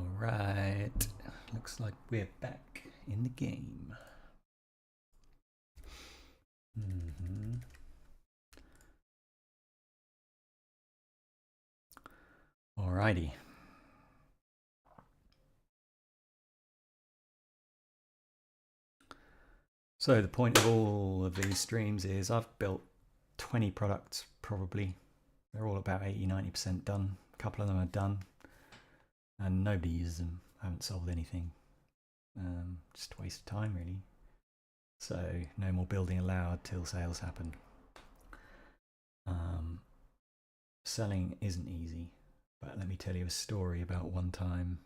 Alright, looks like we're back in the game. Alrighty. So the point of all of these streams is I've built 20 products probably. They're all about 80-90% done. A couple of them are done and nobody uses them. I haven't sold anything. Just a waste of time really. So no more building allowed till sales happen. Selling isn't easy, but let me tell you a story about one time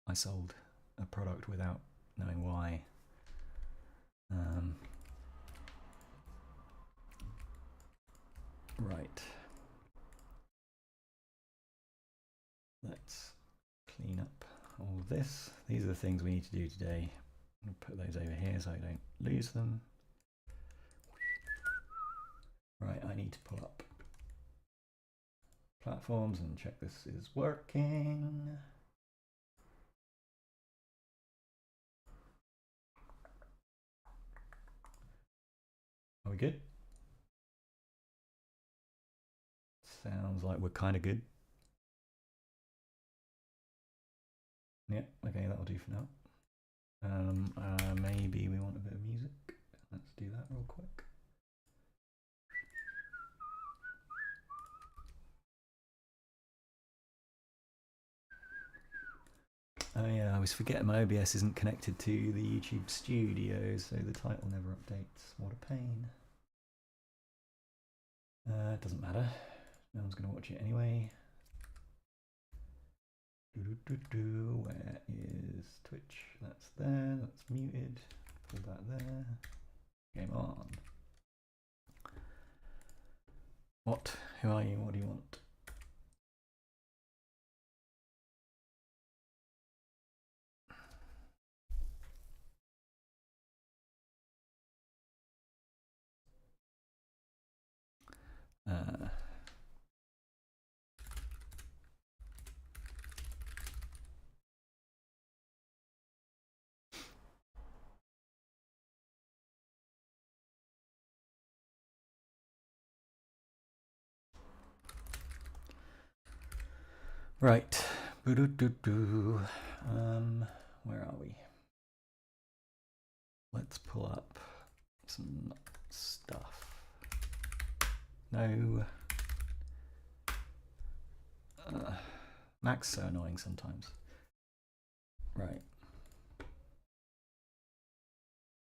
I sold a product without knowing why. Right. Let's clean up all of this. These are the things we need to do today. I'm going to put those over here so I don't lose them. Right, I need to pull up platforms and check this is working. Are we good? Sounds like we're kind of good. Yeah, okay, that'll do for now. Maybe we want a bit of music. Let's do that real quick. Oh yeah, I always forget my OBS isn't connected to the YouTube studio, so the title never updates. What a pain. It doesn't matter. No one's going to watch it anyway. Where is Twitch? That's there. That's muted. Pull that there. Game on. What? Who are you? What do you want? Right. Where are we? Let's pull up some stuff. No. Mac's so annoying sometimes. Right.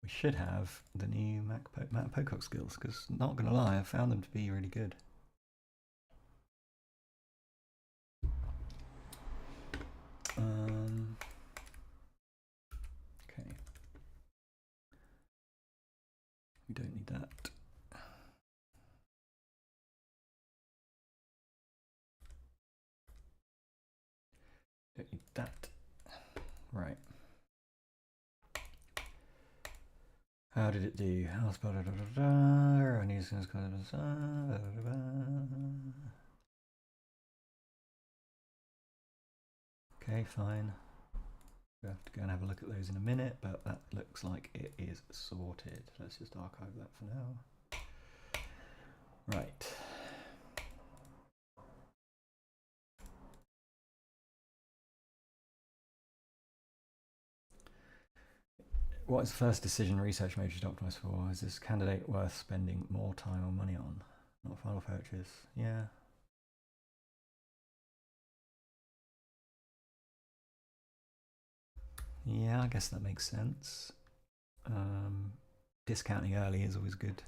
We should have the new Mac Pocock skills, because not going to lie, I found them to be really good. Okay. We don't need that. Don't need that. Right. How did it do? Okay, fine. We'll have to go and have a look at those in a minute, but that looks like it is sorted. Let's just archive that for now. Right. What is the first decision research mode should optimize for? Is this candidate worth spending more time or money on? Not final purchase. Yeah. Yeah, I guess that makes sense. Discounting early is always good.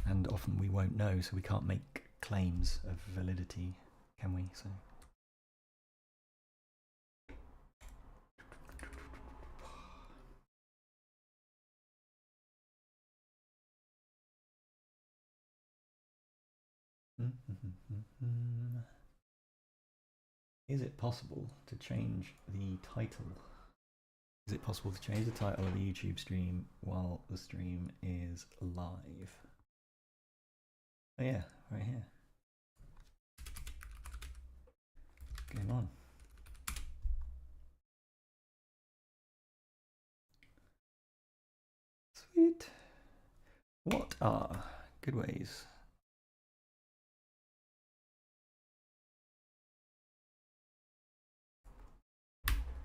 And often we won't know, so we can't make claims of validity, can we? So. Is it possible to change the title? Is it possible to change the title of the YouTube stream while the stream is live? Oh yeah, right here. Game Come on. Sweet. What are good ways?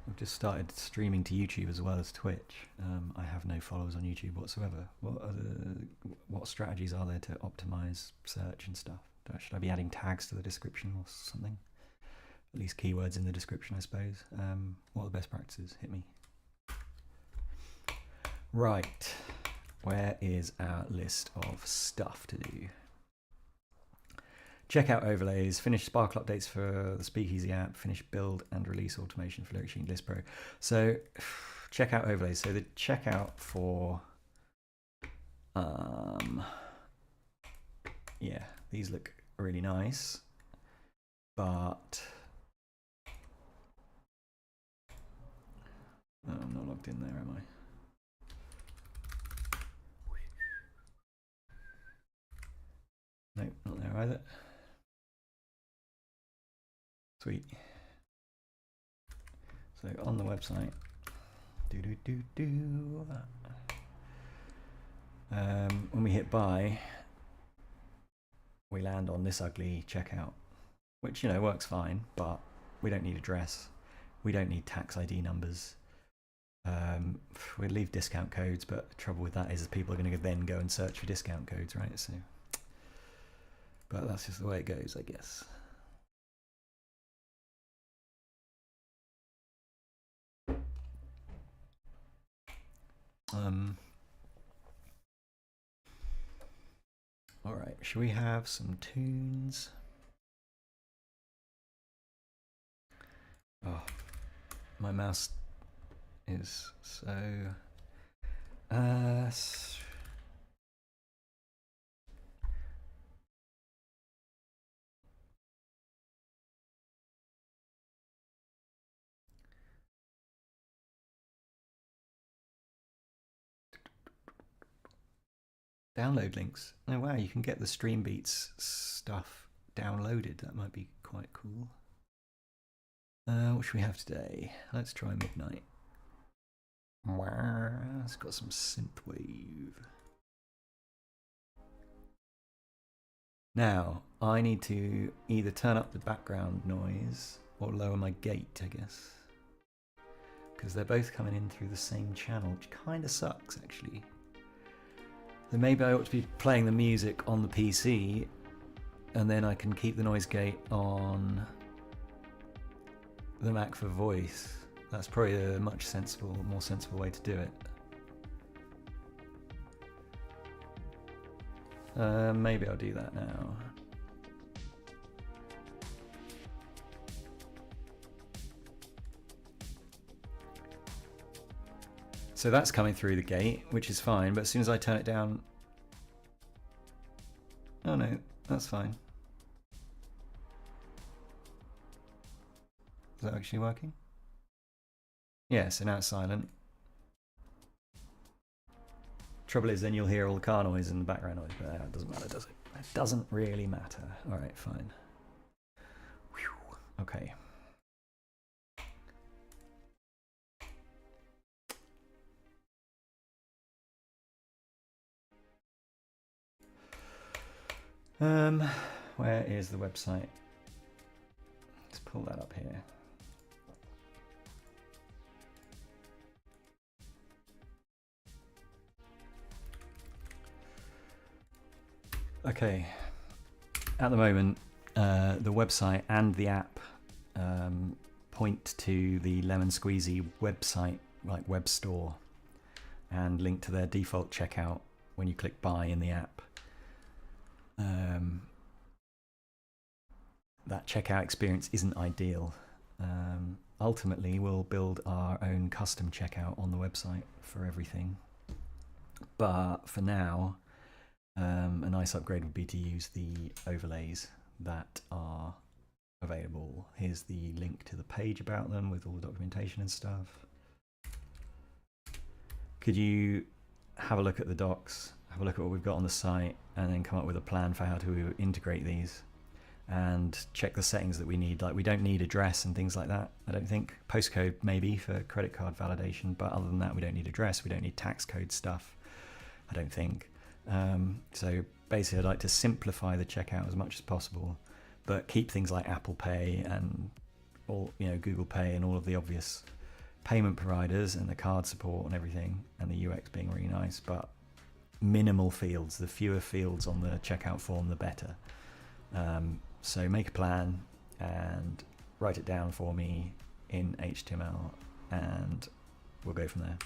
I've just started streaming to YouTube as well as Twitch. I have no followers on YouTube whatsoever. What strategies are there to optimize search and stuff? Should I be adding tags to the description or something? At least keywords in the description, I suppose. What are the best practices? Hit me. Right, where is our list of stuff to do? Checkout overlays, finish Sparkle updates for the Speakeasy app, finish build and release automation for Lyric Sheet List Pro. So, checkout overlays. So the checkout for, yeah, these look really nice, but oh, I'm not logged in there, am I? Nope, not there either. Sweet. So on the website, when we hit buy, we land on this ugly checkout, which, you know, works fine, but we don't need address. We don't need tax ID numbers. We'll leave discount codes, but the trouble with that is people are going to then go and search for discount codes, right? So, but that's just the way it goes, I guess. All right, should we have some tunes? Oh, my mouse is so download links. Oh wow, you can get the Streambeats stuff downloaded. That might be quite cool. What should we have today? Let's try Midnight. It's got some synthwave. Now, I need to either turn up the background noise or lower my gate, I guess. Because they're both coming in through the same channel, which kind of sucks, actually. Then maybe I ought to be playing the music on the PC, and then I can keep the noise gate on the Mac for voice. That's probably a much more sensible way to do it. Maybe I'll do that now. So that's coming through the gate, which is fine, but as soon as I turn it down... Oh no, that's fine. Is that actually working? Yeah, so now it's silent. Trouble is, then you'll hear all the car noise and the background noise, but it doesn't matter, does it? It doesn't really matter. Alright, fine. Whew. Okay. Where is the website? Let's pull that up here. Okay, at the moment, the website and the app point to the Lemon Squeezy website, like web store, and link to their default checkout when you click buy in the app. That checkout experience isn't ideal. Ultimately, we'll build our own custom checkout on the website for everything. But for now, a nice upgrade would be to use the overlays that are available. Here's the link to the page about them with all the documentation and stuff. Could you have a look at the docs, have a look at what we've got on the site, and then come up with a plan for how to integrate these? and check the settings that we need. Like we don't need address and things like that, I don't think. Postcode maybe for credit card validation, but other than that, we don't need address. We don't need tax code stuff, I don't think. So basically I'd like to simplify the checkout as much as possible, but keep things like Apple Pay and all, you know, Google Pay and all of the obvious payment providers and the card support and everything, and the UX being really nice, but minimal fields. The fewer fields on the checkout form, the better. So make a plan and write it down for me in HTML, and we'll go from there.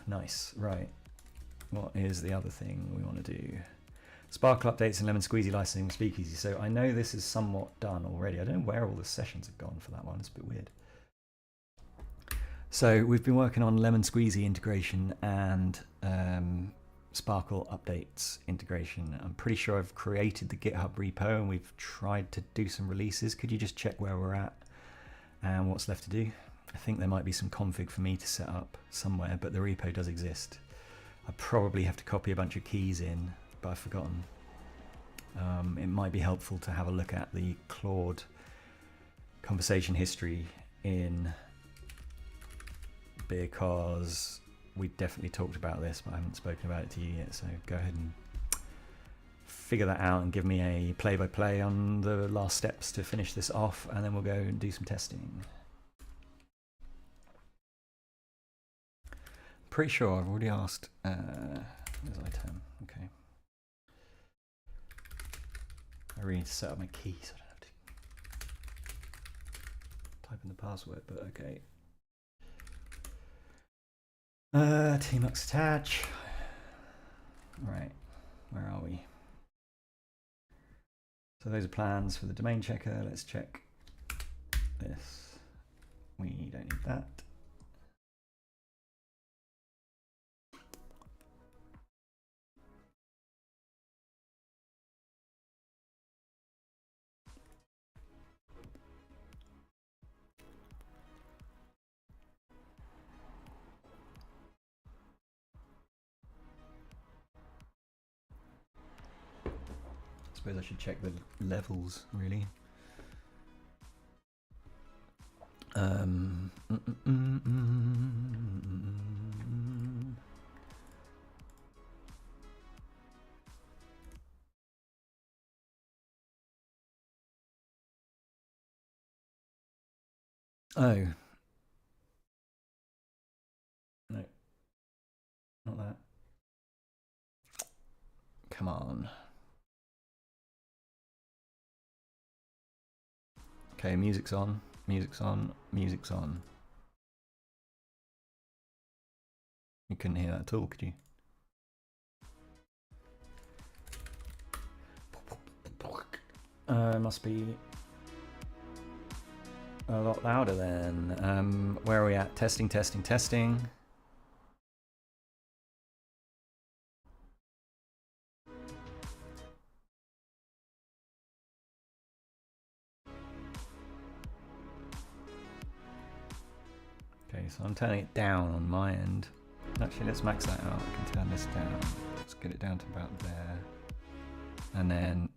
Nice. Right. What is the other thing we want to do? Sparkle updates and Lemon Squeezy licensing Speakeasy. So I know this is somewhat done already. I don't know where all the sessions have gone for that one. It's a bit weird. So we've been working on Lemon Squeezy integration and Sparkle updates integration. I'm pretty sure I've created the GitHub repo and we've tried to do some releases. Could you just check where we're at and what's left to do? I think there might be some config for me to set up somewhere, but the repo does exist. I probably have to copy a bunch of keys in, but I've forgotten. It might be helpful to have a look at the Claude conversation history because we definitely talked about this, but I haven't spoken about it to you yet, so go ahead and figure that out and give me a play-by-play on the last steps to finish this off, and then we'll go and do some testing. Pretty sure I've already asked, where's item? Okay. I really need to set up my key so I don't have to type in the password, but okay. Tmux attach. Right, where are we? So those are plans for the domain checker. Let's check this. We don't need that. I suppose I should check the levels, really. Oh. No. Not that. Come on. Okay, music's on, music's on, music's on. You couldn't hear that at all, could you? Must be a lot louder then. Where are we at? Testing, testing, testing. Okay, so I'm turning it down on my end. Actually, let's max that out. I can turn this down. Let's get it down to about there. And then,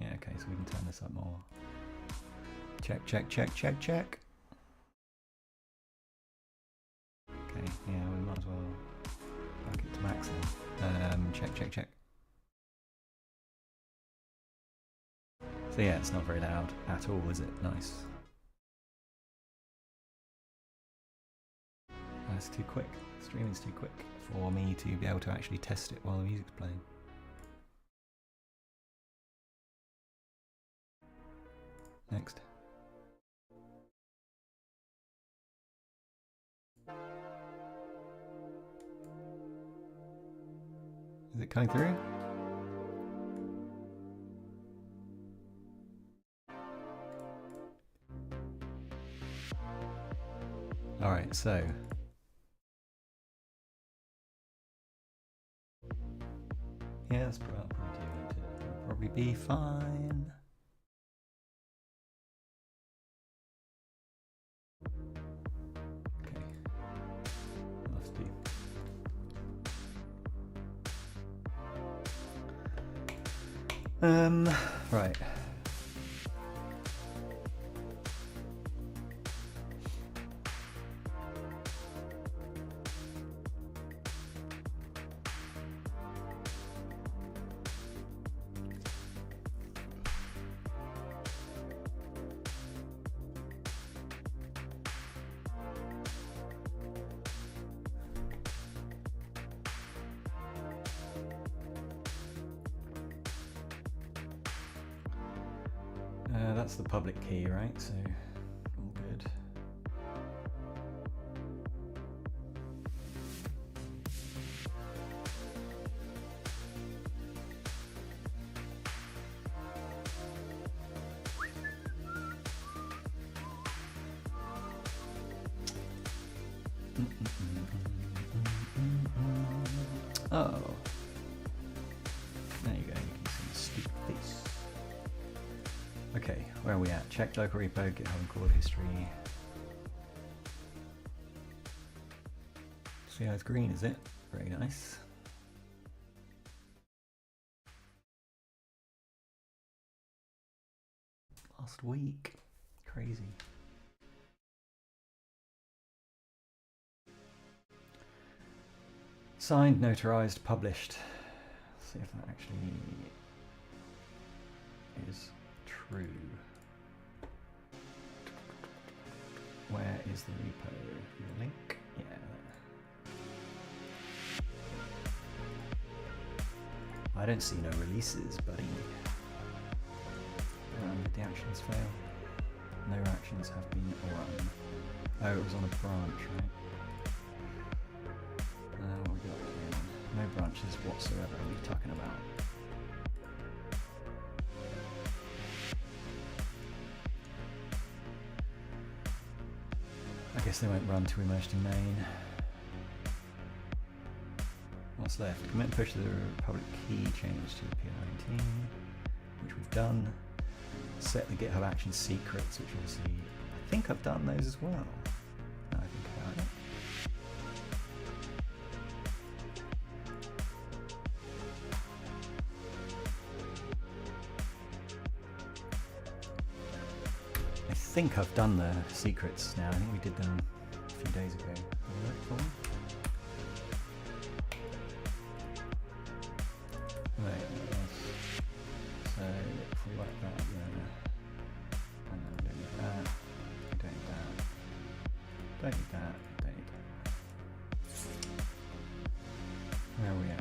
yeah, okay, so we can turn this up more. Check, check, check, check, check. Okay, yeah, we might as well back it to max then. Check, check, check. So yeah, it's not very loud at all, is it? Nice. That's too quick. Streaming's too quick for me to be able to actually test it while the music's playing. Next. Is it coming through? All right, so yeah, that's probably be fine. Okay, must do. Right. That's the public key, right? So all good. Oh. There you go, you can see the stupid face. Okay, where are we at? Check local repo, GitHub and code history. See how it's green, is it? Very nice. Last week. Crazy. Signed, notarized, published. Let's see if that actually is true. Where is the repo? Your link? Yeah. I don't see no releases, buddy. Did the actions fail? No actions have been run. Oh, it was on a branch, right? What we got here? No branches whatsoever. What are you talking about? I guess they won't run till we merge to main. What's left? Commit and push the public key change to the PL19, which we've done. Set the GitHub Actions secrets, which obviously I think I've done those as well. Now I think about it. I think I've done the secrets now. I think we did them a few days ago. Right, so if we like that, yeah. And then we don't need that, we don't need that, don't need that, don't need that. Where are we at?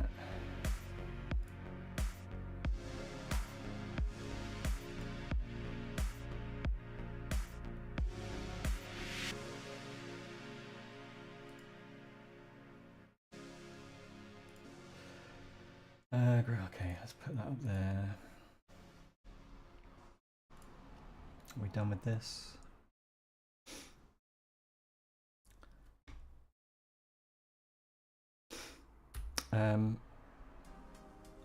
Okay, let's put that up there. Are we done with this?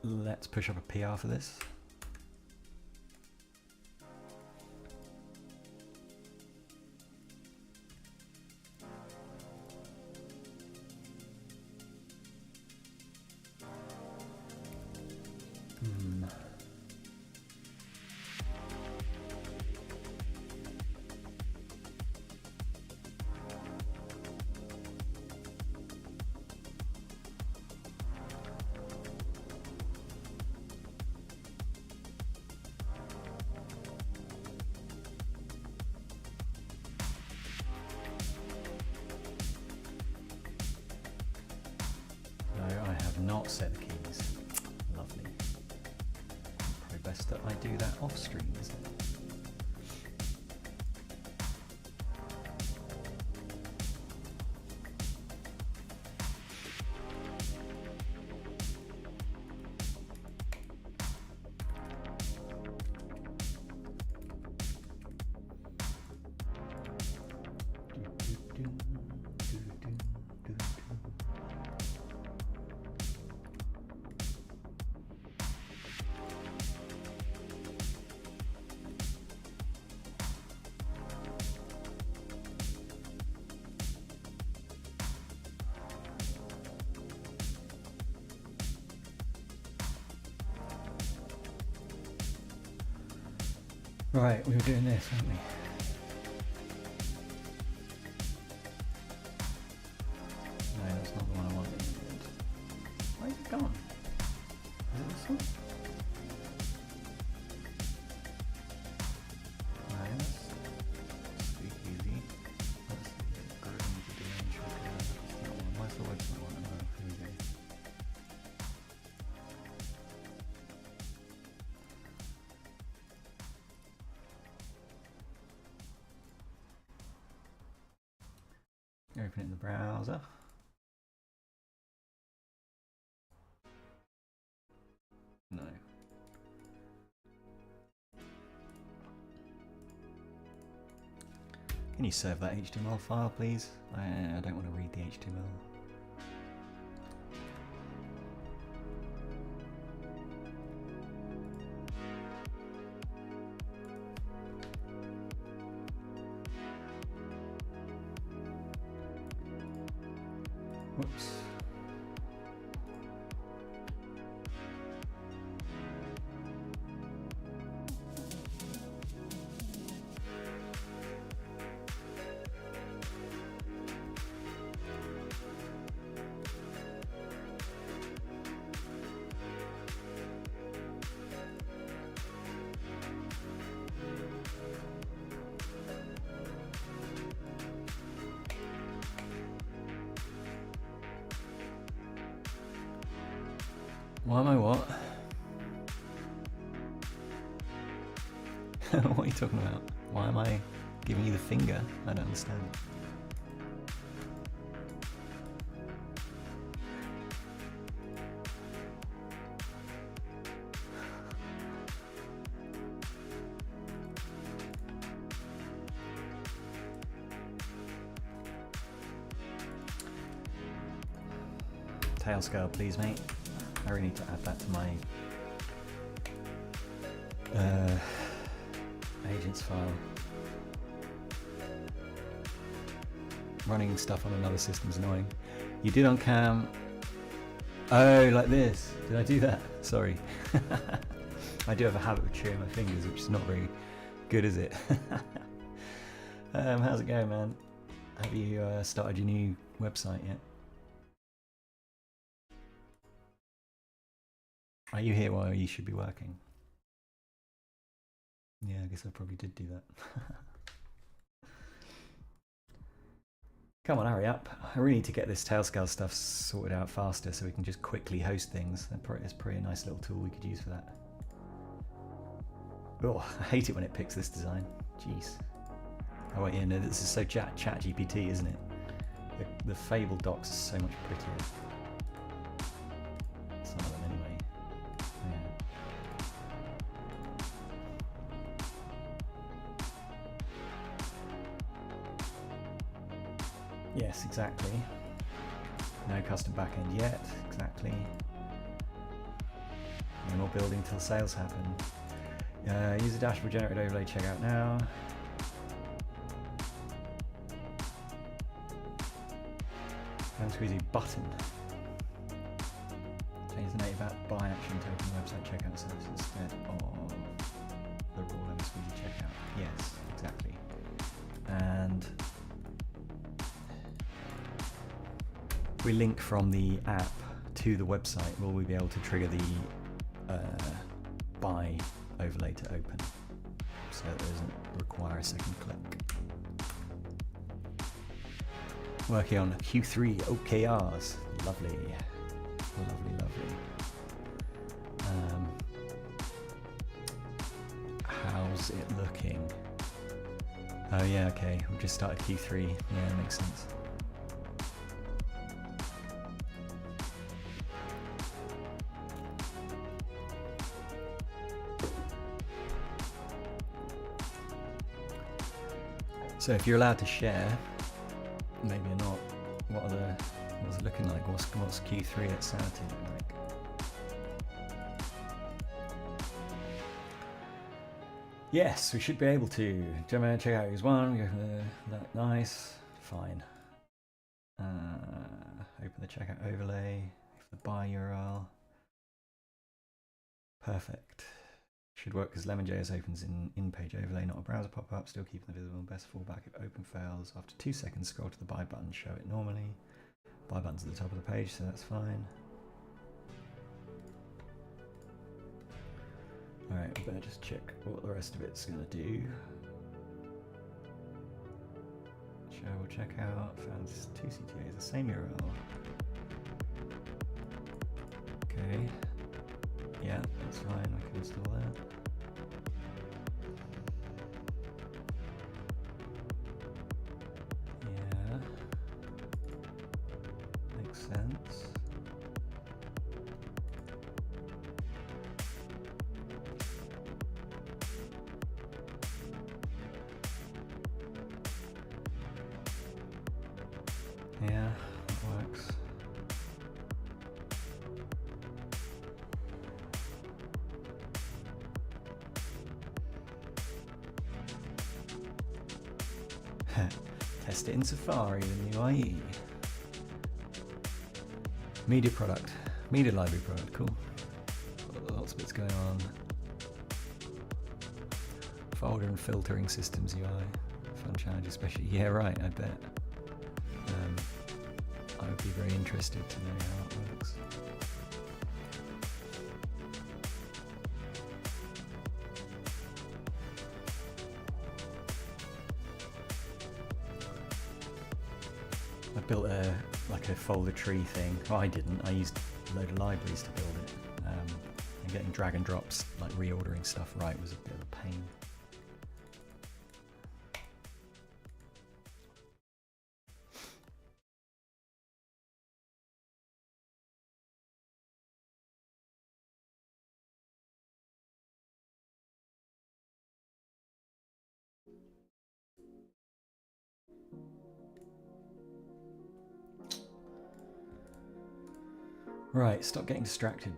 Let's push up a PR for this. Not set the keys. Lovely. Probably best that I do that off stream, isn't it? Right, we were doing this, weren't we? No, that's not the one I wanted. Why is it gone? Is it this one? No, that's speakeasy. That's going to do any shortcut. That's not one. Where's the website one? Oh, here we go. Open it in the browser. No. Can you serve that HTML file, please? I don't want to read the HTML. Whoops. Why am I what? What are you talking about? Why am I giving you the finger? I don't understand. Tailscale, please, mate. I really need to add that to my agents file. Running stuff on another system's annoying. You did on cam. Oh, like this. Did I do that? Sorry. I do have a habit of chewing my fingers, which is not very good, is it? How's it going, man? Have you started your new website yet? Are you here while you should be working? Yeah, I guess I probably did do that. Come on, hurry up. I really need to get this Tailscale stuff sorted out faster so we can just quickly host things. It's probably a nice little tool we could use for that. Oh, I hate it when it picks this design. Jeez. Oh wait, yeah, no, this is so ChatGPT, isn't it? The Fable docs are so much prettier. Some of them anyway. Yeah. Yes, exactly. No custom backend yet, exactly. No more building till sales happen. Use the dashboard generated overlay, check out now. Squeezy button. Change the native app buy action to open website checkout service instead of the raw lemon squeezy checkout. Yes, exactly. And if we link from the app to the website, will we be able to trigger the buy overlay to open so it doesn't require a second click? Working on Q3 OKRs. Lovely. Lovely, lovely. How's it looking? Oh yeah, okay. We've just started Q3. Yeah, that makes sense. So if you're allowed to share, maybe you're not. What's it looking like? What's Q3 at Sanity looking like? Yes, we should be able to. Jump in, check out who's one. Go for that. Nice. Fine. Open the checkout overlay. The buy URL. Perfect. Should work because Lemon.js opens in page overlay, not a browser pop-up, still keeping the visible. Best fallback if open fails. After 2 seconds, scroll to the buy button, show it normally. Buy button's at the top of the page, so that's fine. Alright, we better just check what the rest of it's going to do. Show checkout, found 2 CTAs, the same URL. Okay. Yeah, that's fine, I can install that. Yeah. Makes sense. Yeah, that works. Test it in Safari, the new IE. Media product. Media library product, cool. Lots of bits going on. Folder and filtering systems UI. Fun challenge especially. Yeah, right, I bet. I would be very interested to know how it works. I built a folder tree thing. Well, I didn't. I used a load of libraries to build it. And getting drag and drops, like reordering stuff right, was a bit of a pain. Right, stop getting distracted.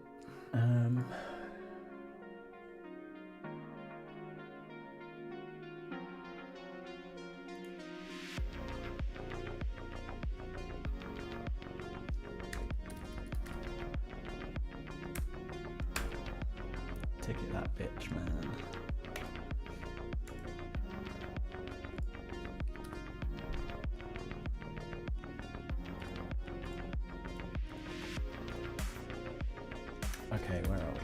Ticket that bitch, man. Okay, where are we?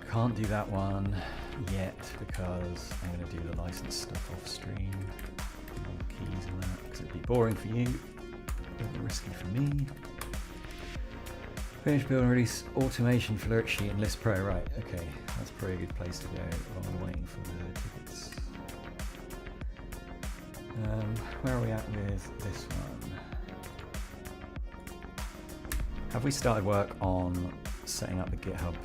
Can't do that one yet because I'm going to do the license stuff off stream. All the keys and that, because it'd be boring for you, a bit risky for me. Finish build and release automation for Lyric Sheet and List Pro. Right, okay, that's probably a good place to go while we're waiting for the tickets. Where are we at with this one? Have we started work on setting up the GitHub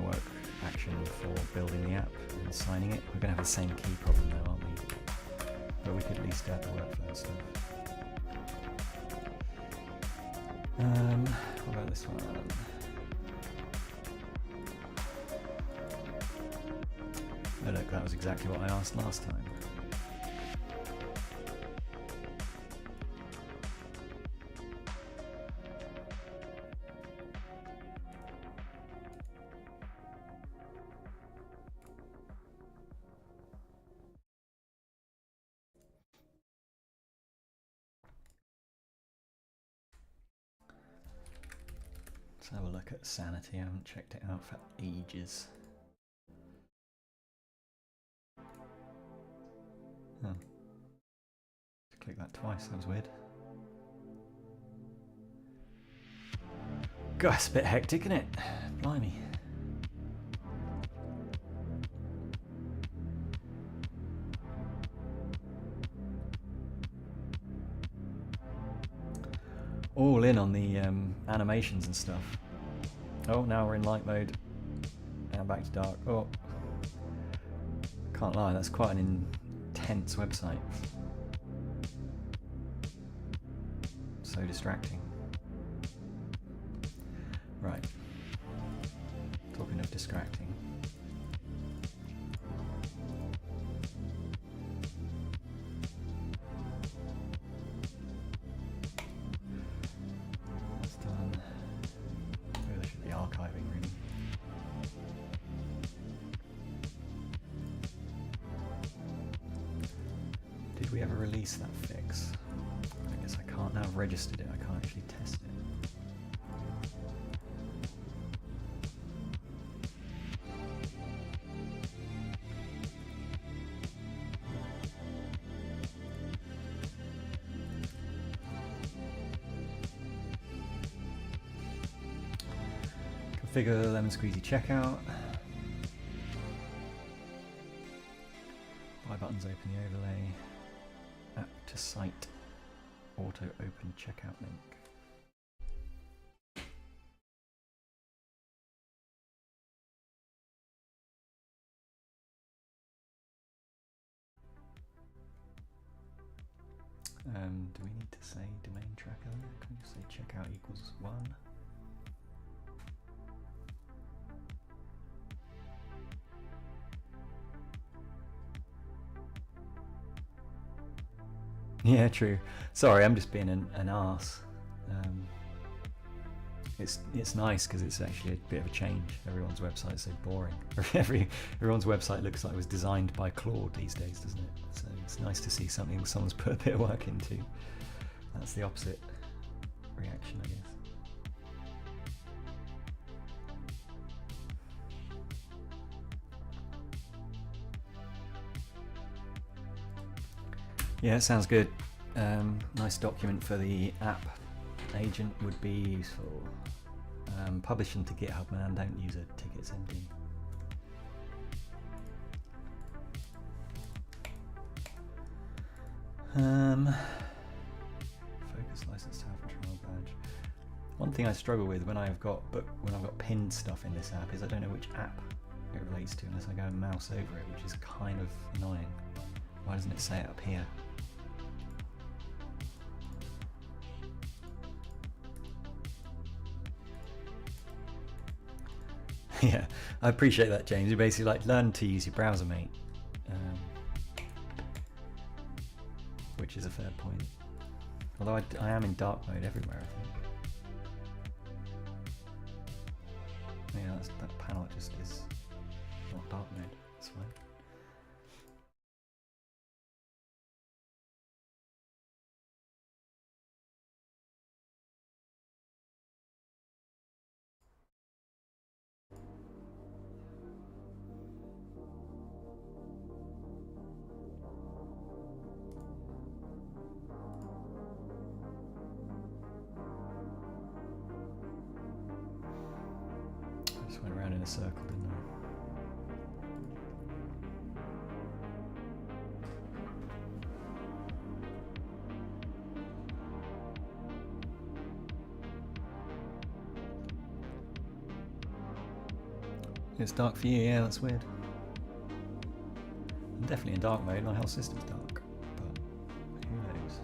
work action for building the app and signing it? We're going to have the same key problem though, aren't we? But we could at least add the workflow and stuff. What about this one? Oh look, that was exactly what I asked last time. Let's have a look at Sanity. I haven't checked it out for ages. Huh. Click that twice, that was weird. God, it's a bit hectic, isn't it? Blimey. All in on the animations and stuff. Oh, now we're in light mode. Now back to dark. Oh, can't lie, that's quite an intense website. So distracting. Right. Talking of distracting. That's done. release that fix. I guess I can't now. I've registered it. I can't actually test it. Configure Lemon Squeezy checkout. Buy buttons, open the overlay. App to site. Auto open checkout link. Do we need to say domain tracker? Can we say checkout equals 1? Yeah, true. Sorry, I'm just being an arse. It's nice because it's actually a bit of a change. Everyone's website is so boring. Everyone's website looks like it was designed by Claude these days, doesn't it? So it's nice to see something someone's put a bit of work into. That's the opposite reaction, I guess. Yeah, sounds good. Nice document for the app agent would be useful. Publish them to GitHub, man. Don't use a tickets MD. Focus license to have control badge. One thing I struggle with when I've got pinned stuff in this app is I don't know which app it relates to unless I go and mouse over it, which is kind of annoying. Why doesn't it say it up here? Yeah, I appreciate that, James. You basically like learn to use your browser, mate. Which is a fair point. Although I am in dark mode everywhere, I think. Yeah, that panel just is not dark mode. That's fine. I just went around in a circle, didn't I? It's dark for you, yeah, that's weird. I'm definitely in dark mode, my whole system's dark, but who knows?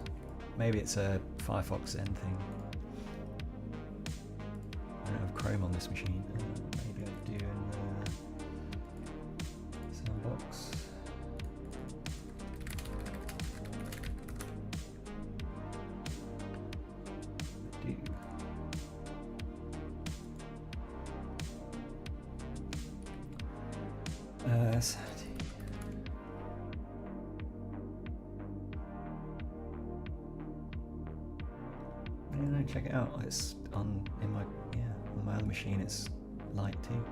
Maybe it's a Firefox Zen thing. I don't have Chrome on this machine. Maybe I do in the Sandbox. I do. No, check it out. It's on my other machine. It's light too.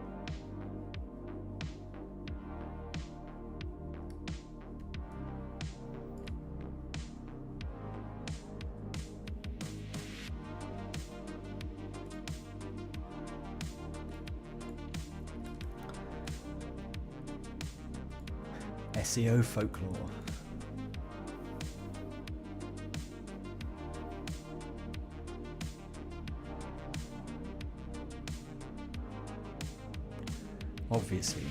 SEO folklore. Obviously.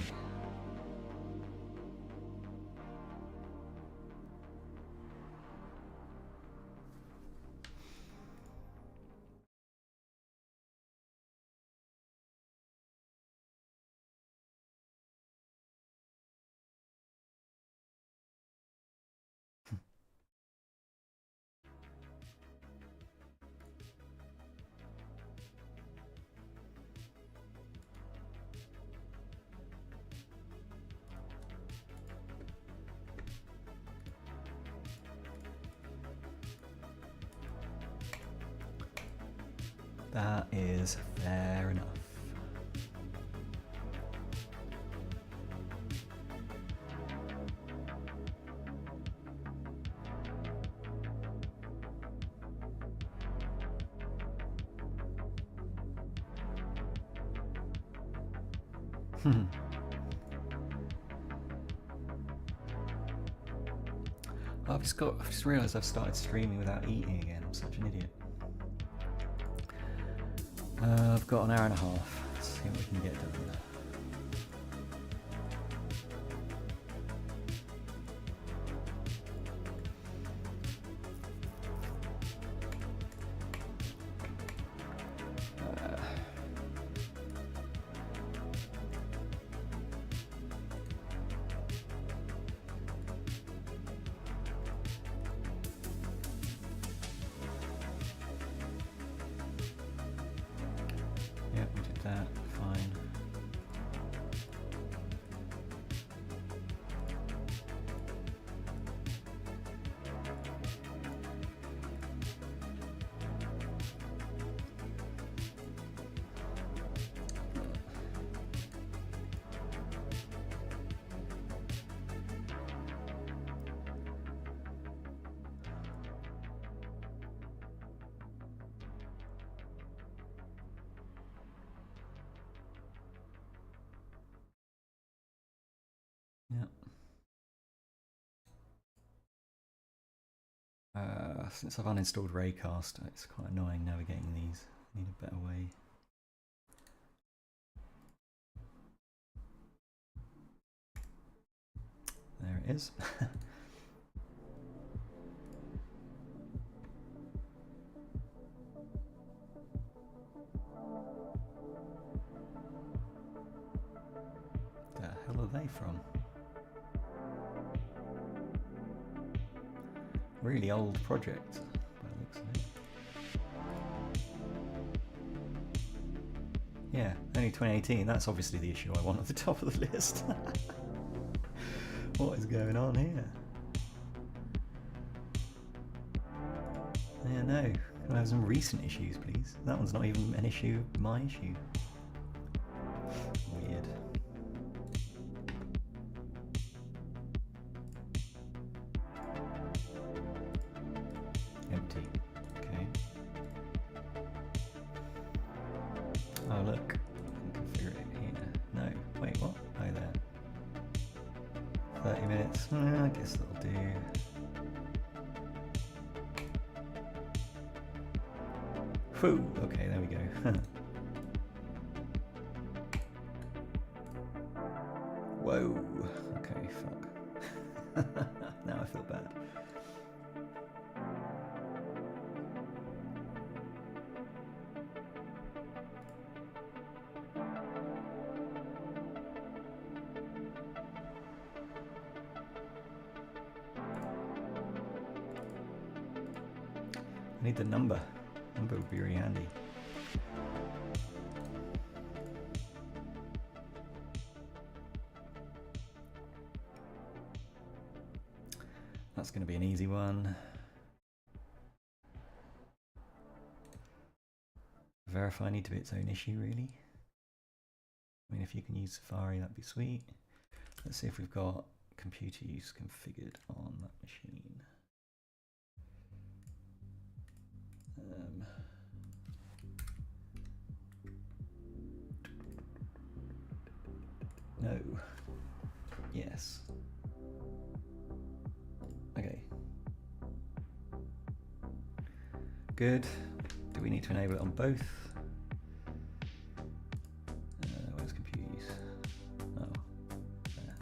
That is fair enough. I've just realised I've started streaming without eating again. I'm such an idiot. I've got an hour and a half. Let's see what we can get done. Yep, we did that. Fine. Yep. Since I've uninstalled Raycast, it's quite annoying navigating these. I need a better way. There it is. The hell are they from? Really old project, by the looks of it. Yeah, only 2018. That's obviously the issue I want at the top of the list. What is going on here? Yeah, no. Can I have some recent issues, please? That one's not even an issue, my issue. Weird. Empty. Okay. Oh, look. I can configure it here. No. Wait, what? Oh, there. 30 minutes. I guess that'll do. Whew. Okay, there we go. Whoa. Okay, fuck. Now I feel bad. I need the number. Number would be really handy. That's going to be an easy one. Verify need to be its own issue, really. I mean, if you can use Safari, that'd be sweet. Let's see if we've got computer use configured on that machine. No. Yes. Okay. Good. Do we need to enable it on both? Where's computer use? Oh, there.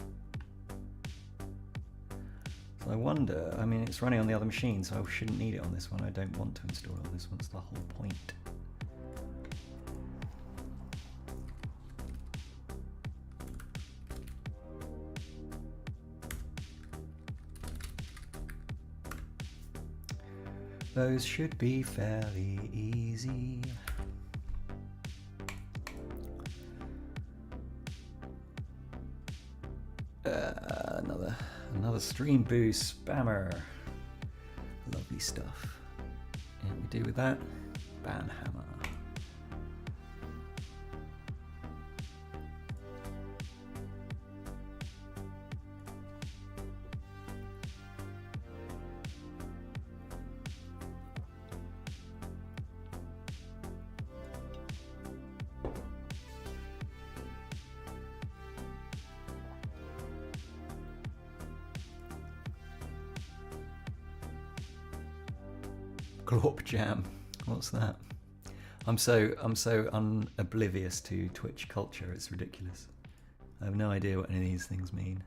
So I wonder, I mean, it's running on the other machine, so I shouldn't need it on this one. I don't want to install it on this one. It's the whole point. Those should be fairly easy. Another Stream Boost spammer. Lovely stuff. And we do with that, Banhammer. Glorp Jam. What's that? I'm so oblivious to Twitch culture. It's ridiculous. I have no idea what any of these things mean.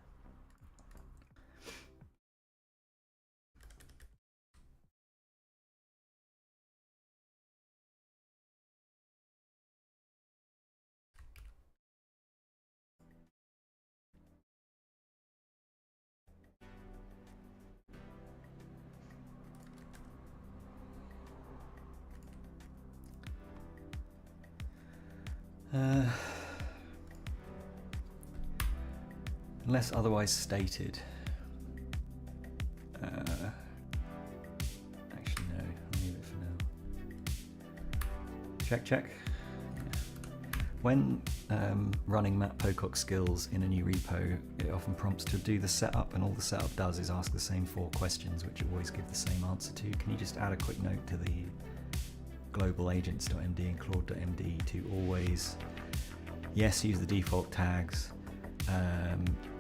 Unless otherwise stated. Actually, no. I'll leave it for now. Check. Yeah. When running Matt Pocock skills in a new repo, it often prompts to do the setup, and all the setup does is ask the same 4 questions, which always give the same answer to. Can you just add a quick note to the global agents.md and claude.md to always, yes, use the default tags,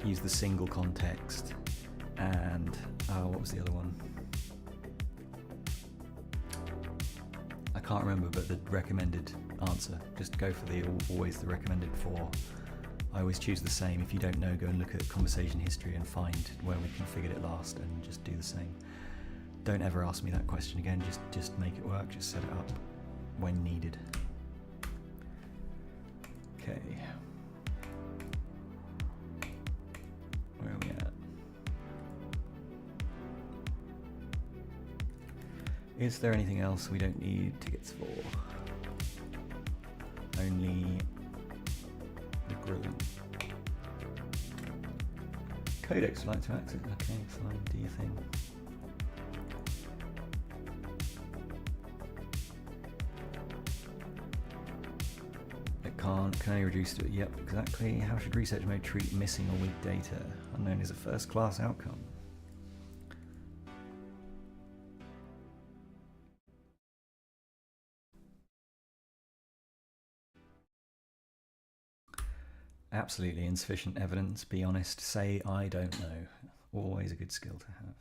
use the single context, and what was the other one? I can't remember, but the recommended answer. Just go for always the recommended 4. I always choose the same. If you don't know, go and look at conversation history and find where we configured it last and just do the same. Don't ever ask me that question again. Just make it work. Just set it up when needed. Okay. Where are we at? Is there anything else we don't need tickets for? Only the grilling. Codex would like to access. Okay, fine. Do your thing. Can only reduce to it. Yep, exactly. How should research mode treat missing or weak data? Unknown is a first-class outcome. Absolutely insufficient evidence. Be honest. Say I don't know. Always a good skill to have.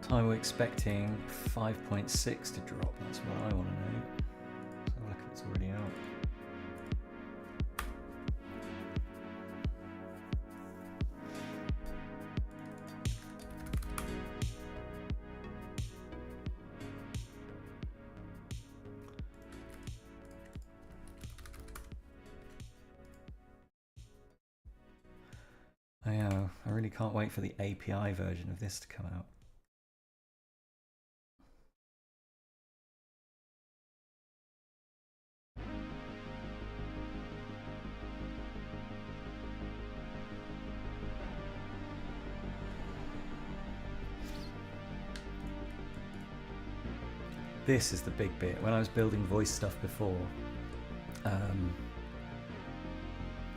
Time we're expecting 5.6 to drop. That's what I want to know. So look, it's already out. I really can't wait for the API version of this to come out. This is the big bit. When I was building voice stuff before,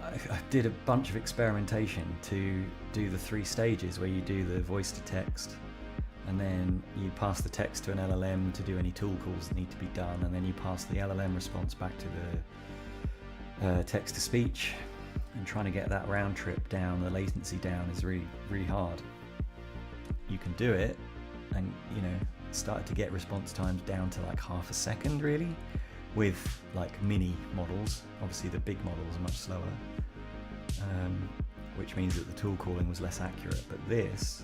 I did a bunch of experimentation to do the 3 stages where you do the voice to text, and then you pass the text to an LLM to do any tool calls that need to be done, and then you pass the LLM response back to the text to speech, and trying to get that round trip down, the latency down, is really, really hard. You can do it, and you know, started to get response times down to like half a second really, with like mini models. Obviously the big models are much slower, which means that the tool calling was less accurate. But this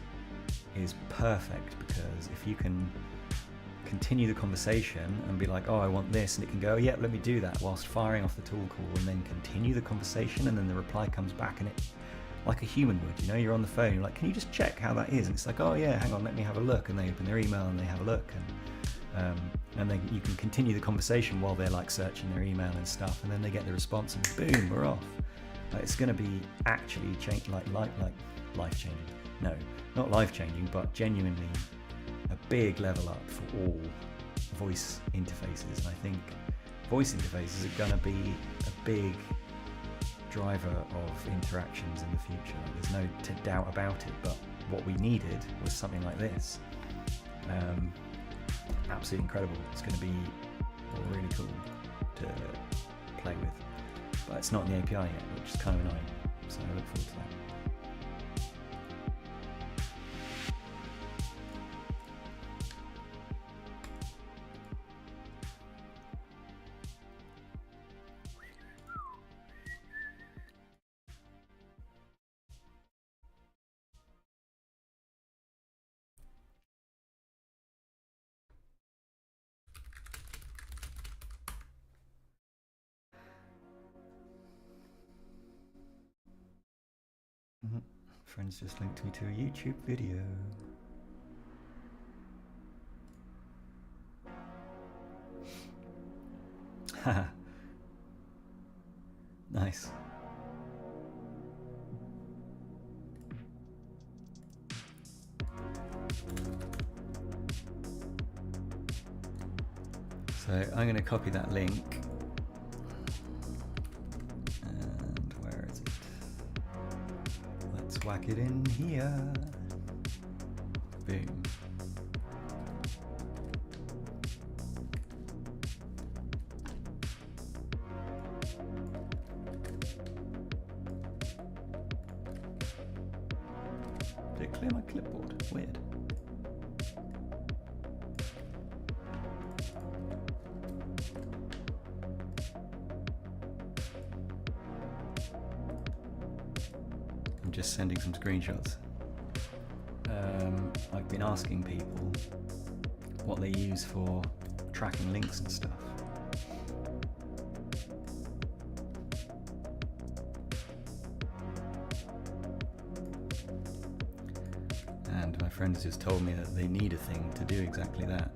is perfect, because if you can continue the conversation and be like, oh, I want this, and it can go, yeah, let me do that, whilst firing off the tool call, and then continue the conversation, and then the reply comes back, and it, like a human would, you know, you're on the phone, you're like, can you just check how that is? And it's like, oh yeah, hang on, let me have a look, and they open their email and they have a look, and then you can continue the conversation while they're like searching their email and stuff, and then they get the response, and boom, we're off. Like, it's going to be actually like life-changing. No, not life-changing, but genuinely a big level up for all voice interfaces. And I think voice interfaces are going to be a big driver of interactions in the future. There's no doubt about it, but what we needed was something like this. Absolutely incredible. It's going to be really cool to play with, but it's not in the API yet, which is kind of annoying, so I look forward to that. Friends just linked me to a YouTube video. Haha. Nice. So I'm going to copy that link. And where is it? Let's whack it in here. Boom. Did it clear my clipboard? Weird. I'm just sending some screenshots. I've been asking people what they use for tracking links and stuff. And my friends just told me that they need a thing to do exactly that.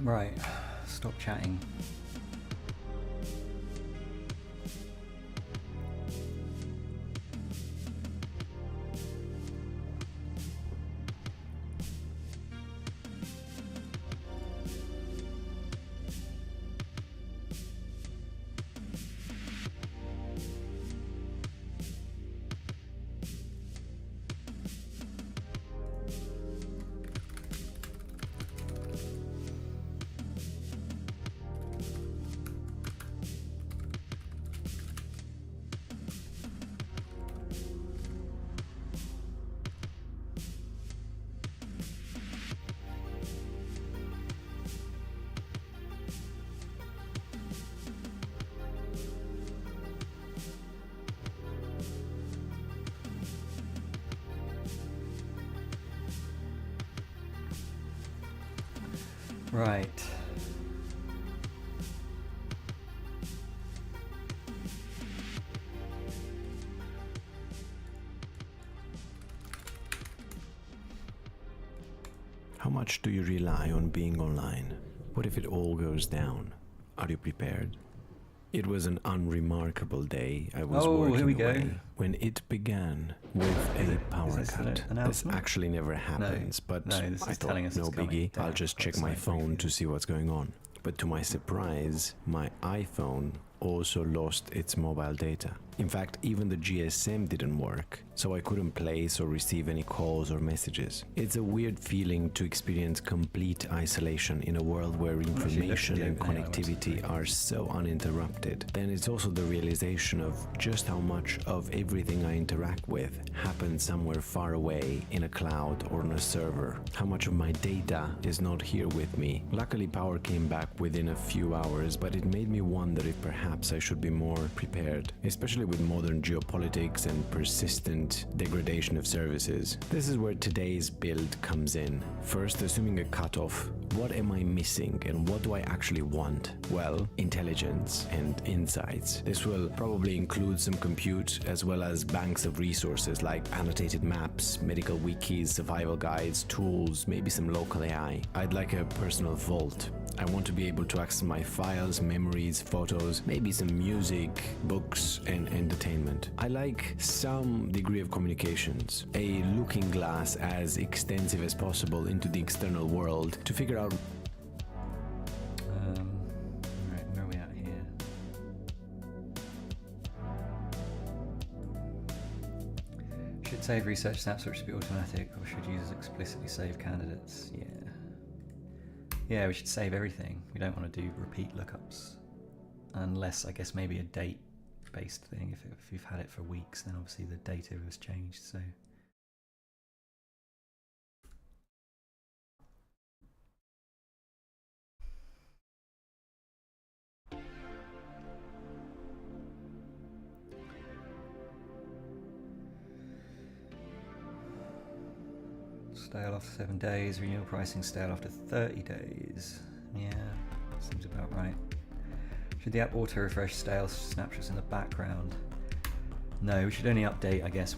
Right, stop chatting. Right. How much do you rely on being online? What if it all goes down? Are you prepared? It was an unremarkable day. I was working here we away go. when it began with a power cut. This actually never happens, but no, this I is thought, telling us no it's coming. biggie, I'll Damn, just check fuck's my sake, phone okay. to see what's going on. But to my surprise, my iPhone also lost its mobile data. In fact, even the GSM didn't work, so I couldn't place or receive any calls or messages. It's a weird feeling to experience complete isolation in a world where information and connectivity are so uninterrupted. Then it's also the realization of just how much of everything I interact with happens somewhere far away in a cloud or on a server. How much of my data is not here with me. Luckily, power came back within a few hours, but it made me wonder if perhaps I should be more prepared, especially with modern geopolitics and persistent degradation of services. This is where today's build comes in. First, assuming a cutoff, what am I missing and what do I actually want? Well, intelligence and insights. This will probably include some compute as well as banks of resources like annotated maps, medical wikis, survival guides, tools, maybe some local AI. I'd like a personal vault. I want to be able to access my files, memories, photos, maybe some music, books, and entertainment. I like some degree of communications, a looking glass as extensive as possible into the external world to figure out. Right, where are we at here? Should save research snaps, or it should be automatic, or should users explicitly save candidates? Yeah. Yeah, we should save everything. We don't want to do repeat lookups. Unless, I guess, maybe a date-based thing. If you've had it for weeks, then obviously the data has changed, so... Stale after 7 days, renewal pricing stale after 30 days. Yeah, seems about right. Should the app auto-refresh stale snapshots in the background? No, we should only update, I guess,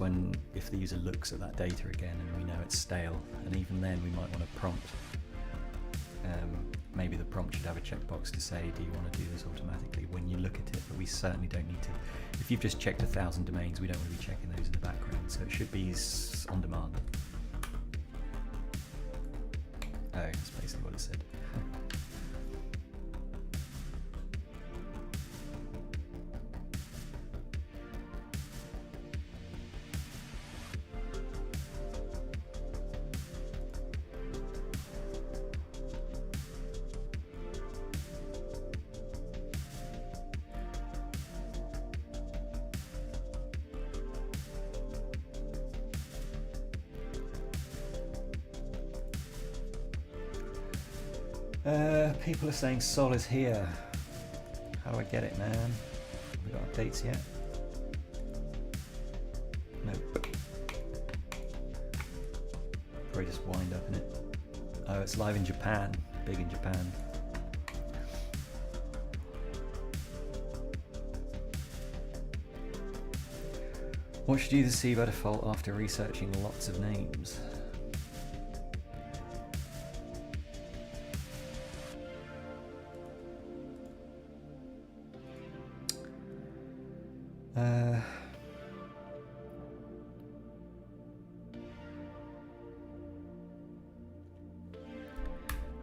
if the user looks at that data again and we know it's stale. And even then, we might want to prompt. Maybe the prompt should have a checkbox to say, do you want to do this automatically when you look at it? But we certainly don't need to. If you've just checked 1,000 domains, we don't want to be checking those in the background. So it should be on demand. Oh, that's basically what it said. People are saying Sol is here. How do I get it, man? Have we got updates yet? Nope. Probably just wind up in it. Oh, it's live in Japan. Big in Japan. What should users see by default after researching lots of names?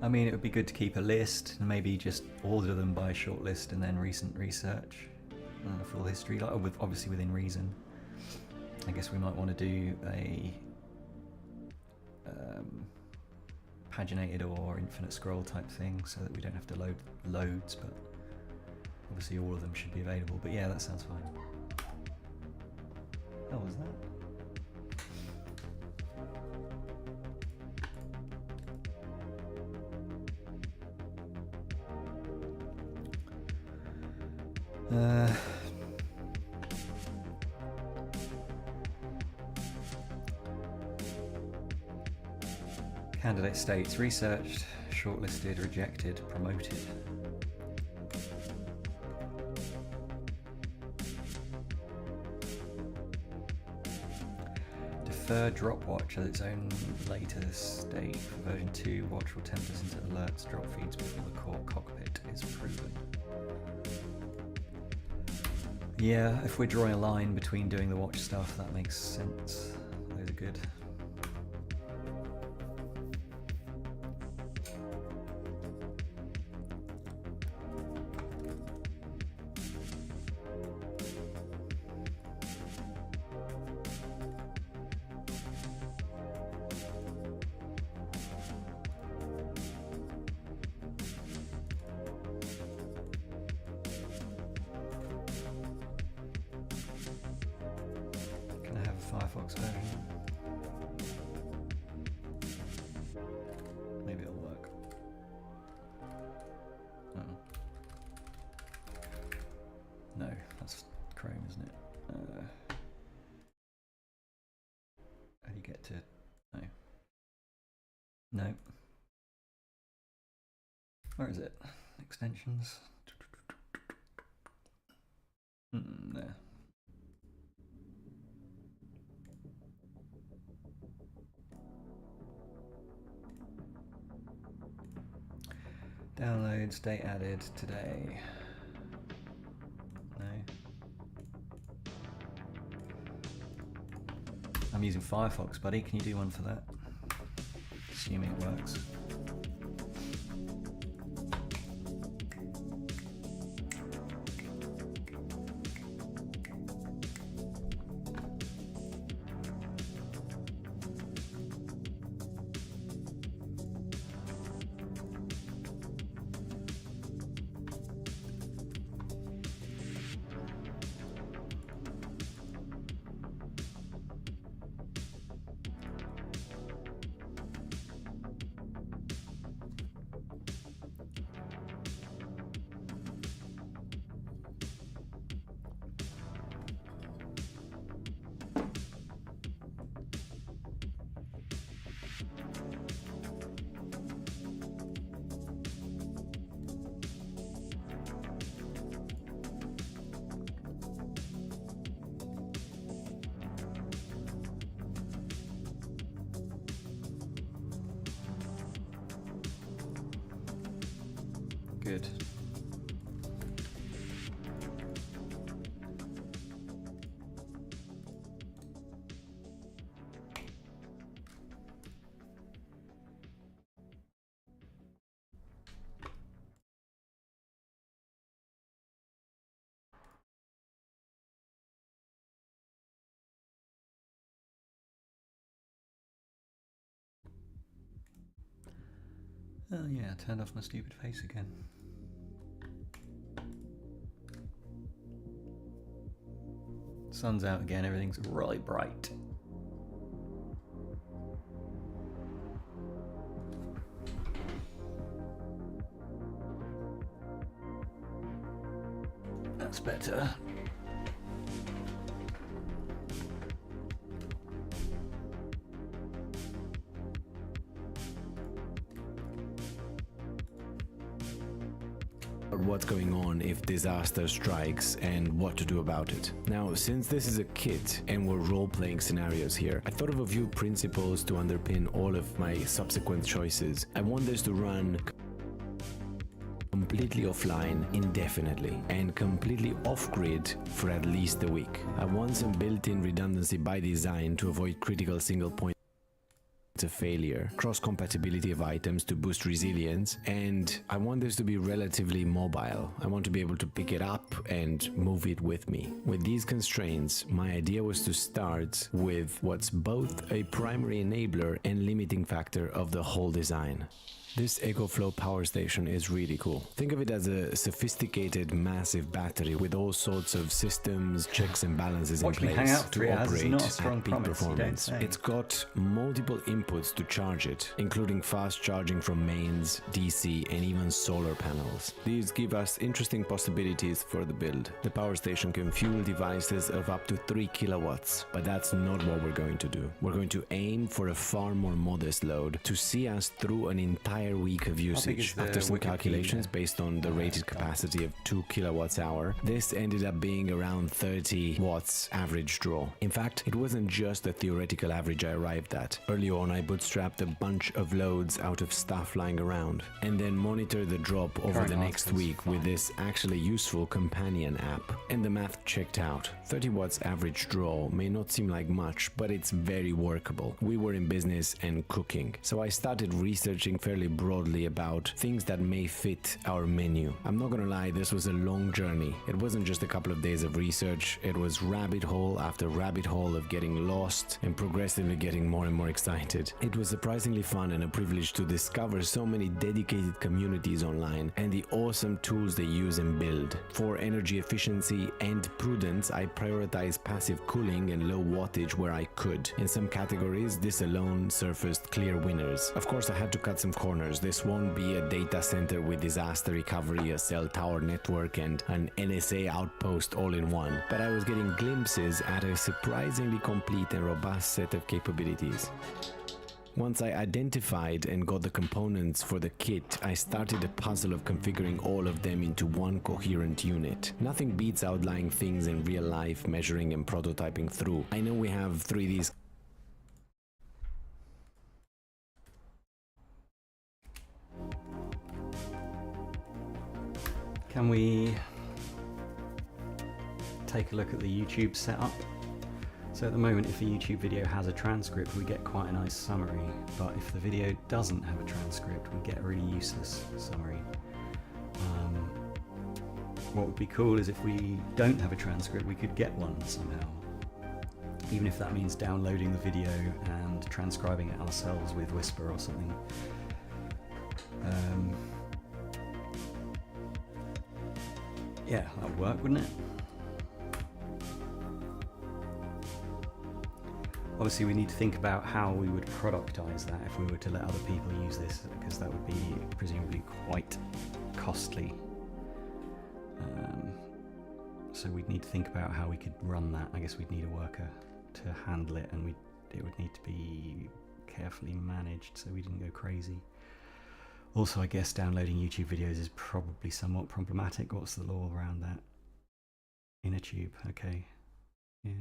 I mean, it would be good to keep a list and maybe just order them by shortlist and then recent research, full history, like obviously within reason. I guess we might want to do a paginated or infinite scroll type thing so that we don't have to load loads, but obviously all of them should be available. But yeah, that sounds fine. What was that? Candidate states researched, shortlisted, rejected, promoted. Defer drop watch at its own later state. For version 2, watch will tempt us into alerts, drop feeds before the core cockpit is proven. Yeah, if we're drawing a line between doing the watch stuff, that makes sense. Those are good. Firefox version. Maybe it'll work. Oh. No, that's Chrome, isn't it? How do you get to... No. No. Where is it? Extensions. There. Downloads, date added today. No. I'm using Firefox, buddy. Can you do one for that? Assuming it works. Good. Oh yeah, turned off my stupid face again. Sun's out again, everything's really bright. That's better. What's going on if disaster strikes and what to do about it. Now, since this is a kit and we're role-playing scenarios here, I thought of a few principles to underpin all of my subsequent choices. I want this to run completely offline indefinitely and completely off-grid for at least a week. I want some built-in redundancy by design to avoid critical single point of failure, cross-compatibility of items to boost resilience, and I want this to be relatively mobile. I want to be able to pick it up and move it with me. With these constraints, my idea was to start with what's both a primary enabler and limiting factor of the whole design. This EcoFlow power station is really cool. Think of it as a sophisticated, massive battery with all sorts of systems, checks and balances in place to operate at peak performance. It's got multiple inputs to charge it, including fast charging from mains, DC, and even solar panels. These give us interesting possibilities for the build. The power station can fuel devices of up to 3 kilowatts, but that's not what we're going to do. We're going to aim for a far more modest load to see us through an entire week of usage. After some calculations based on the rated capacity of 2 kilowatts hour, this ended up being around 30 watts average draw. In fact, it wasn't just the theoretical average I arrived at. Early on, I bootstrapped a bunch of loads out of stuff lying around, and then monitored the drop over the next week with this actually useful companion app. And the math checked out. 30 watts average draw may not seem like much, but it's very workable. We were in business and cooking, so I started researching fairly broadly about things that may fit our menu. I'm not gonna lie, this was a long journey. It wasn't just a couple of days of research, it was rabbit hole after rabbit hole of getting lost and progressively getting more and more excited. It was surprisingly fun and a privilege to discover so many dedicated communities online and the awesome tools they use and build. For energy efficiency and prudence, I prioritize passive cooling and low wattage where I could. In some categories, this alone surfaced clear winners. Of course, I had to cut some corners. This won't be a data center with disaster recovery, a cell tower network, and an NSA outpost all in one, but I was getting glimpses at a surprisingly complete and robust set of capabilities. Once I identified and got the components for the kit, I started a puzzle of configuring all of them into one coherent unit. Nothing beats outlying things in real life, measuring and prototyping through. I know we have 3D. Can we take a look at the YouTube setup? So at the moment, if a YouTube video has a transcript, we get quite a nice summary, but if the video doesn't have a transcript, we get a really useless summary. What would be cool is if we don't have a transcript, we could get one somehow. Even if that means downloading the video and transcribing it ourselves with Whisper or something. Yeah, that would work, wouldn't it? Obviously, we need to think about how we would productize that if we were to let other people use this, because that would be presumably quite costly. So we'd need to think about how we could run that. I guess we'd need a worker to handle it, and it would need to be carefully managed so we didn't go crazy. Also, I guess downloading YouTube videos is probably somewhat problematic. What's the law around that? InnerTube, okay. Yeah.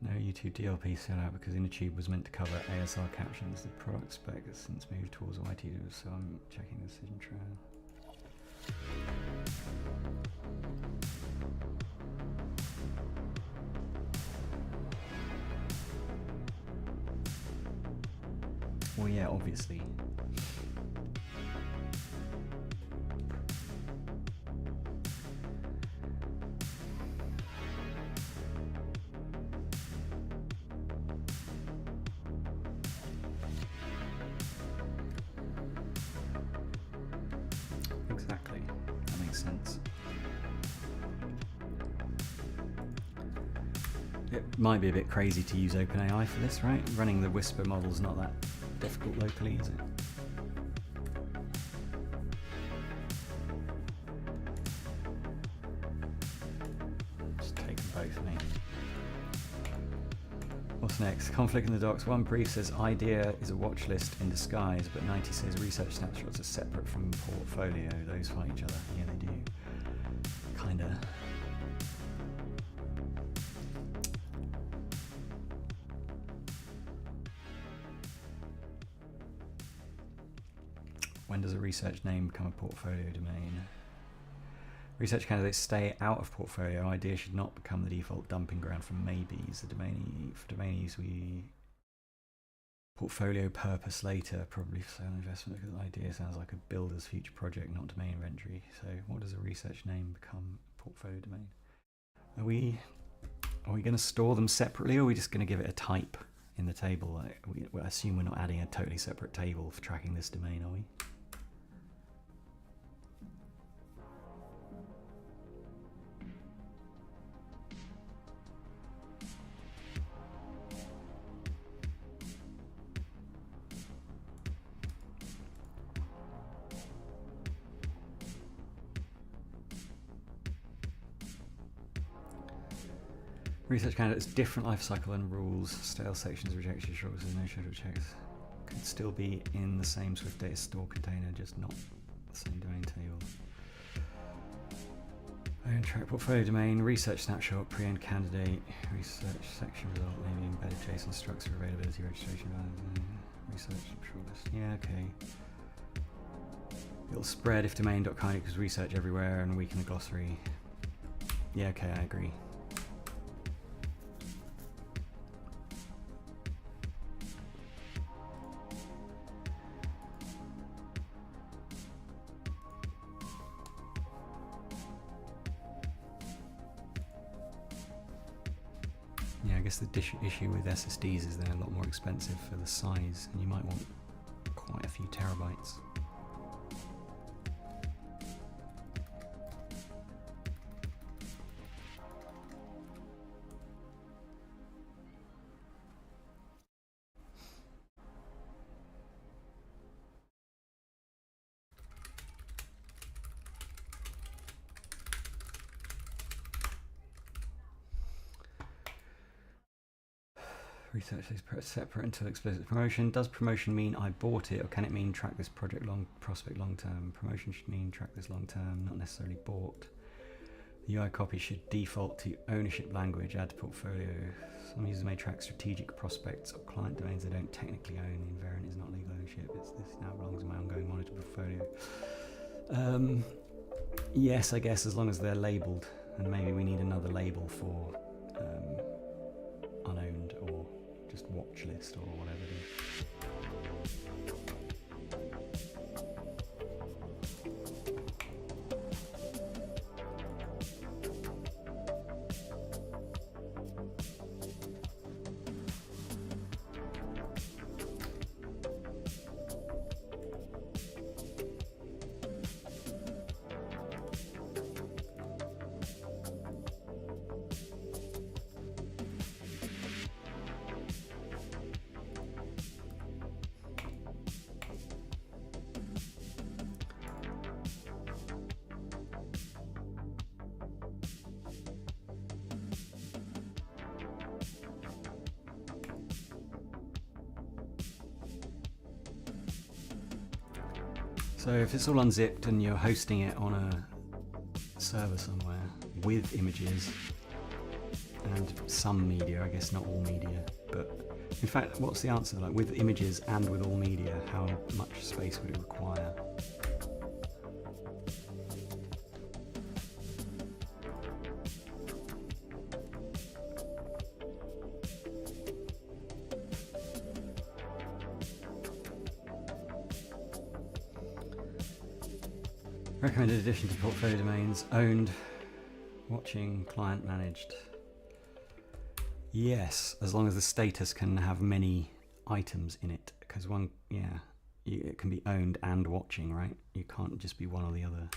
No YouTube DLP set out because InnerTube was meant to cover ASR captions. The product spec has since moved towards YT, so I'm checking the decision trail. Well, yeah, obviously. Exactly, that makes sense. It might be a bit crazy to use OpenAI for this, right? Running the Whisper model's not that difficult locally, is it? Just take them both, mate. What's next? Conflict in the docs. One brief says idea is a watch list in disguise, but 90 says research snapshots are separate from portfolio. Those fight each other. Yeah, they do. Kinda. When does a research name become a portfolio domain? Research candidates stay out of portfolio. Idea should not become the default dumping ground for maybes. The domain for domain use we portfolio purpose later, probably for sale investment, because idea sounds like a builder's future project, not domain inventory. So what does a research name become a portfolio domain? Are we going to store them separately, or are we just going to give it a type in the table? We assume we're not adding a totally separate table for tracking this domain, are we? Research candidates, different life cycle and rules. Stale sections, rejected shorts, and no schedule checks. Could still be in the same Swift data store container, just not the same domain table. Own track portfolio domain, research snapshot, pre-owned candidate, research section result, maybe embedded JSON structure, availability, registration, research shortlist. Yeah, okay. It'll spread if domain.kind equals research everywhere and weaken the glossary. Yeah, okay, I agree. Yeah, I guess the issue with SSDs is they're a lot more expensive for the size, and you might want quite a few terabytes. Research is separate until explicit promotion. Does promotion mean I bought it, or can it mean track this project prospect long term? Promotion should mean track this long term, not necessarily bought. The UI copy should default to ownership language, add to portfolio. Some users may track strategic prospects or client domains they don't technically own. The invariant is not legal ownership. This now belongs in my ongoing monitor portfolio. Yes, I guess as long as they're labelled, and maybe we need another label for unowned or just watch list or whatever it is. So if it's all unzipped and you're hosting it on a server somewhere with images and some media, I guess not all media, but in fact, what's the answer? Like with images and with all media, how much space would it require? Recommended addition to portfolio domains, owned, watching, client managed. Yes, as long as the status can have many items in it, because one, yeah, it can be owned and watching, right? You can't just be one or the other.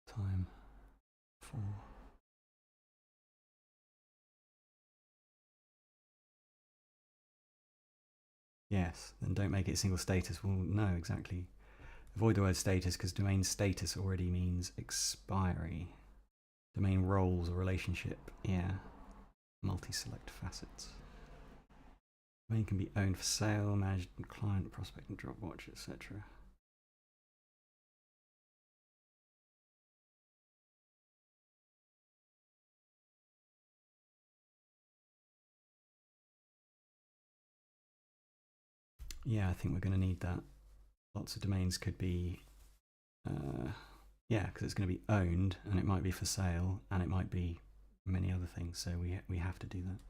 Time 4. Yes, then don't make it a single status. Well, no, exactly. Avoid the word status because domain status already means expiry. Domain roles or relationship, yeah. Multi-select facets. Domain can be owned for sale, managed in client, prospect and Dropwatch, etc. Yeah, I think we're going to need that. Lots of domains could be, yeah, because it's going to be owned and it might be for sale and it might be many other things. So we have to do that.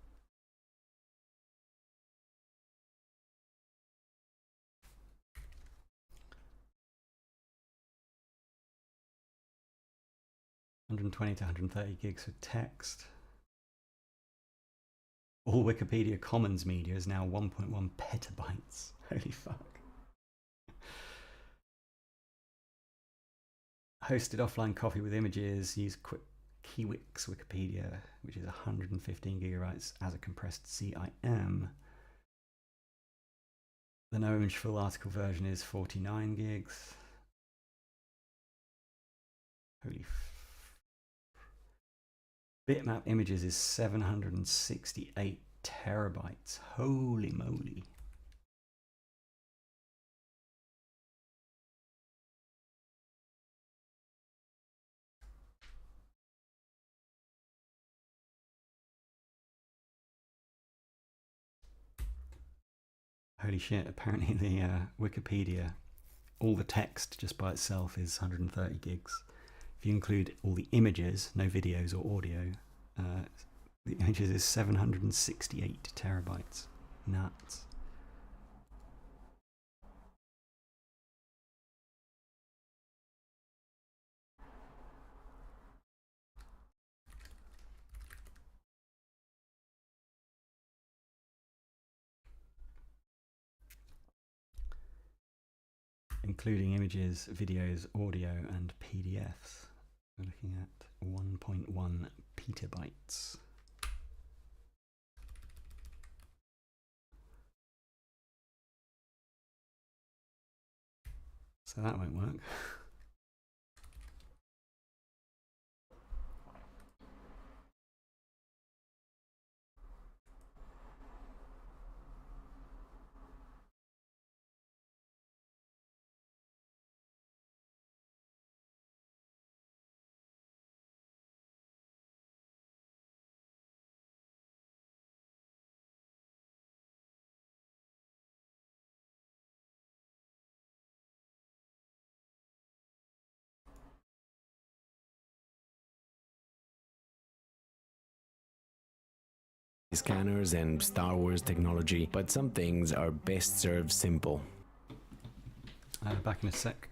$120 to 130 gigs of text. All Wikipedia Commons media is now 1.1 petabytes. Holy fuck. Hosted offline copy with images. Use Kiwix Wikipedia, which is 115 gigabytes as a compressed CIM. The no image full article version is 49 gigs. Holy Bitmap images is 768 terabytes. Holy moly. Holy shit, apparently the Wikipedia, all the text just by itself is 130 gigs. If you include all the images, no videos or audio, the images is 768 terabytes. Nuts. Including images, videos, audio, and PDFs. We're looking at 1.1 petabytes. So that won't work. Scanners and Star Wars technology, but some things are best served simple. Back in a sec.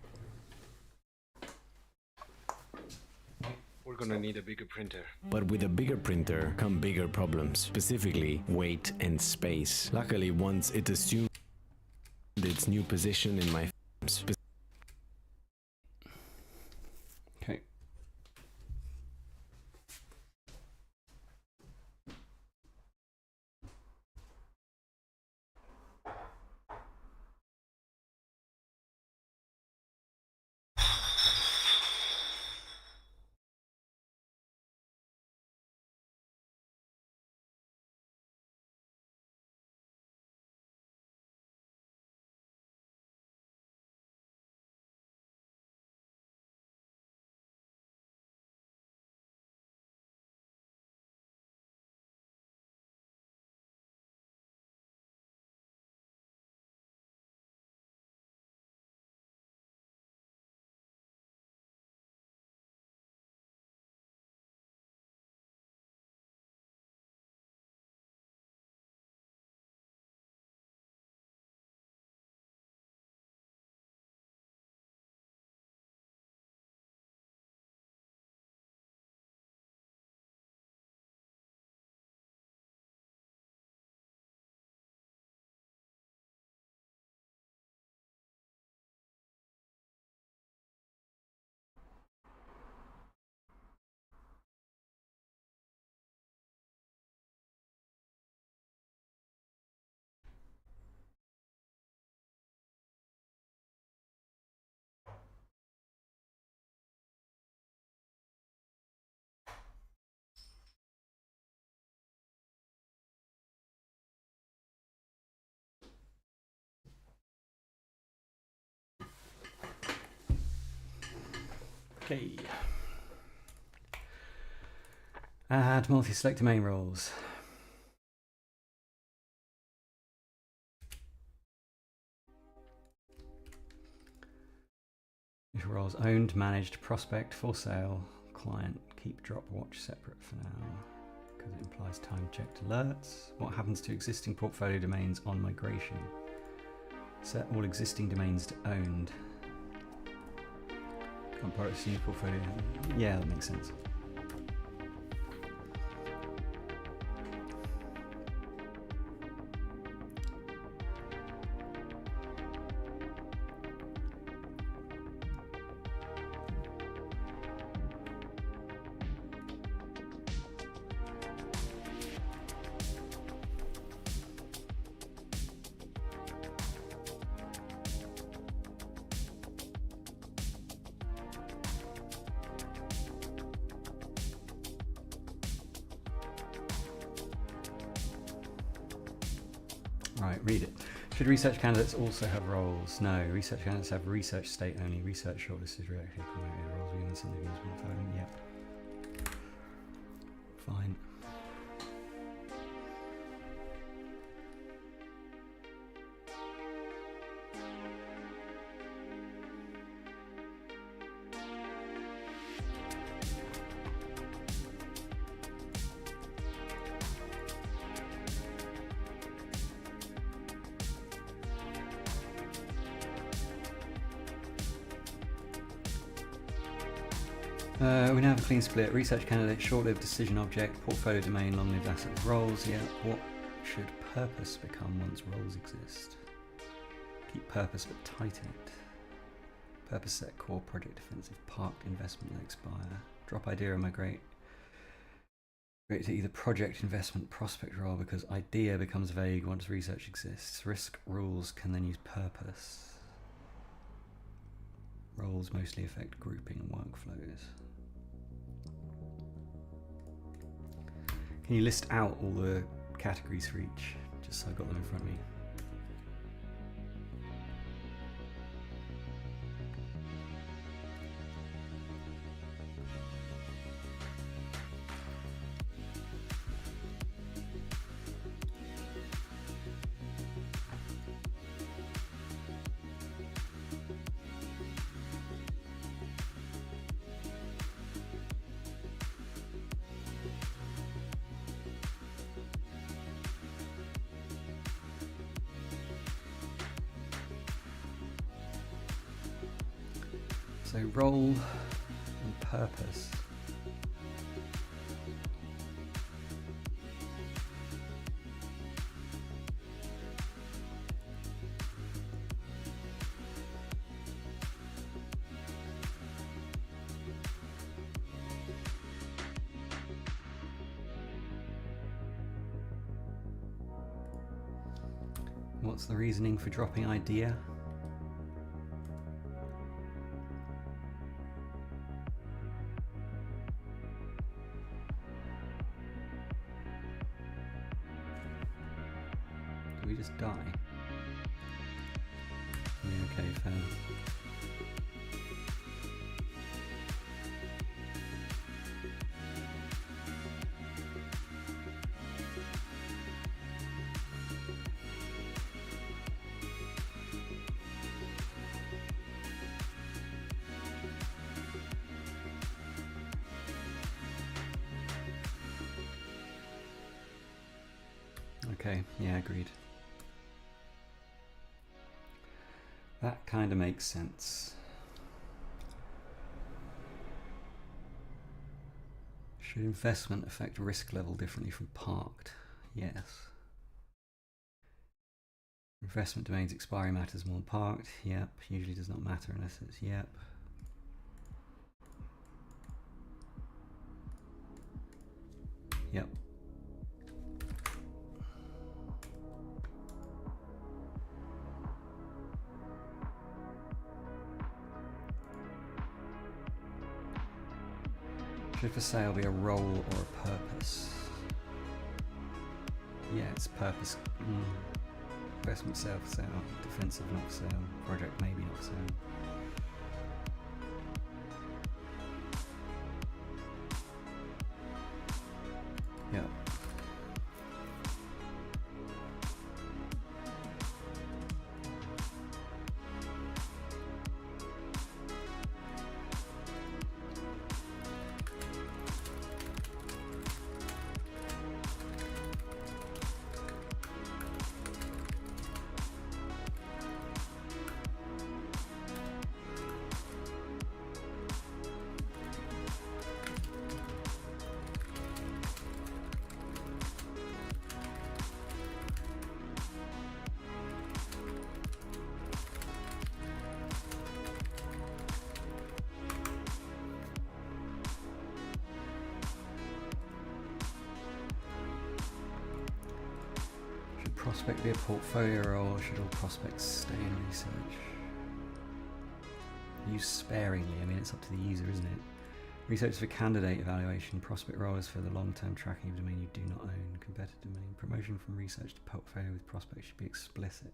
We're gonna need a bigger printer. But with a bigger printer come bigger problems, specifically weight and space. Luckily, once it assumed its new position in my Okay. Okay. Add multi-select domain roles. If roles owned, managed, prospect, for sale, client, keep, drop, watch separate for now because it implies time-checked alerts. What happens to existing portfolio domains on migration? Set all existing domains to owned. Can't product new portfolio. Yeah, that makes sense. Right, read it. Should research candidates also have roles? No, research candidates have research state only. Research shortlisted directly promoted roles within something else. Yep. Fine. We now have a clean split. Research candidate, short-lived decision object, portfolio domain, long-lived asset roles. Yeah, what should purpose become once roles exist? Keep purpose but tighten it. Purpose set, core, project defensive, parked, investment that expire. Drop idea and migrate to either project, investment, prospect role because idea becomes vague once research exists. Risk rules can then use purpose. Roles mostly affect grouping and workflows. Can you list out all the categories for each, just so I've got them in front of me? So role and purpose. What's the reasoning for dropping idea? Did we just die? Yeah, okay, fair. Okay, yeah, agreed. That kind of makes sense. Should investment affect risk level differently from parked? Yes. Investment domains expiry matters more than parked? Yep. Usually does not matter unless it's yep. Yep. Should for sale be a role or a purpose? Yeah, it's purpose. Investment sale for sale, defensive not for sale, project maybe not for sale. prospect be a portfolio role, or should all prospects stay in research? Use sparingly. I mean, it's up to the user, isn't it? Research for candidate evaluation. Prospect role is for the long-term tracking of domain you do not own. Competitive domain. Promotion from research to portfolio with prospects should be explicit.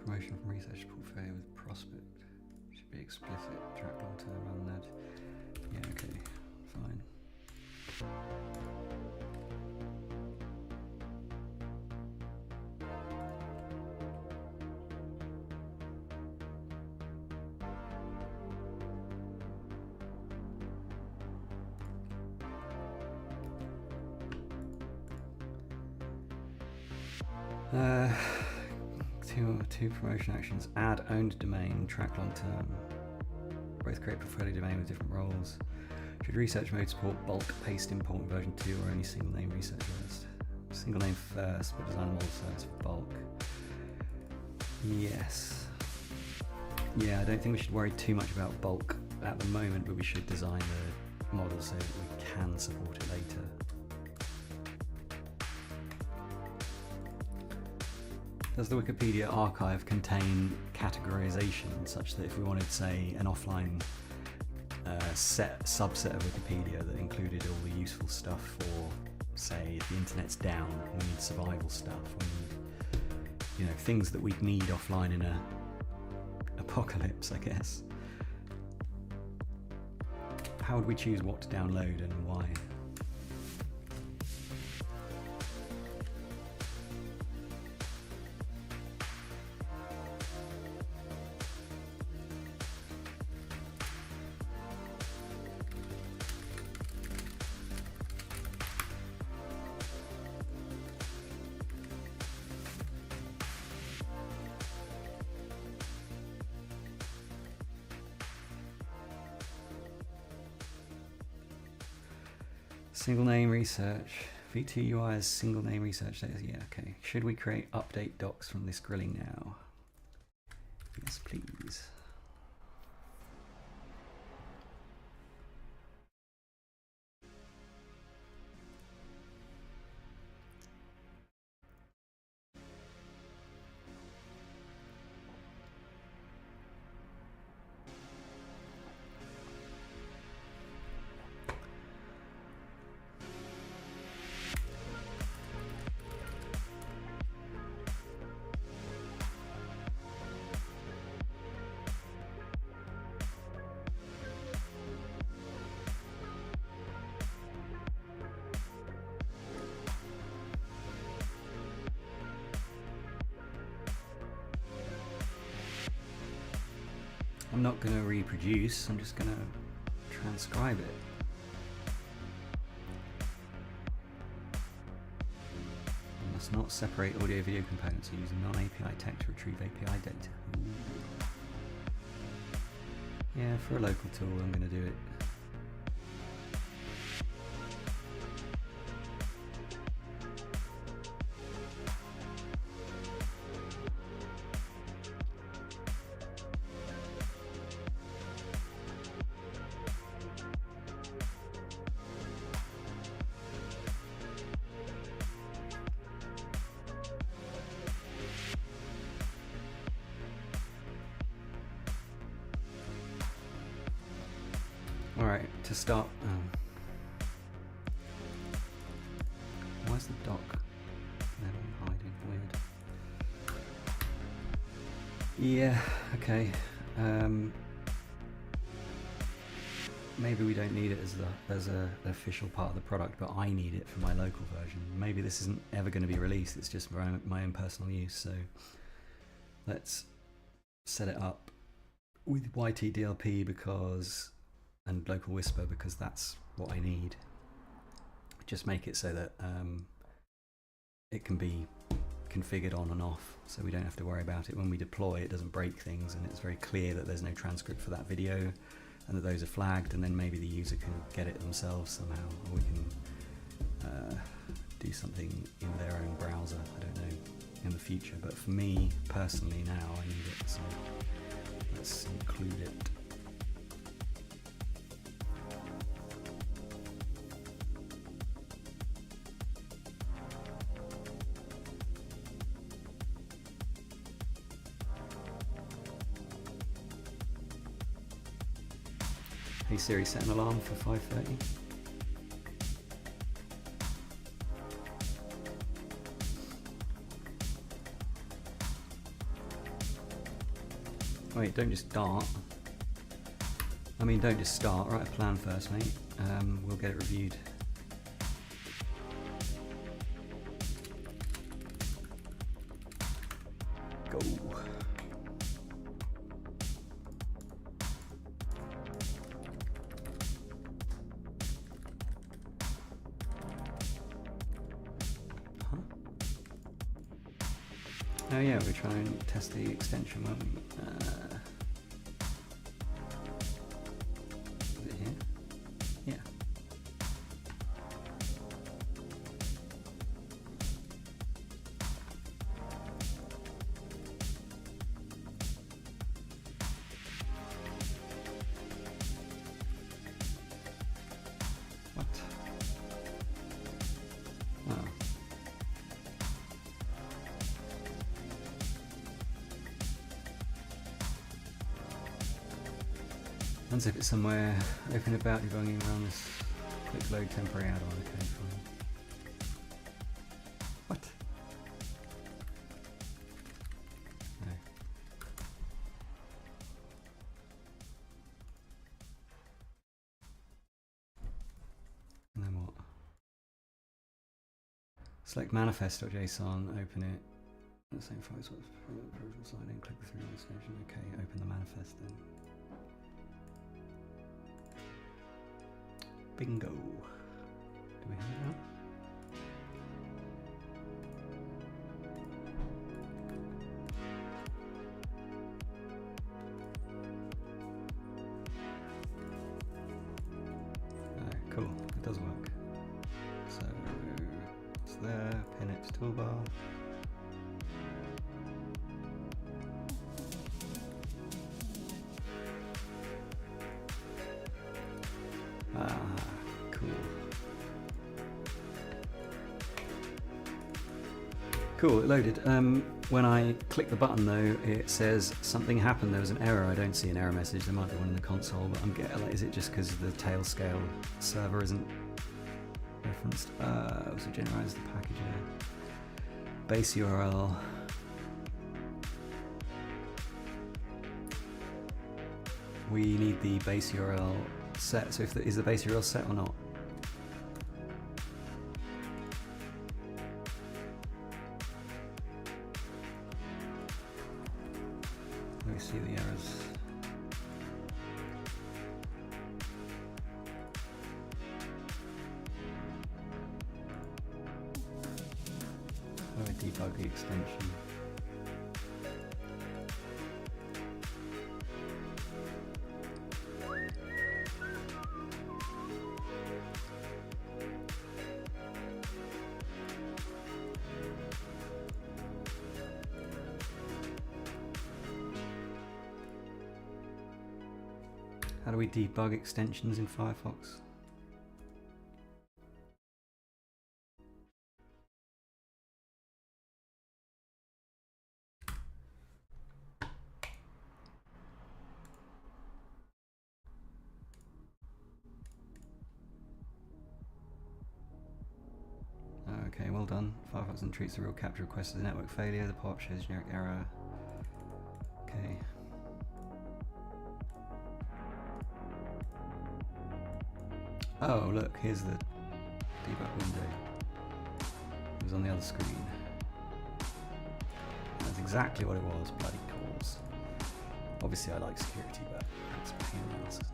Promotion from research to portfolio with prospect should be explicit. Track long term rather than that. Yeah, okay, fine. Two promotion actions. Add owned domain, track long term. Both create portfolio domain with different roles. Should research mode support bulk, paste, import, and version 2, or only single name research first? Single name first, but design a model so it's for bulk. Yes. Yeah, I don't think we should worry too much about bulk at the moment, but we should design the model so that we can support it later. Does the Wikipedia archive contain categorization such that if we wanted, say, an offline subset of Wikipedia that included all the useful stuff for, say, if the internet's down, we need survival stuff, we need, things that we'd need offline in a apocalypse, I guess. How would we choose what to download and why? Single name research. V2 UI is single name research. Yeah, okay. Should we create update docs from this grilling now? Yes, please. I'm not going to reproduce, I'm just going to transcribe it. You must not separate audio-video components or use non-API tech to retrieve API data. Ooh. Yeah, for a local tool I'm going to do it. Alright, to start, why's the doc hiding? Weird. Yeah, okay. Maybe we don't need it as an official part of the product, but I need it for my local version. Maybe this isn't ever going to be released, it's just for my own personal use, so let's set it up with YTDLP and Local Whisper because that's what I need. Just make it so that it can be configured on and off, so we don't have to worry about it when we deploy. It doesn't break things, and it's very clear that there's no transcript for that video and that those are flagged, and then maybe the user can get it themselves somehow, or we can do something in their own browser. I don't know in the future, but for me personally now I need it, so let's include it. Hey Siri, set an alarm for 5:30. Wait, don't just start. I mean, don't just start. Write a plan first, mate. We'll get it reviewed. Go. Oh yeah, we're trying to test the extension, weren't we? Is it here? Yeah. What? Oh. Unzip it somewhere, open about debugging around this, click load temporary add-on, okay, fine. What? No. And then what? Select manifest.json, open it. The same files, provisional side in, click through the station, okay, open the manifest then. Bingo. Do we have it now? Cool, it does work. So it's there, pin it to toolbar. Cool, it loaded. When I click the button though, it says something happened, there was an error. I don't see an error message, there might be one in the console, but I'm getting, like, is it just because the Tailscale server isn't referenced? Also generalize the package here. Base URL. We need the base URL set, so if is the base URL set or not? Let me see the errors. How do I debug the extension? How do we debug extensions in Firefox? Okay, well done. Firefox and treats the real capture request as a network failure. The pop-up shows generic error. Okay. Oh, look, here's the debug window. It was on the other screen. That's exactly what it was, bloody calls. Obviously I like security, but it's a pain in the ass, isn't it?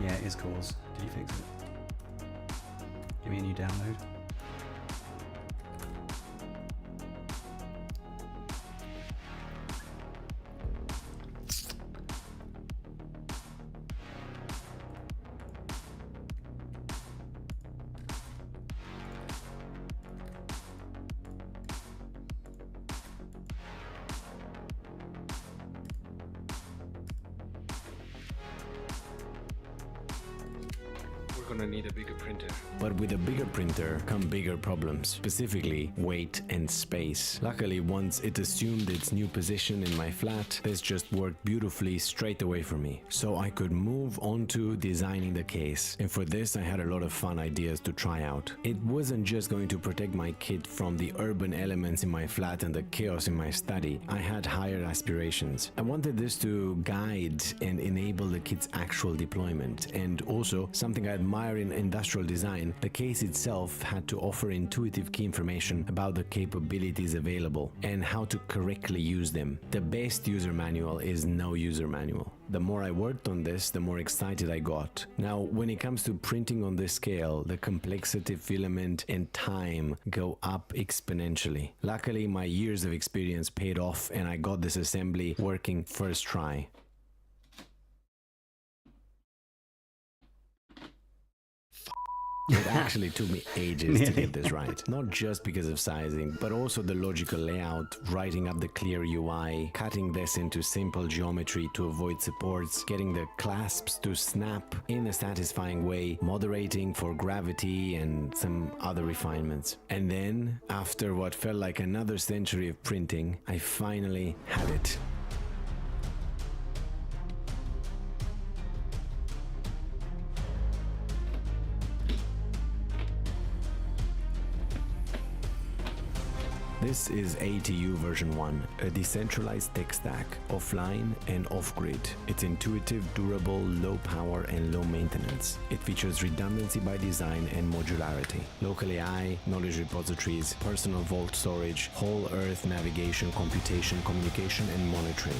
Yeah, it is calls. Did you fix it? Give me a new download. We're gonna need a bigger printer. But with a bigger printer come bigger problems, specifically weight and space. Luckily, once it assumed its new position in my flat, this just worked beautifully straight away for me. So I could move on to designing the case. And for this, I had a lot of fun ideas to try out. It wasn't just going to protect my kit from the urban elements in my flat and the chaos in my study. I had higher aspirations. I wanted this to guide and enable the kit's actual deployment. And also, something I admire in industrial design, the case itself had to offer intuitive key information about the capabilities available and how to correctly use them. The best user manual is no user manual. The more I worked on this, the more excited I got. Now, when it comes to printing on this scale, the complexity, filament, and time go up exponentially. Luckily, my years of experience paid off and I got this assembly working first try. It actually took me ages to get this right. Not just because of sizing, but also the logical layout, writing up the clear UI, cutting this into simple geometry to avoid supports, getting the clasps to snap in a satisfying way, moderating for gravity and some other refinements. And then, after what felt like another century of printing, I finally had it. This is ATU version 1, a decentralized tech stack, offline and off-grid. It's intuitive, durable, low power and low maintenance. It features redundancy by design and modularity. Local AI, knowledge repositories, personal vault storage, whole earth navigation, computation, communication and monitoring.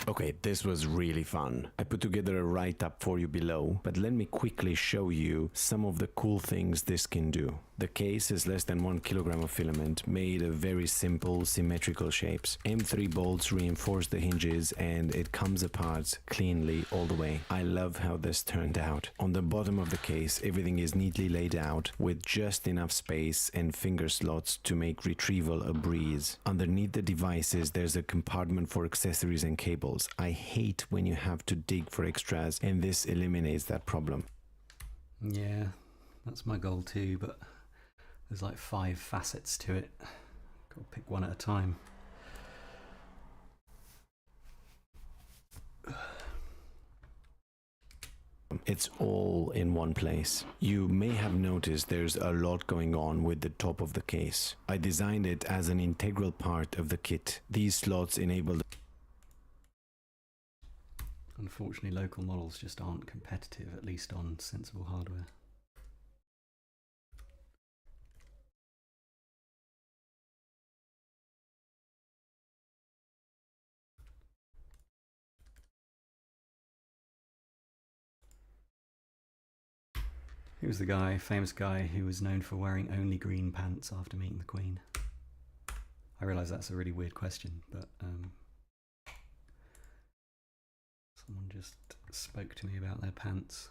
Okay, this was really fun. I put together a write-up for you below, but let me quickly show you some of the cool things this can do. The case is less than 1 kilogram of filament, made of very simple symmetrical shapes. M3 bolts reinforce the hinges and it comes apart cleanly all the way. I love how this turned out. On the bottom of the case, everything is neatly laid out with just enough space and finger slots to make retrieval a breeze. Underneath the devices, there's a compartment for accessories and cables. I hate when you have to dig for extras, and this eliminates that problem. Yeah, that's my goal too, but there's like 5 facets to it. Got to pick one at a time. It's all in one place. You may have noticed there's a lot going on with the top of the case. I designed it as an integral part of the kit. These slots enable Unfortunately, local models just aren't competitive, at least on sensible hardware. He was the guy, famous guy, who was known for wearing only green pants after meeting the Queen. I realise that's a really weird question, but someone just spoke to me about their pants.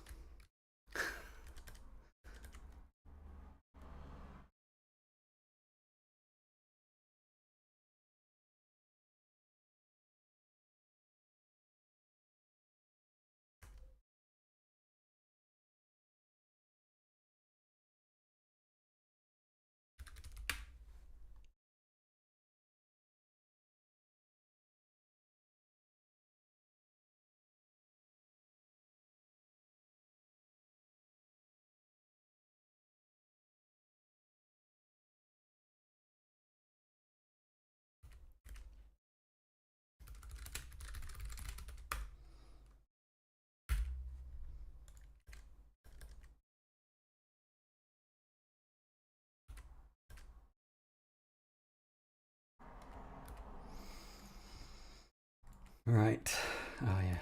Right. Oh yeah.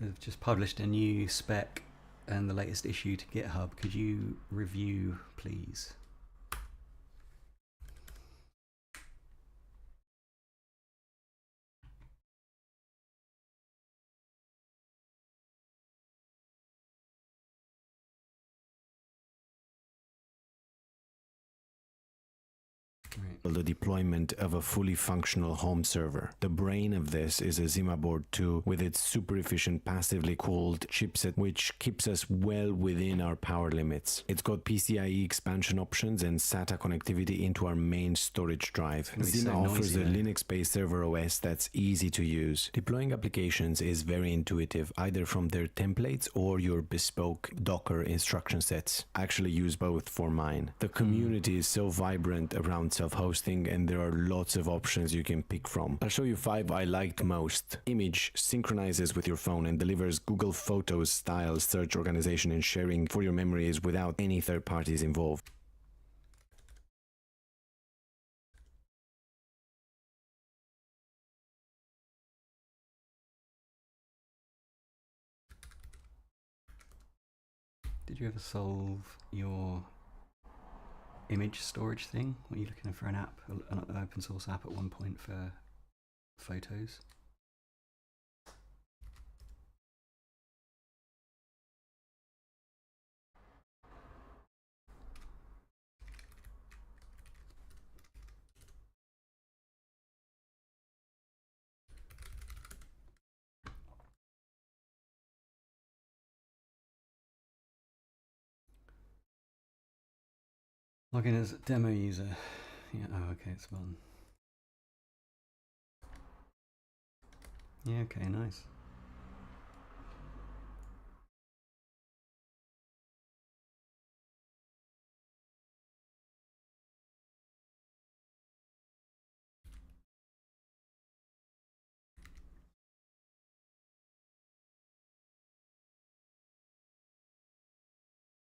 They've just published a new spec and the latest issue to GitHub. Could you review, please? The deployment of a fully functional home server. The brain of this is a ZimaBoard 2 with its super efficient passively cooled chipset, which keeps us well within our power limits. It's got PCIe expansion options and SATA connectivity into our main storage drive. Zima offers a Linux-based server OS that's easy to use. Deploying applications is very intuitive, either from their templates or your bespoke Docker instruction sets. I actually use both for mine. The community is so vibrant around self-hosting, and there are lots of options you can pick from. I'll show you 5 I liked most. Image synchronizes with your phone and delivers Google Photos style search organization and sharing for your memories without any third parties involved. Did you ever solve your image storage thing? Were you looking for an app, an open source app at one point for photos? Login as a demo user. Yeah, oh, okay, it's one. Yeah, okay, nice.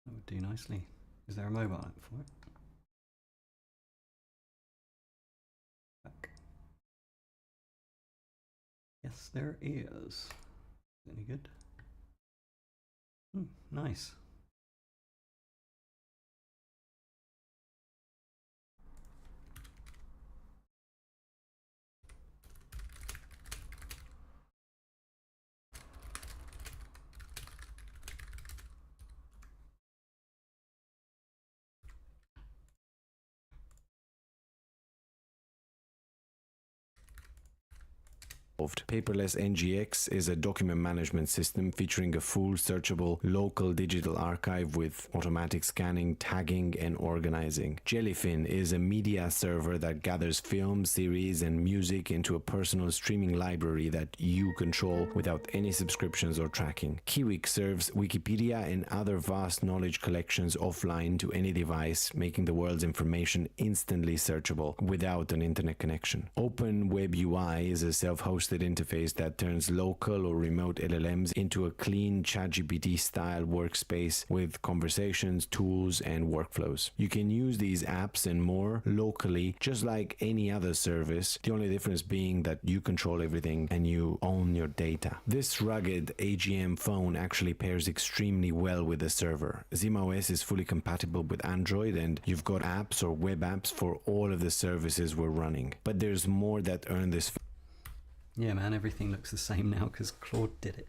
That would do nicely. Is there a mobile app for it? Back. Yes, there is. Any good? Nice. Paperless NGX is a document management system featuring a full searchable local digital archive with automatic scanning, tagging, and organizing. Jellyfin is a media server that gathers films, series, and music into a personal streaming library that you control without any subscriptions or tracking. Kiwik serves Wikipedia and other vast knowledge collections offline to any device, making the world's information instantly searchable without an internet connection. OpenWebUI is a self-hosted interface that turns local or remote LLMs into a clean ChatGPT style workspace with conversations, tools, and workflows. You can use these apps and more locally, just like any other service, the only difference being that you control everything and you own your data. This rugged AGM phone actually pairs extremely well with the server. ZimaOS is fully compatible with Android, and you've got apps or web apps for all of the services we're running. But there's more that earn this. Yeah, man, everything looks the same now because Claude did it.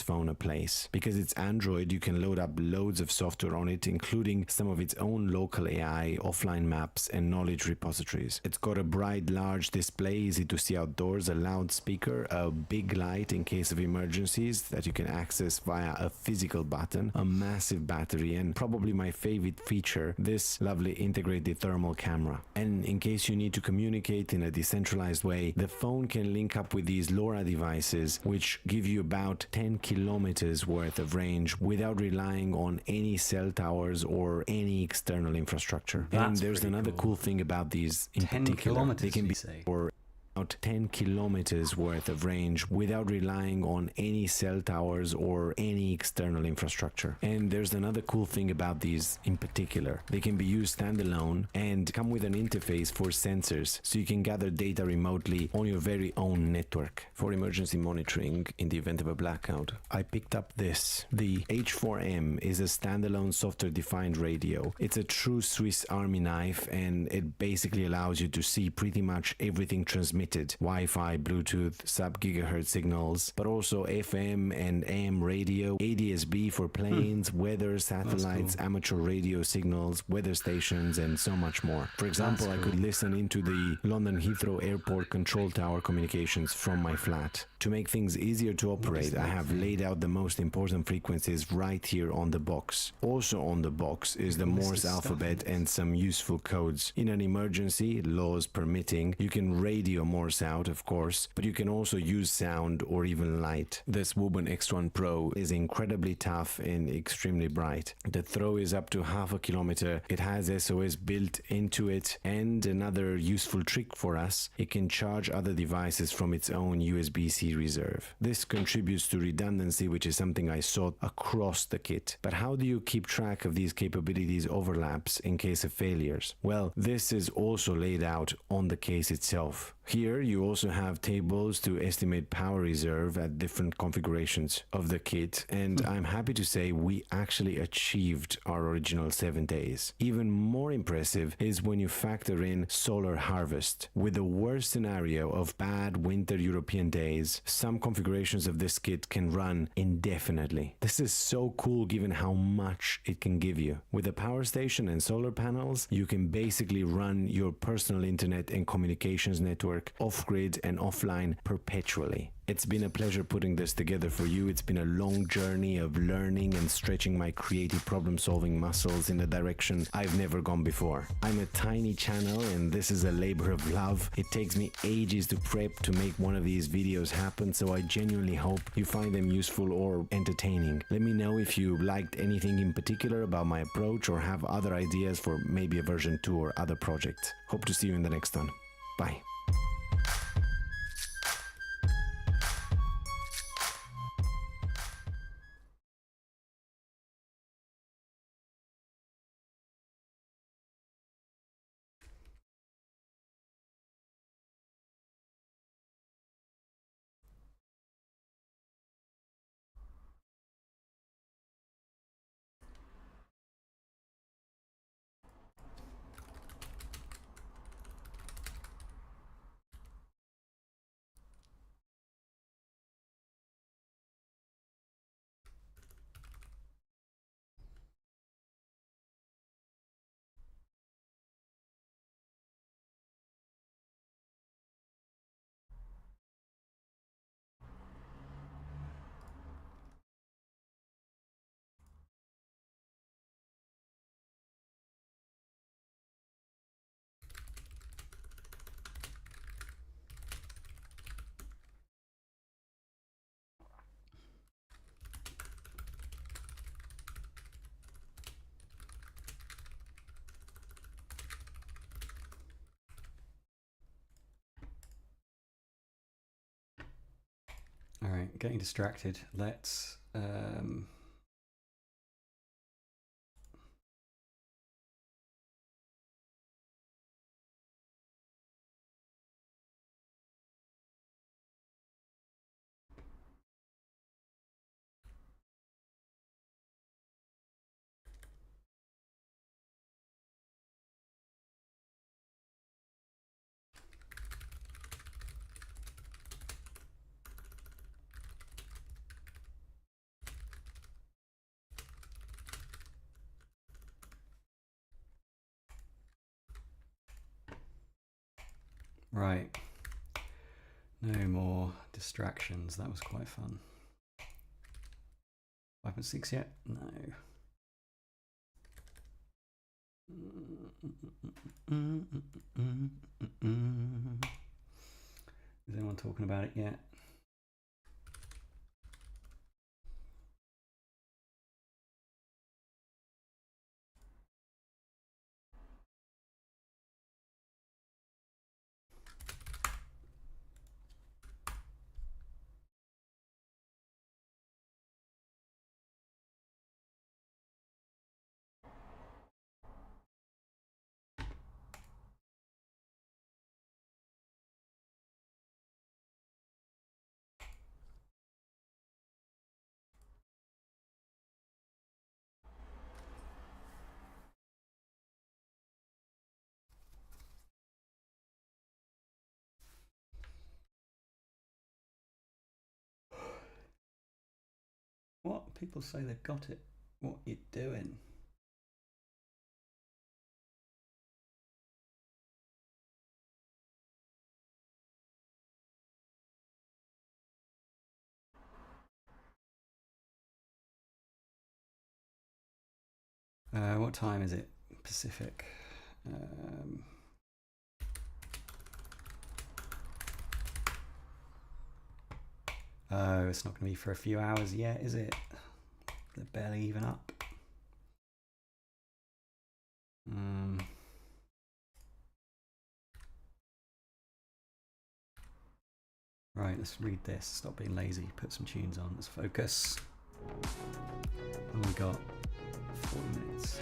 Phone a place. Because it's Android, you can load up loads of software on it, including some of its own local AI, offline maps, and knowledge repositories. It's got a bright, large display, easy to see outdoors, a loudspeaker, a big light in case of emergencies that you can access via a physical button, a massive battery, and probably my favorite feature, this lovely integrated thermal camera. And in case you need to communicate in a decentralized way, the phone can link up with these LoRa devices, which give you about 10 kilometers worth of range without relying on any cell towers or any external infrastructure. That's and there's another cool thing about these in 10 particular. kilometers, They can be say. for out about 10 kilometers worth of range without relying on any cell towers or any external infrastructure. And there's another cool thing about these in particular. They can be used standalone and come with an interface for sensors, so you can gather data remotely on your very own network. For emergency monitoring in the event of a blackout, I picked up this. The H4M is a standalone software-defined radio. It's a true Swiss Army knife, and it basically allows you to see pretty much everything transmitted. Wi-Fi, Bluetooth, sub-gigahertz signals, but also FM and AM radio, ADS-B for planes, weather, satellites, amateur radio signals, weather stations, and so much more. For example, I could listen into the London Heathrow Airport control tower communications from my flat. To make things easier to operate, I have laid out the most important frequencies right here on the box. Also on the box is the Morse alphabet and some useful codes. In an emergency, laws permitting, you can radio Morse out, of course, but you can also use sound or even light. This Woburn X1 Pro is incredibly tough and extremely bright. The throw is up to half a kilometer. It has SOS built into it, and another useful trick for us, it can charge other devices from its own USB-C reserve. This contributes to redundancy, which is something I sought across the kit. But how do you keep track of these capabilities overlaps in case of failures? Well, this is also laid out on the case itself. Here you also have tables to estimate power reserve at different configurations of the kit, and I'm happy to say we actually achieved our original 7 days. Even more impressive is when you factor in solar harvest. With the worst scenario of bad winter European days, some configurations of this kit can run indefinitely. This is so cool given how much it can give you. With a power station and solar panels, you can basically run your personal internet and communications network off-grid and offline perpetually. It's been a pleasure putting this together for you. It's been a long journey of learning and stretching my creative problem-solving muscles in a direction I've never gone before. I'm a tiny channel and this is a labor of love. It takes me ages to prep to make one of these videos happen, so I genuinely hope you find them useful or entertaining. Let me know if you liked anything in particular about my approach or have other ideas for maybe a version 2 or other projects. Hope to see you in the next one. Bye. All right, getting distracted. Let's right. No more distractions. That was quite fun. 5.6 yet? No. Is anyone talking about it yet? People say they've got it. What you doing? What time is it? Pacific. Oh, it's not going to be for a few hours yet, is it? They're barely even up. Right, let's read this. Stop being lazy. Put some tunes on. Let's focus. Oh, we got 40 minutes.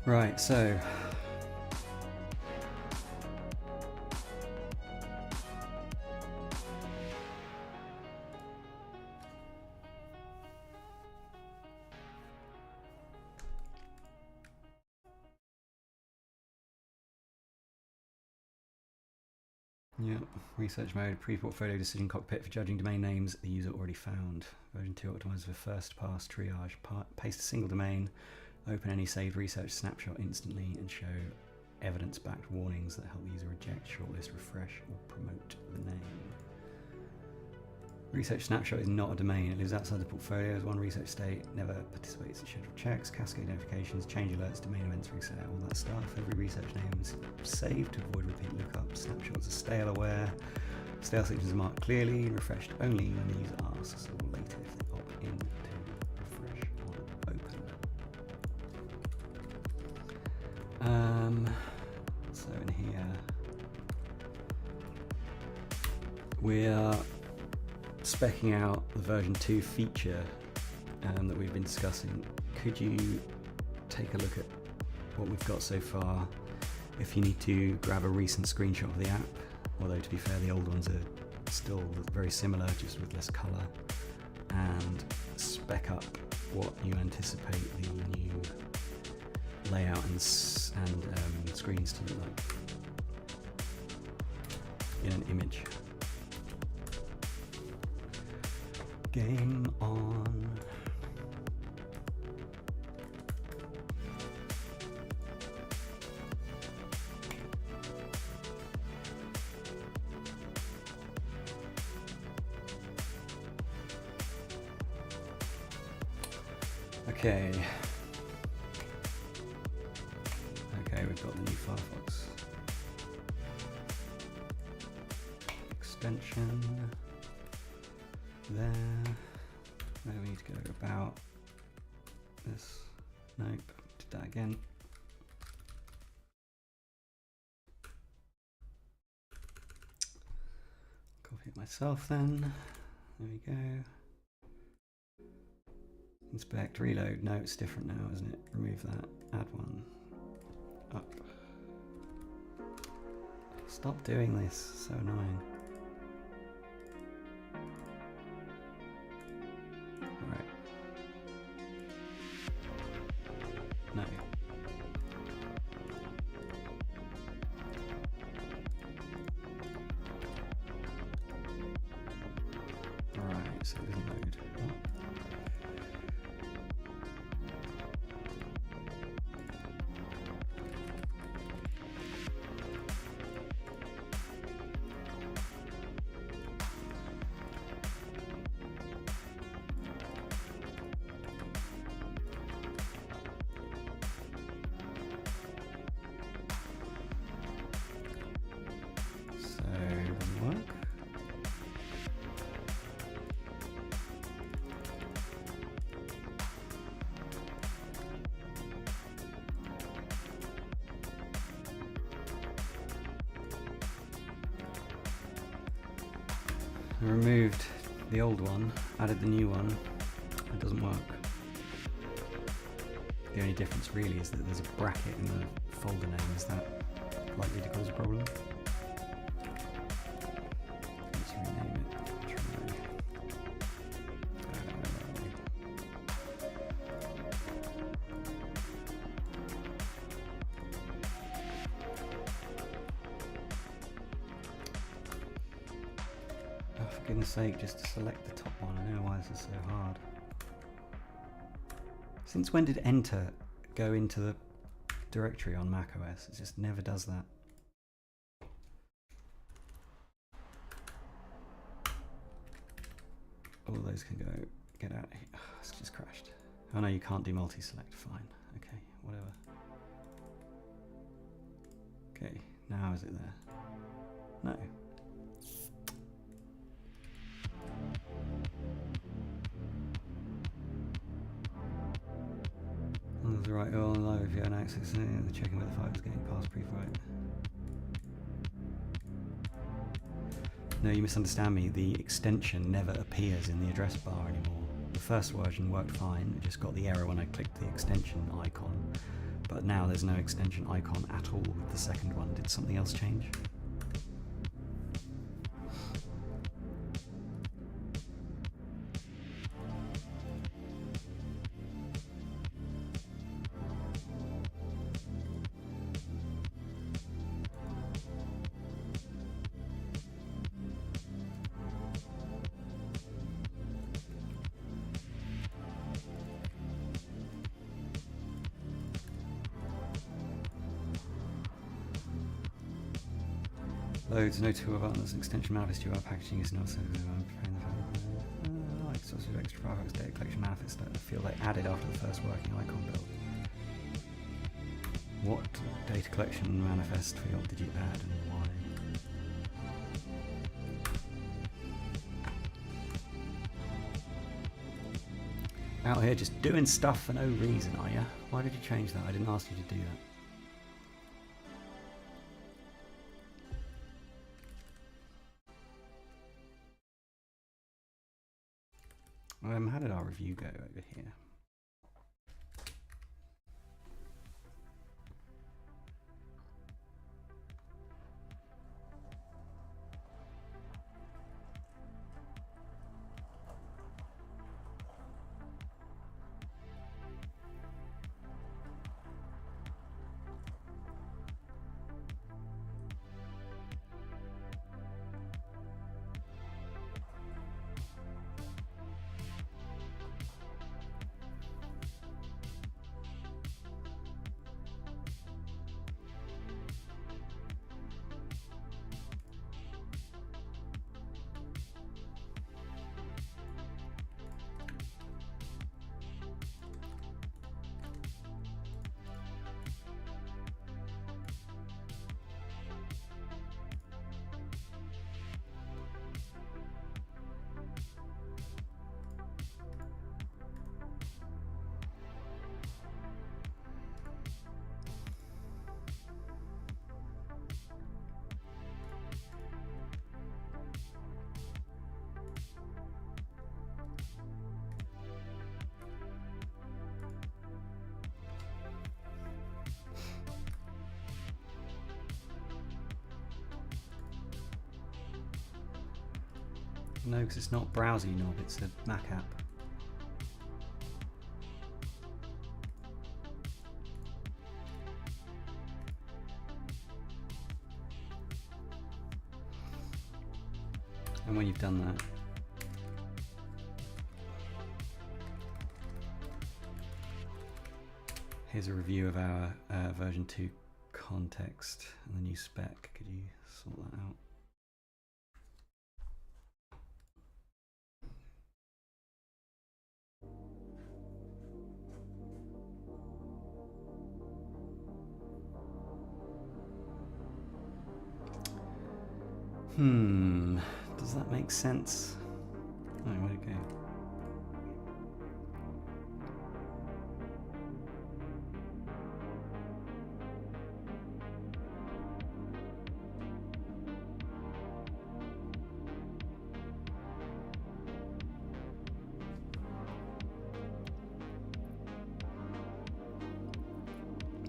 Right, so yeah, research mode, pre-portfolio decision cockpit for judging domain names the user already found. Version 2 optimizes for first pass triage. Paste a single domain, open any saved research snapshot instantly, and show evidence-backed warnings that help the user reject, shortlist, refresh, or promote the name. Research snapshot is not a domain. It lives outside the portfolio as one research state, never participates in scheduled checks, cascade notifications, change alerts, domain events, reset, all that stuff. Every research name is saved to avoid repeat lookups. Snapshots are stale aware. Stale sections are marked clearly and refreshed only when the user asks, or later if they opt in to refresh or open. So in here, we're speccing out the version 2 feature that we've been discussing. Could you take a look at what we've got so far? If you need to grab a recent screenshot of the app, although to be fair the old ones are still very similar, just with less colour, and spec up what you anticipate the new layout and screens to look like in an image. Game on. Okay. Okay, we've got the new Firefox extension there. Where we need to go about this. Nope, did that again. Copy it myself then. There we go. Inspect, reload. No, it's different now, isn't it? Remove that. Add one. Up. Stop doing this. So annoying. Alright. No. Alright, so it doesn't load. What? I removed the old one, added the new one. It doesn't work. The only difference really is that there's a bracket in the folder name. Is that likely to cause a problem? goodness sake, just to select the top one. I know why this is so hard. Since when did enter go into the directory on macOS? It just never does that. All those can go. Get out of here. Oh, it's just crashed. Oh no, you can't do multi-select. Fine. Okay, whatever. Okay, now is it there? No. That's right, all live if you have access, checking whether the file is getting past pre-write. No, you misunderstand me. The extension never appears in the address bar anymore. The first version worked fine, it just got the error when I clicked the extension icon. But now there's no extension icon at all with the second one. Did something else change? Loads, no tool buttons, extension manifest UI packaging is not so like source of extra Firefox data collection manifest I feel they added after the first working icon build. What data collection manifest field did you add and why? Out here just doing stuff for no reason, are you? Why did you change that? I didn't ask you to do that. How did our review go over here? No, because it's not Browsy knob, it's a Mac app. And when you've done that, here's a review of our version 2 context and the new spec. Could you sort that out? Does that make sense? Oh, where'd it go?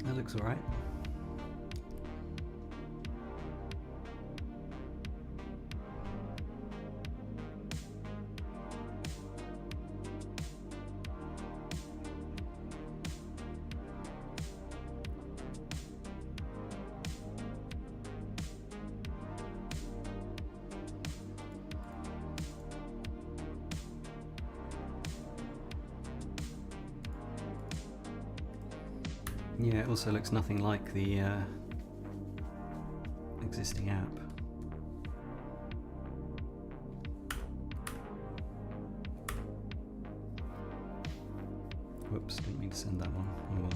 That looks all right. Yeah, it also looks nothing like the existing app. Whoops, didn't mean to send that one. Oh well.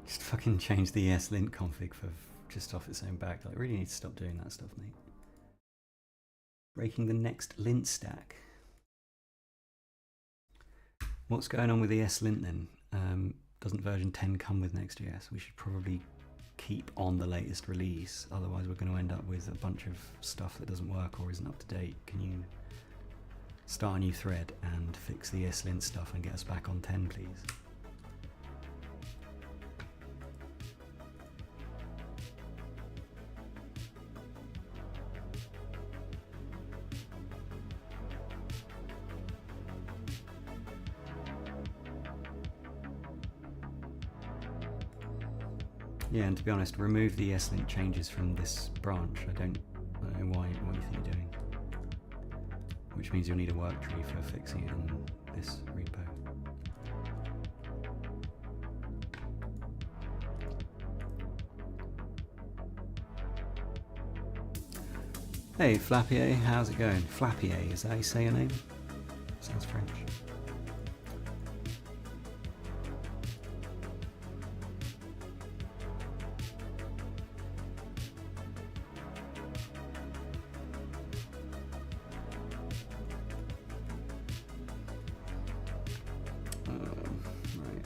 Just fucking change the ESLint config for just off its own back. Like, really need to stop doing that stuff, mate. Breaking the next lint stack. What's going on with ESLint then? Doesn't version 10 come with Next.js? We should probably keep on the latest release, otherwise we're going to end up with a bunch of stuff that doesn't work or isn't up to date. Can you start a new thread and fix the ESLint stuff and get us back on 10, please? Yeah, and to be honest, remove the ESLint changes from this branch. I don't know what you think you're doing. Which means you'll need a work tree for fixing it in this repo. Hey Flappier, how's it going? Flappier, is that how you say your name? Sounds French. Right.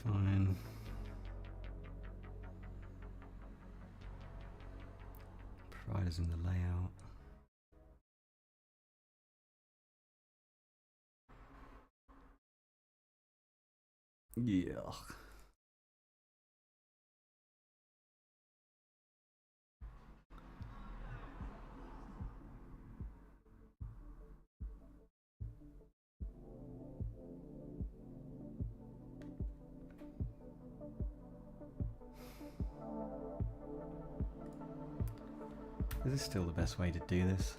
Fine. Providers in the layout. Yeah. Is this still the best way to do this?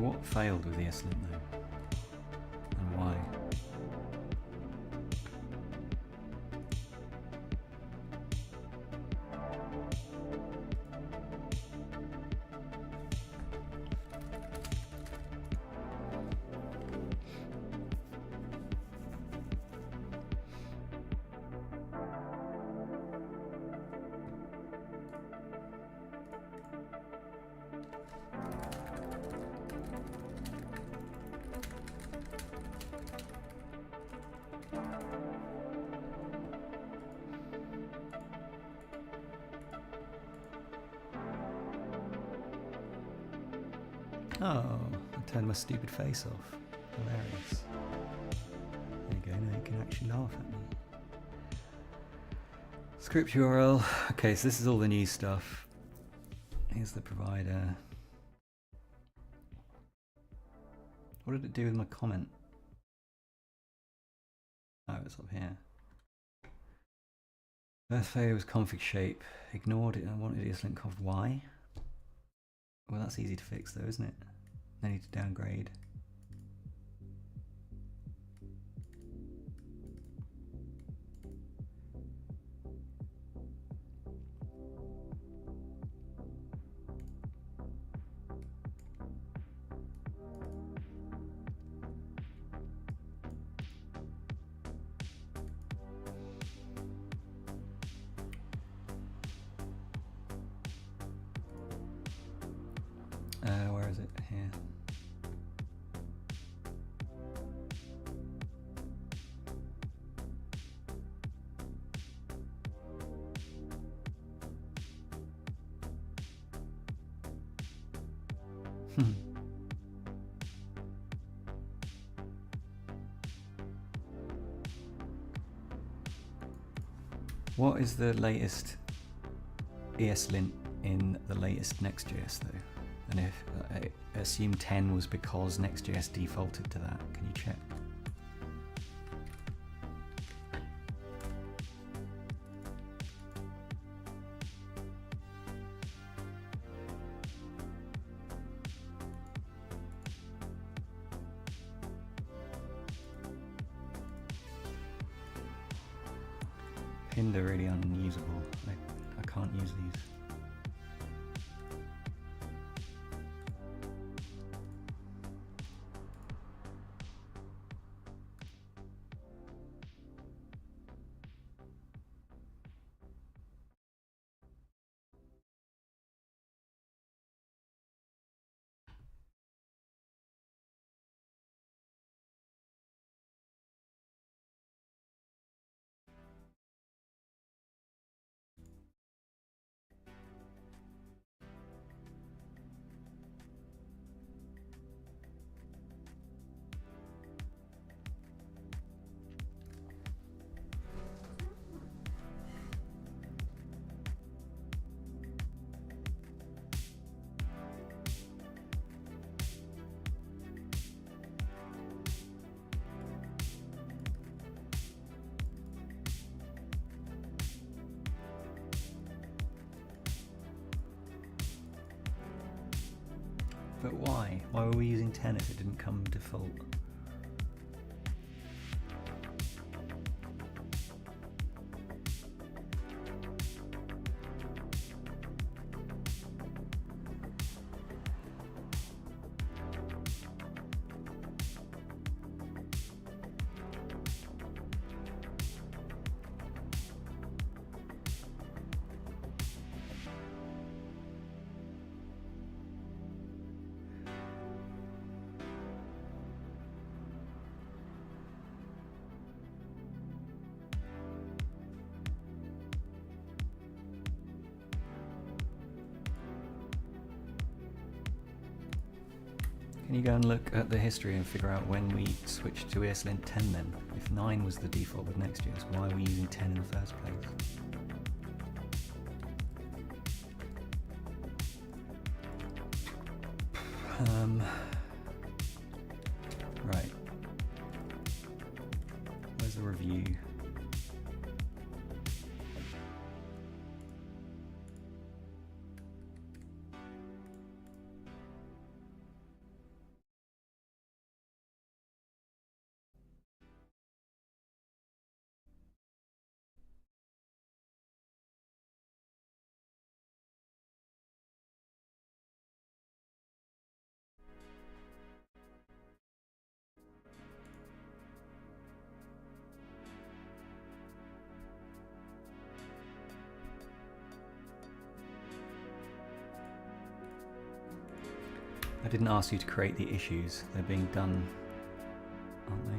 What failed with ESLint though? And why? Oh, I turned my stupid face off. Hilarious. There you go, now you can actually laugh at me. Script URL. Okay, so this is all the new stuff. Here's the provider. What did it do with my comment? Oh, it's up here. First failure was config shape. Ignored it. I wanted ESLint conf. Why? Well, that's easy to fix though, isn't it? I need to downgrade. Where is it? Here. What is the latest ESLint in the latest Next.js though? And if I assume 10 was because Next.js defaulted to that, can you check? Pinned are really unusable. I can't use these. But why? Why were we using 10 if it didn't come default? Can you go and look at the history and figure out when we switched to ESLint 10 then? If 9 was the default with Next.js, why are we using 10 in the first place? Right. Where's the review? I didn't ask you to create the issues. They're being done, aren't they?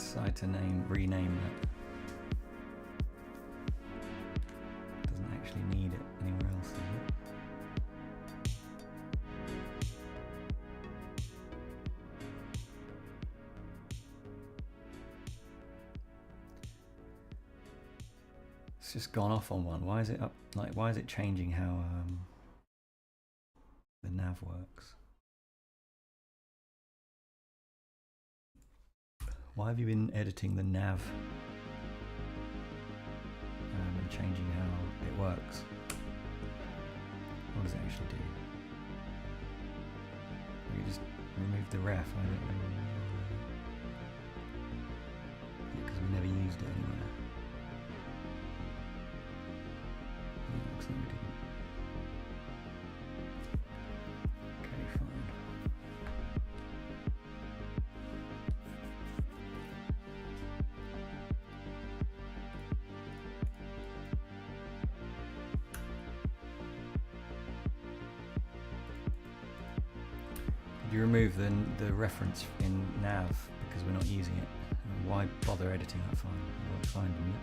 Decide to rename that. Doesn't actually need it anywhere else, does it? It's just gone off on one. Why is it up? Like, why is it changing how the nav works? Why have you been editing the nav and changing how it works? What does it actually do? You just remove the ref. I don't know. Because we never used it anywhere. Looks like we didn't. Okay, fine. Did you remove the reference in nav because we're not using it? And why bother editing that file? You won't find them yet.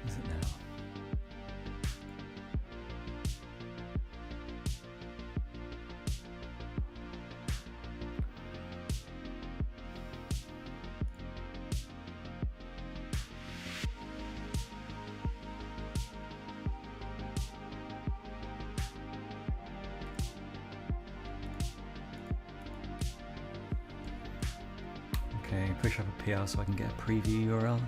Is it now? Okay, push up a PR so I can get a preview URL.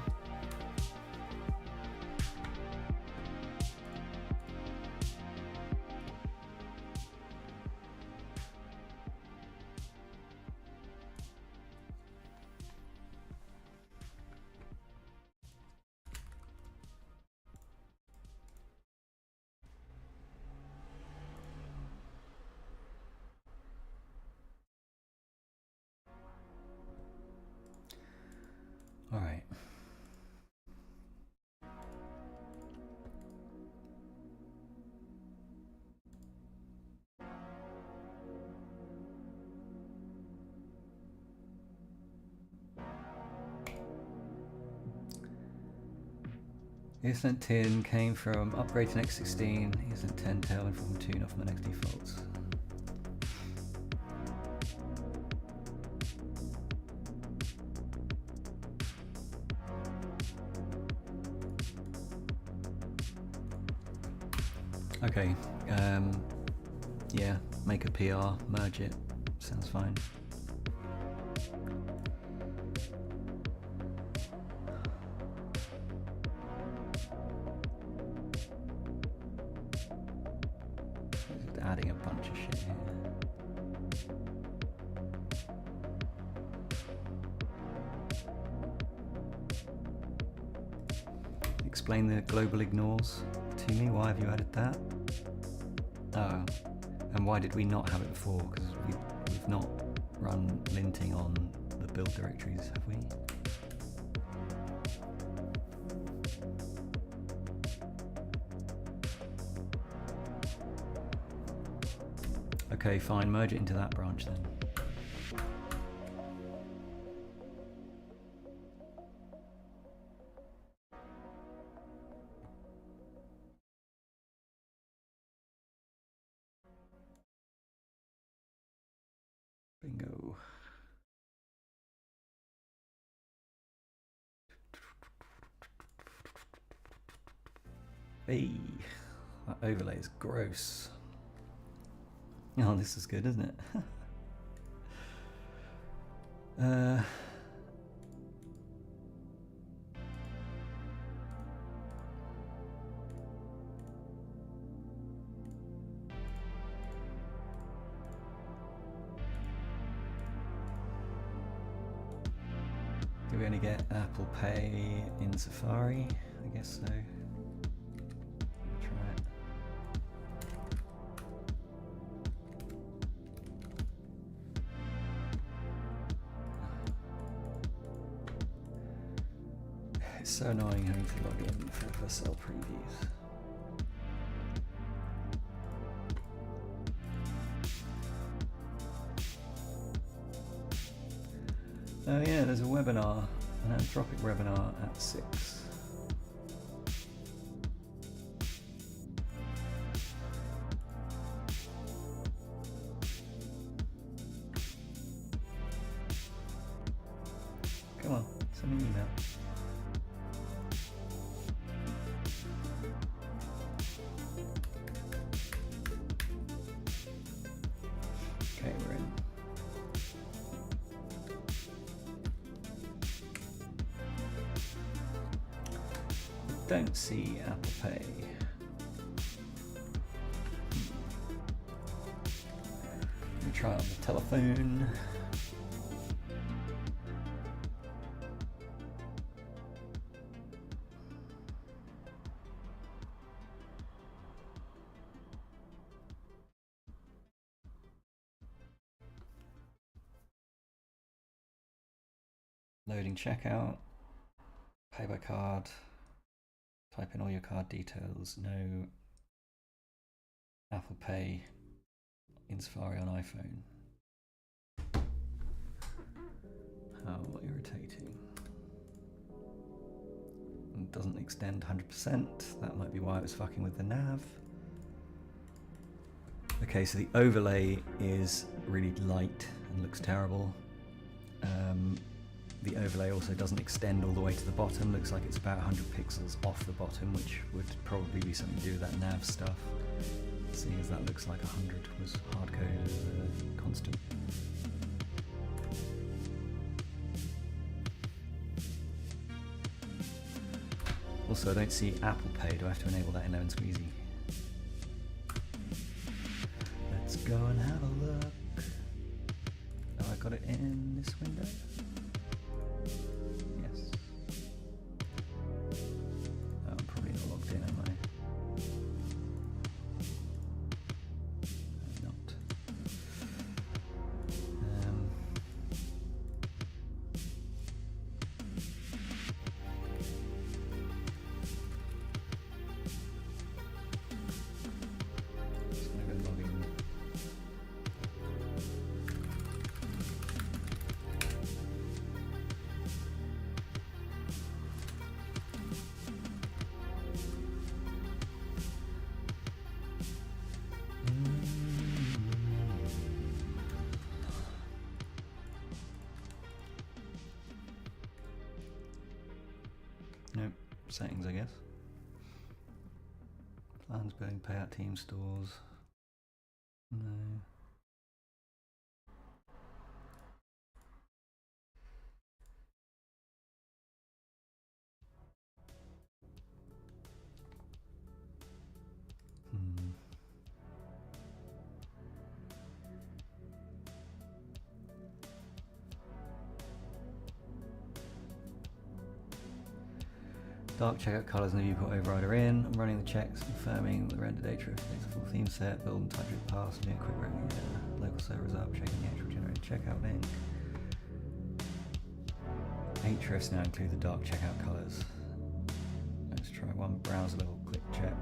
All right. Ethernet 10 came from upgrade to Next 16. Ethernet 10 tailwind from tune off the next defaults. Okay, yeah, make a PR, merge it, sounds fine. Just adding a bunch of shit here. Explain the global ignores to me. Why have you added that? Oh, and why did we not have it before? Because we've not run linting on the build directories, have we? Okay, fine, merge it into that branch then. Bingo. Hey, that overlay is gross. Oh, this is good, isn't it? Do we only get Apple Pay in Safari? I guess so. Try it. It's so annoying having to log in for FSL previews. Oh yeah, there's a webinar, an Anthropic webinar at 6. Come on, send me an email. Okay, we're in. Don't see Apple Pay. Let me try it on the telephone. Loading checkout. Pay by card. Type in all your card details. No Apple Pay in Safari on iPhone. How irritating. It doesn't extend 100%. That might be why it was fucking with the nav. Okay, so the overlay is really light and looks terrible. The overlay also doesn't extend all the way to the bottom. Looks like it's about 100 pixels off the bottom, which would probably be something to do with that nav stuff. Seeing as that looks like 100 was hard-coded as a constant. Also, I don't see Apple Pay. Do I have to enable that in Lemon Squeezy? Let's go and have a look. Oh, I got it in this window. Yes. Oh, I'm probably not logged in, am I? I'm not. Just gonna go log in. Nope, settings I guess. Plans, billing, payout, team, stores. No. Dark checkout colors and the viewport overrider in. I'm running the checks, confirming the render data reflects a full theme set, build and TypeScript pass, doing a quick review. Local servers up, checking the actual generated checkout link. Ahrefs now include the dark checkout colors. Let's try one browser level click check.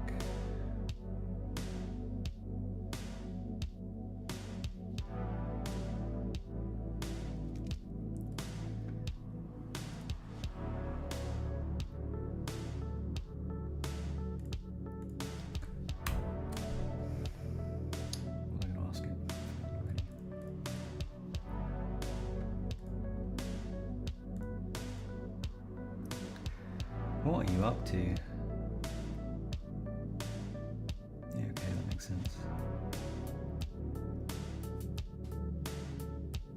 What are you up to? Yeah, okay, that makes sense.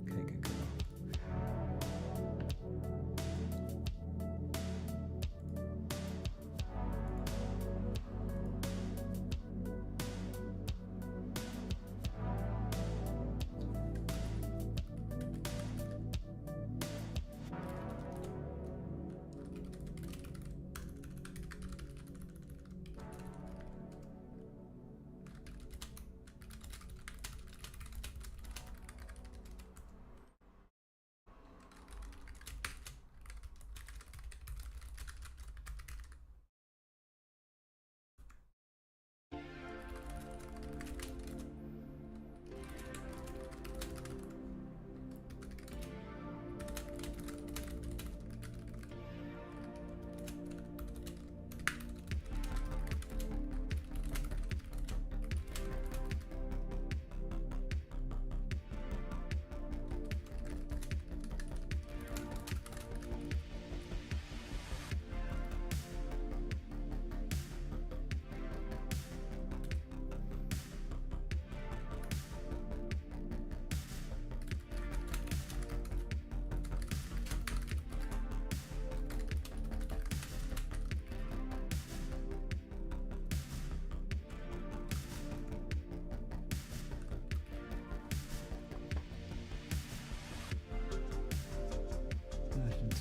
Okay, good, good.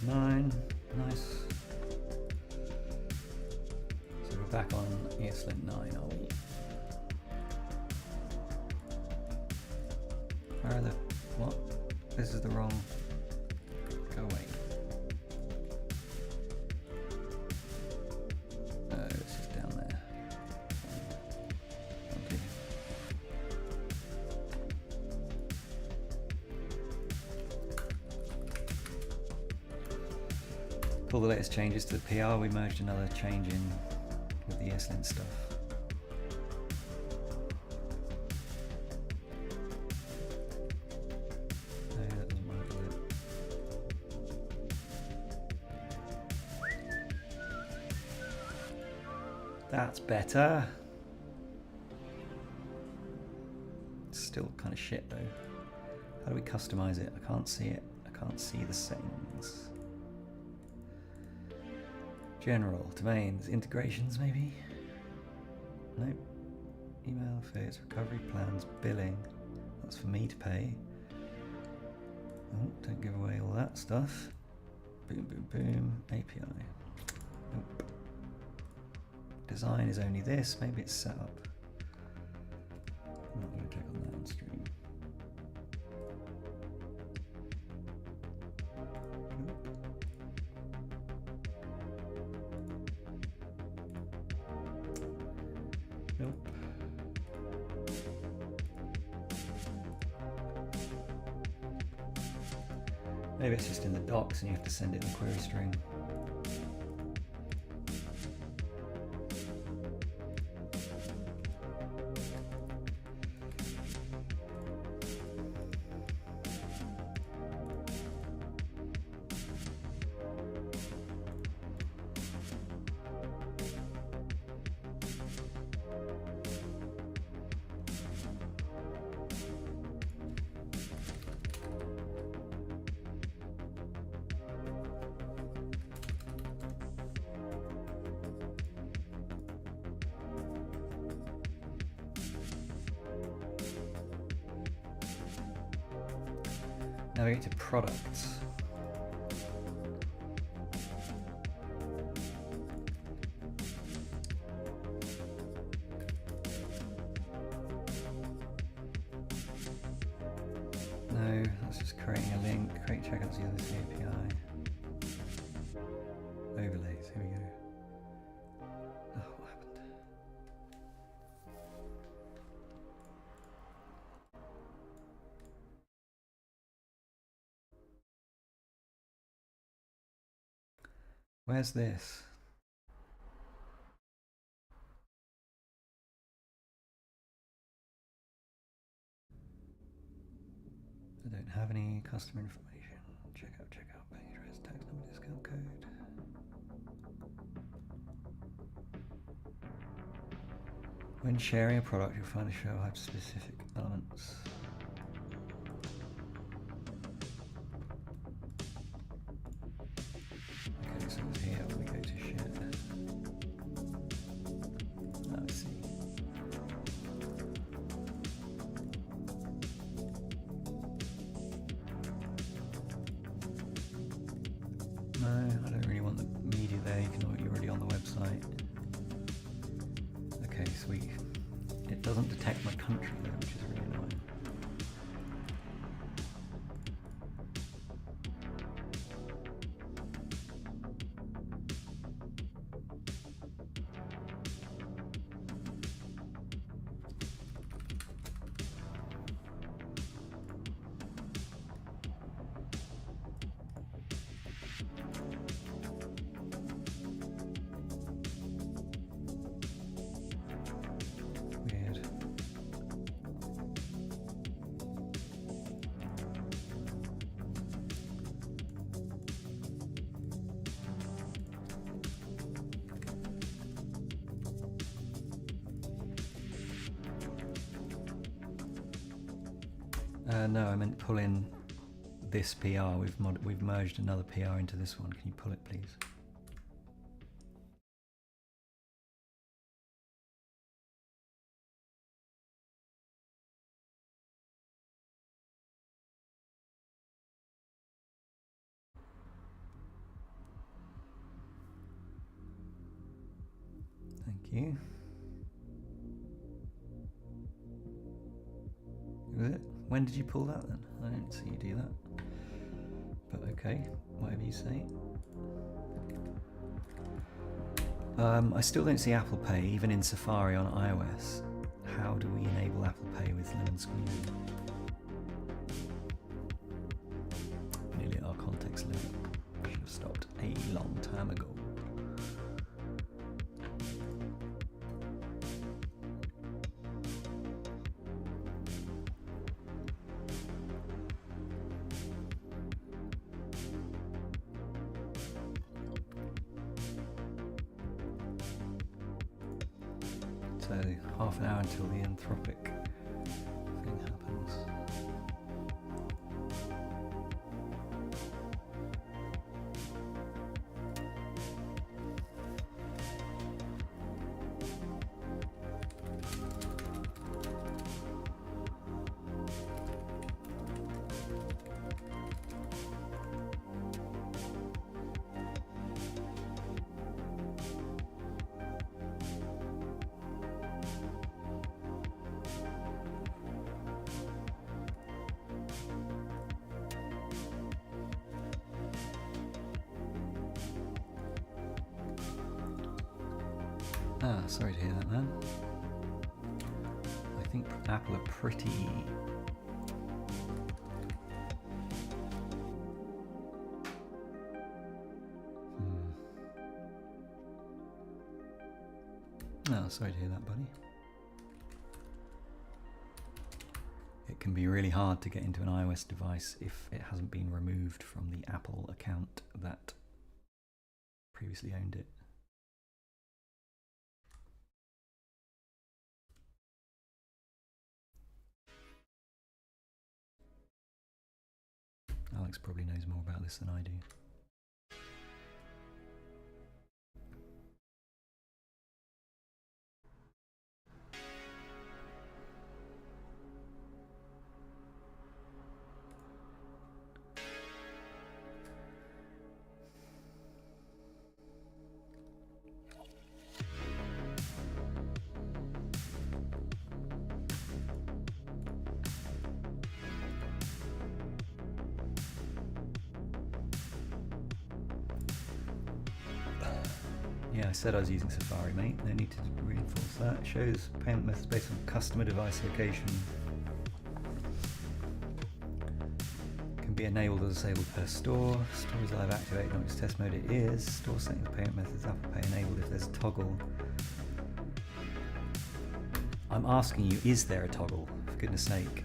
9, nice. So we're back on ESLint 9, are we? Where are the, what? This is the wrong, go away. No, it's just down there. Okay. All the latest changes to the PR, we merged another change in with the ESLint stuff. No, that doesn't work, does it? That's better. It's still kind of shit though. How do we customize it? I can't see it. I can't see the settings. General, domains, integrations maybe? Nope. Email, affairs, recovery plans, billing. That's for me to pay. Oh, don't give away all that stuff. Boom, boom, boom. API. Nope. Design is only this. Maybe it's set up. I'm not going to click on that on stream. Nope. Maybe it's just in the docs and you have to send it in a query string. Navigate to products. No, that's just creating a link. Create checkouts using this API. Overlays, here we go. Oh, what happened? Where's this? I don't have any customer information. Checkout, pay address, tax number, discount code. When sharing a product, you'll find a show have specific elements. Okay, so it's here we go to share. Oh, I see. No, I don't really want the media there. You can you're already on the website. Okay, sweet. It doesn't detect my country though, which is really annoying. Weird. No, I meant pull in this PR. We've merged another PR into this one. Can you pull it, please? you. Was it? When did you pull that then? I didn't see you do that. But okay, whatever you say. I still don't see Apple Pay, even in Safari on iOS. How do we enable Apple Pay with Lemon Squeezy? Nearly at our context limit. Should have stopped a long time ago. So half an hour until the Anthropic thing happens. Ah, sorry to hear that, man. I think Apple are pretty... Oh, sorry to hear that, buddy. It can be really hard to get into an iOS device if it hasn't been removed from the Apple account that previously owned it. Alex probably knows more about this than I do. Yeah, I said I was using Safari, mate. No need to reinforce that. It shows payment methods based on customer device location. Can be enabled or disabled per store. Store is live activate, not just test mode. It is. Store settings, payment methods, Apple Pay enabled if there's a toggle. I'm asking you, is there a toggle? For goodness sake.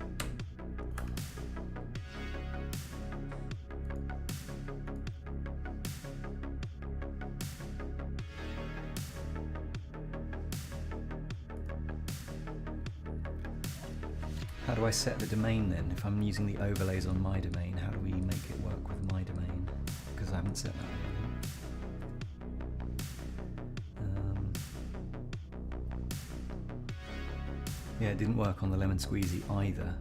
How do I set the domain then? If I'm using the overlays on my domain, how do we make it work with my domain? Because I haven't set that already. Yeah, it didn't work on the Lemon Squeezy either.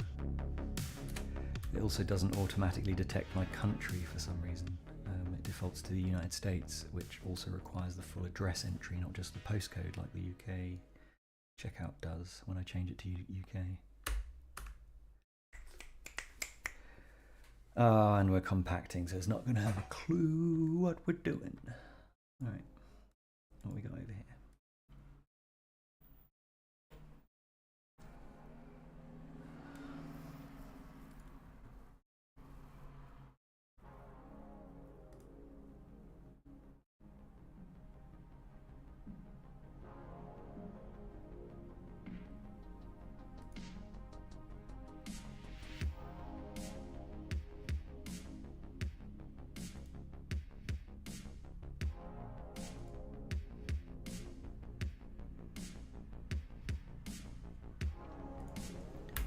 It also doesn't automatically detect my country for some reason. It defaults to the United States, which also requires the full address entry, not just the postcode like the UK checkout does when I change it to UK. Oh, and we're compacting, so it's not going to have a clue what we're doing. All right, what we got over here?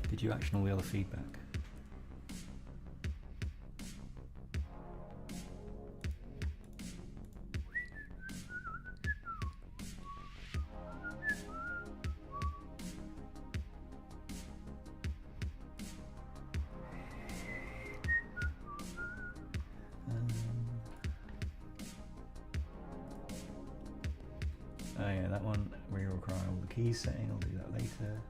Did you action all the other feedback? Oh yeah, that one, we require all the keys setting, I'll do that later.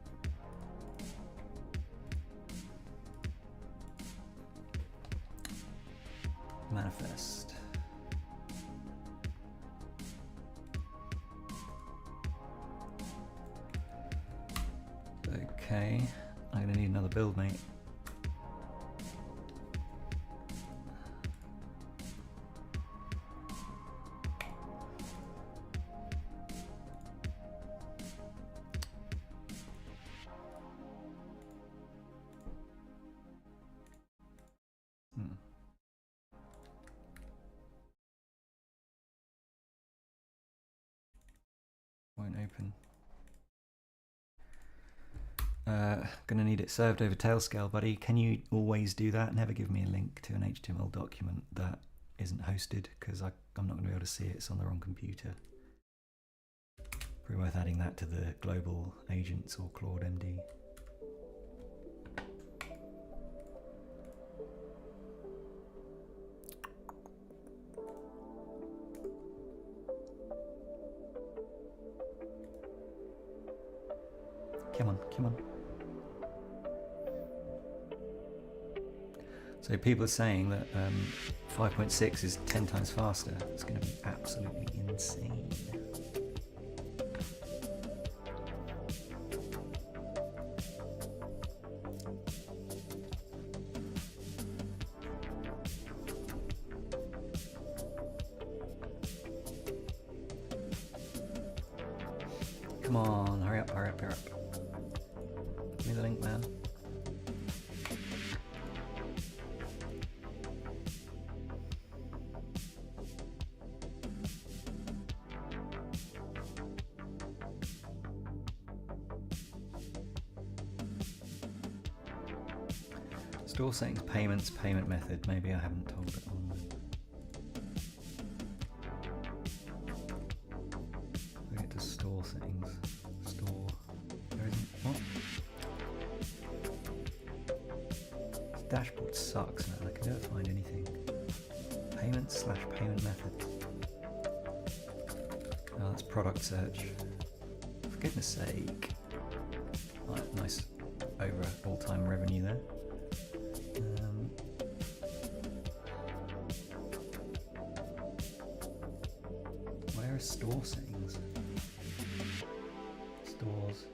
Manifest. Okay, I'm gonna need another build mate. Won't open. Gonna need it served over Tailscale, buddy. Can you always do that? Never give me a link to an HTML document that isn't hosted, because I'm not going to be able to see it. It's on the wrong computer. Probably worth adding that to the global agents or Claude MD. Come on, come on. So people are saying that 5.6 is 10 times faster. It's going to be absolutely insane. Come on, hurry up, hurry up, hurry up. Give me the link, man. Store settings, payments, payment method. Maybe I haven't told it on. I get to store settings. Store. There isn't. What? This dashboard sucks, man. I can never find anything. Payment / payment method. Oh, that's product search. For goodness sake. Right, nice over all-time revenue there. Where are store settings? Stores.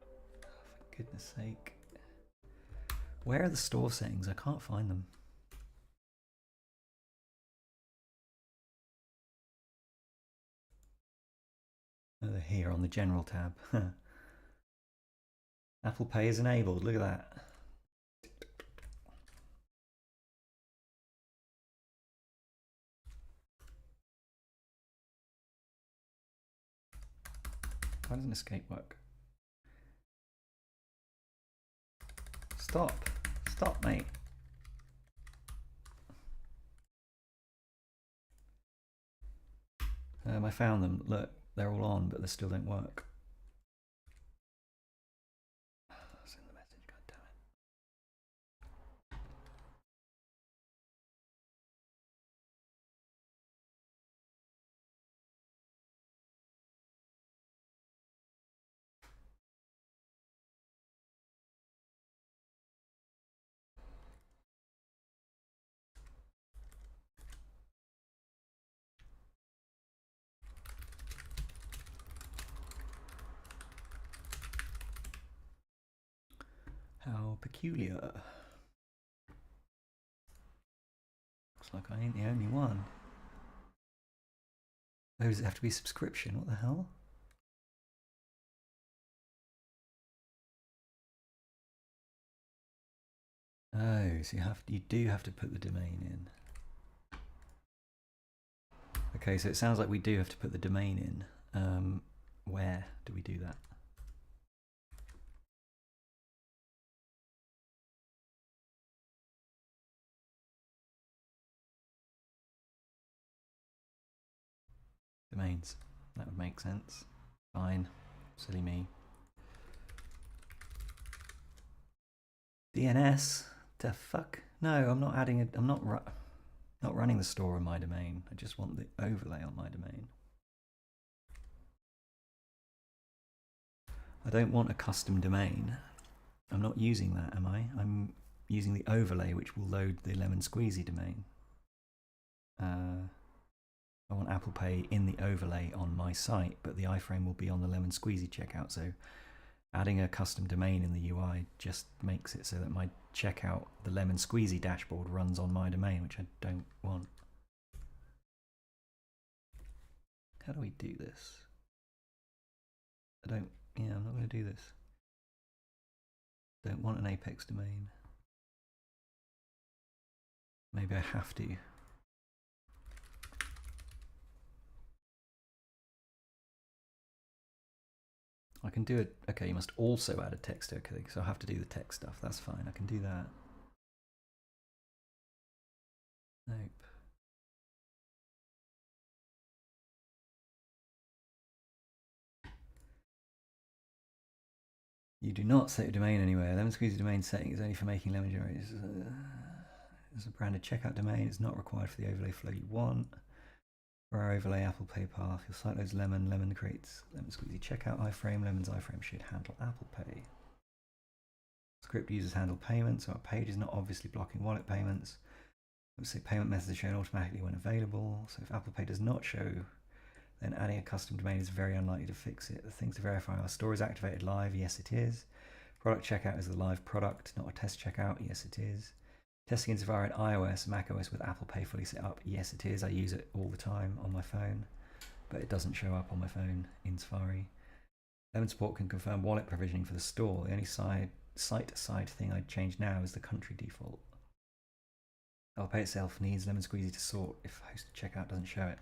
Oh, for goodness sake. Where are the store settings? I can't find them. Oh, they're here on the general tab. Apple Pay is enabled. Look at that. Why doesn't escape work? Stop. Stop, mate. I found them. Look, they're all on, but they still don't work. Send the message, god damn it. How peculiar. Looks like I ain't the only one. Oh, does it have to be subscription? What the hell? Oh, so you do have to put the domain in. Okay, so it sounds like we do have to put the domain in. Where do we do that? Domains. That would make sense. Fine. Silly me. DNS? The fuck? No, I'm not adding it. I'm not. Not running the store on my domain. I just want the overlay on my domain. I don't want a custom domain. I'm not using that, am I? I'm using the overlay, which will load the Lemon Squeezy domain. I want Apple Pay in the overlay on my site, but the iframe will be on the Lemon Squeezy checkout. So adding a custom domain in the UI just makes it so that my checkout, the Lemon Squeezy dashboard, runs on my domain, which I don't want. How do we do this? I'm not going to do this. Don't want an Apex domain. Maybe I have to. I can do it. Okay, you must also add a text. Okay, so I have to do the text stuff. That's fine. I can do that. Nope. You do not set your domain anywhere. Lemon Squeezy domain setting is only for making lemon generators. It's a branded checkout domain. It's not required for the overlay flow you want. For our overlay Apple Pay path, your site loads Lemon. Lemon creates Lemon Squeezy checkout iframe. Lemon's iframe should handle Apple Pay. Script users handle payments, so our page is not obviously blocking wallet payments. Let's say payment methods are shown automatically when available. So if Apple Pay does not show, then adding a custom domain is very unlikely to fix it. The thing to verify, our store is activated live. Yes, it is. Product checkout is the live product, not a test checkout. Yes, it is. Testing in Safari and iOS, macOS with Apple Pay fully set up. Yes, it is. I use it all the time on my phone, but it doesn't show up on my phone in Safari. Lemon Support can confirm wallet provisioning for the store. The only site-side thing I'd change now is the country default. Apple Pay itself needs Lemon Squeezy to sort if hosted checkout doesn't show it.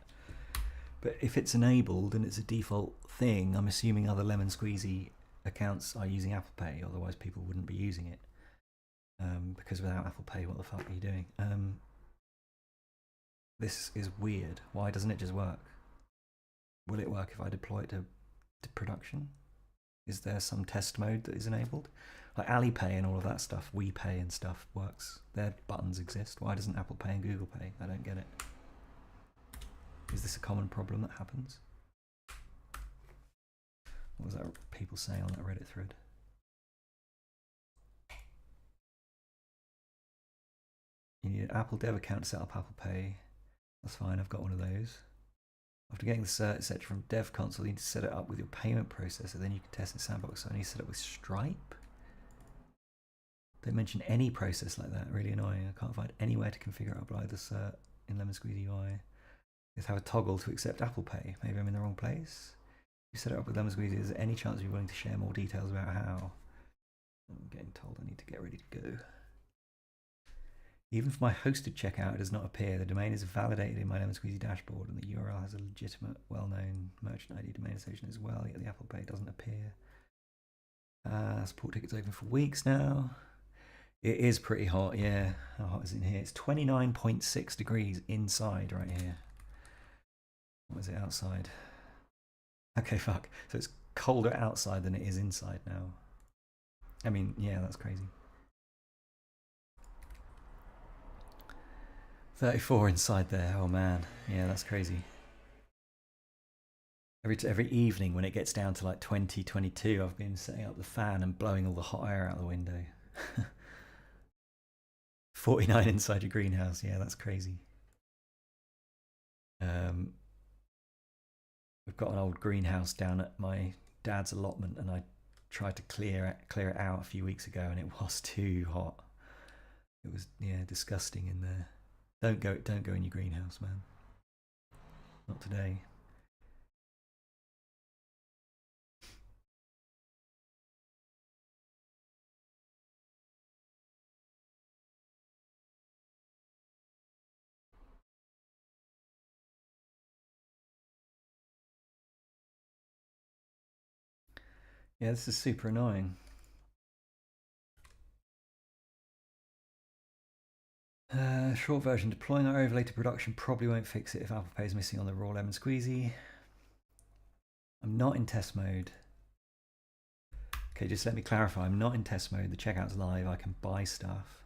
But if it's enabled and it's a default thing, I'm assuming other Lemon Squeezy accounts are using Apple Pay, otherwise people wouldn't be using it. Because without Apple Pay, what the fuck are you doing? This is weird. Why doesn't it just work? Will it work if I deploy it to production? Is there some test mode that is enabled? Like Alipay and all of that stuff, WePay and stuff works. Their buttons exist. Why doesn't Apple Pay and Google Pay? I don't get it. Is this a common problem that happens? What was that people saying on that Reddit thread? You need an Apple Dev account to set up Apple Pay. That's fine, I've got one of those. After getting the cert, etc. from Dev Console, you need to set it up with your payment processor, then you can test in Sandbox. So I need to set it with Stripe? Don't mention any process like that, really annoying. I can't find anywhere to configure or apply the cert in Lemon Squeezy UI. Just have a toggle to accept Apple Pay. Maybe I'm in the wrong place. You set it up with Lemon Squeezy, is there any chance you're willing to share more details about how? I'm getting told I need to get ready to go. Even for my hosted checkout, it does not appear. The domain is validated in my Lemon Squeezy dashboard, and the URL has a legitimate, well-known merchant ID domain association as well, yet the Apple Pay doesn't appear. Support tickets open for weeks now. It is pretty hot, yeah. How hot is it in here? It's 29.6 degrees inside right here. What is it outside? Okay, fuck. So it's colder outside than it is inside now. I mean, yeah, that's crazy. 34 inside there. Oh man, yeah, that's crazy. Every evening when it gets down to like 20, 22, I've been setting up the fan and blowing all the hot air out the window. 49 inside your greenhouse. Yeah, that's crazy. We've got an old greenhouse down at my dad's allotment, and I tried to clear it out a few weeks ago, and it was too hot. It was, yeah, disgusting in there. Don't go in your greenhouse, man. Not today. Yeah, this is super annoying. Short version, deploying our overlay to production probably won't fix it if Apple Pay is missing on the raw Lemon Squeezy. I'm not in test mode. Okay, just let me clarify. I'm not in test mode. The checkout's live. I can buy stuff.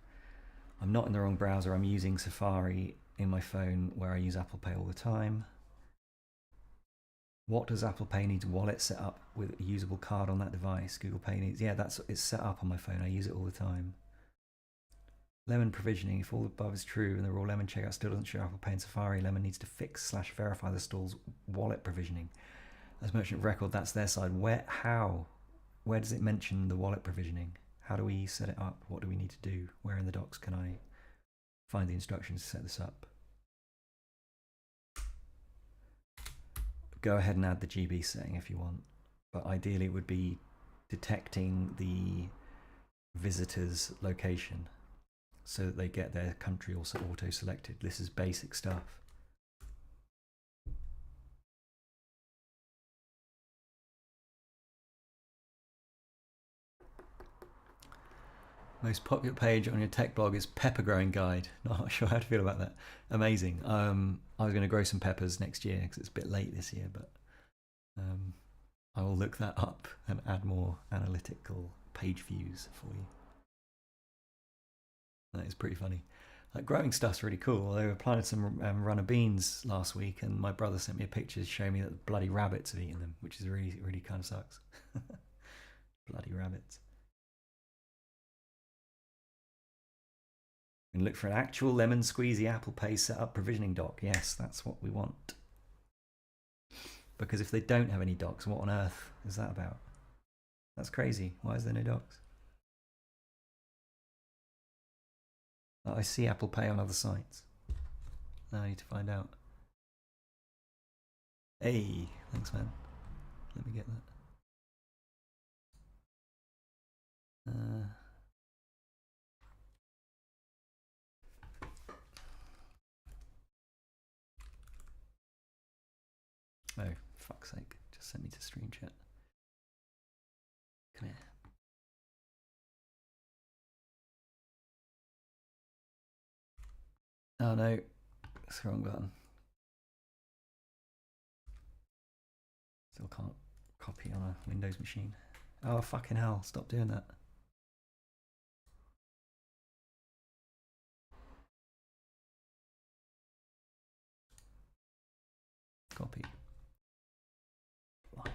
I'm not in the wrong browser. I'm using Safari in my phone where I use Apple Pay all the time. What does Apple Pay need wallet set up with a usable card on that device? Google Pay needs, yeah, it's set up on my phone. I use it all the time. Lemon provisioning, if all the above is true and the raw Lemon checkout still doesn't show Apple Pay in Safari, Lemon needs to fix/verify the store's wallet provisioning. As merchant of record, that's their side. How? Where does it mention the wallet provisioning? How do we set it up? What do we need to do? Where in the docs can I find the instructions to set this up? Go ahead and add the GB setting if you want, but ideally it would be detecting the visitor's location so that they get their country also auto-selected. This is basic stuff. Most popular page on your tech blog is Pepper Growing Guide. Not sure how to feel about that. Amazing. I was going to grow some peppers next year because it's a bit late this year, but I will look that up and add more analytical page views for you. That is pretty funny. Like, growing stuff's really cool. They were planted some runner beans last week, and my brother sent me a picture showing me that the bloody rabbits have eaten them, which is really, really kind of sucks. Bloody rabbits. And look for an actual lemon squeezy Apple Pay setup provisioning doc. Yes, that's what we want. Because if they don't have any docs, what on earth is that about? That's crazy. Why is there no docs? Oh, I see Apple Pay on other sites. Now I need to find out. Hey, thanks, man. Let me get that. Oh, fuck's sake. Just send me to stream chat. Come here. Oh no, it's the wrong button. Still can't copy on a Windows machine. Oh, fucking hell, stop doing that. Copy. Blimey.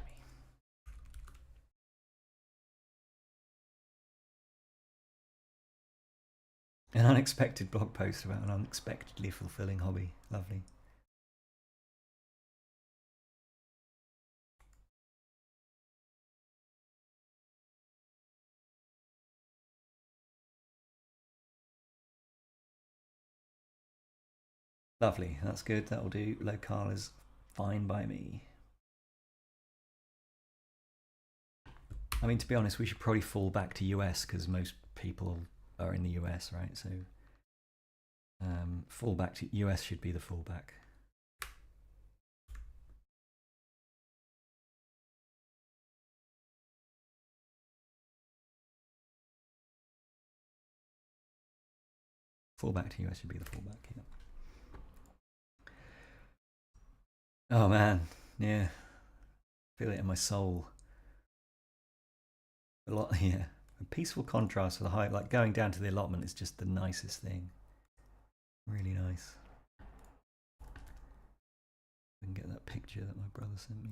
An unexpected blog post about an unexpectedly fulfilling hobby. Lovely. Lovely, that's good, that'll do. Locale is fine by me. I mean, to be honest, we should probably fall back to US because most people are in the US, right? So fall back to US should be the fallback. Fallback to US should be the fallback, yeah. Oh man, yeah. Feel it in my soul. A lot, yeah. A peaceful contrast with the high, like going down to the allotment is just the nicest thing. Really nice. I can get that picture that my brother sent me.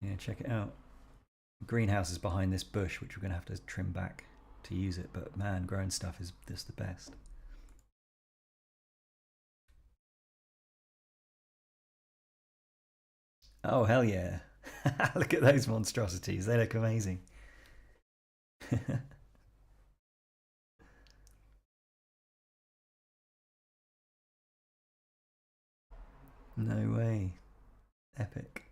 Yeah, check it out. Greenhouse is behind this bush, which we're going to have to trim back to use it, but man, growing stuff is just the best. Oh, hell yeah. Look at those monstrosities. They look amazing. No way. Epic.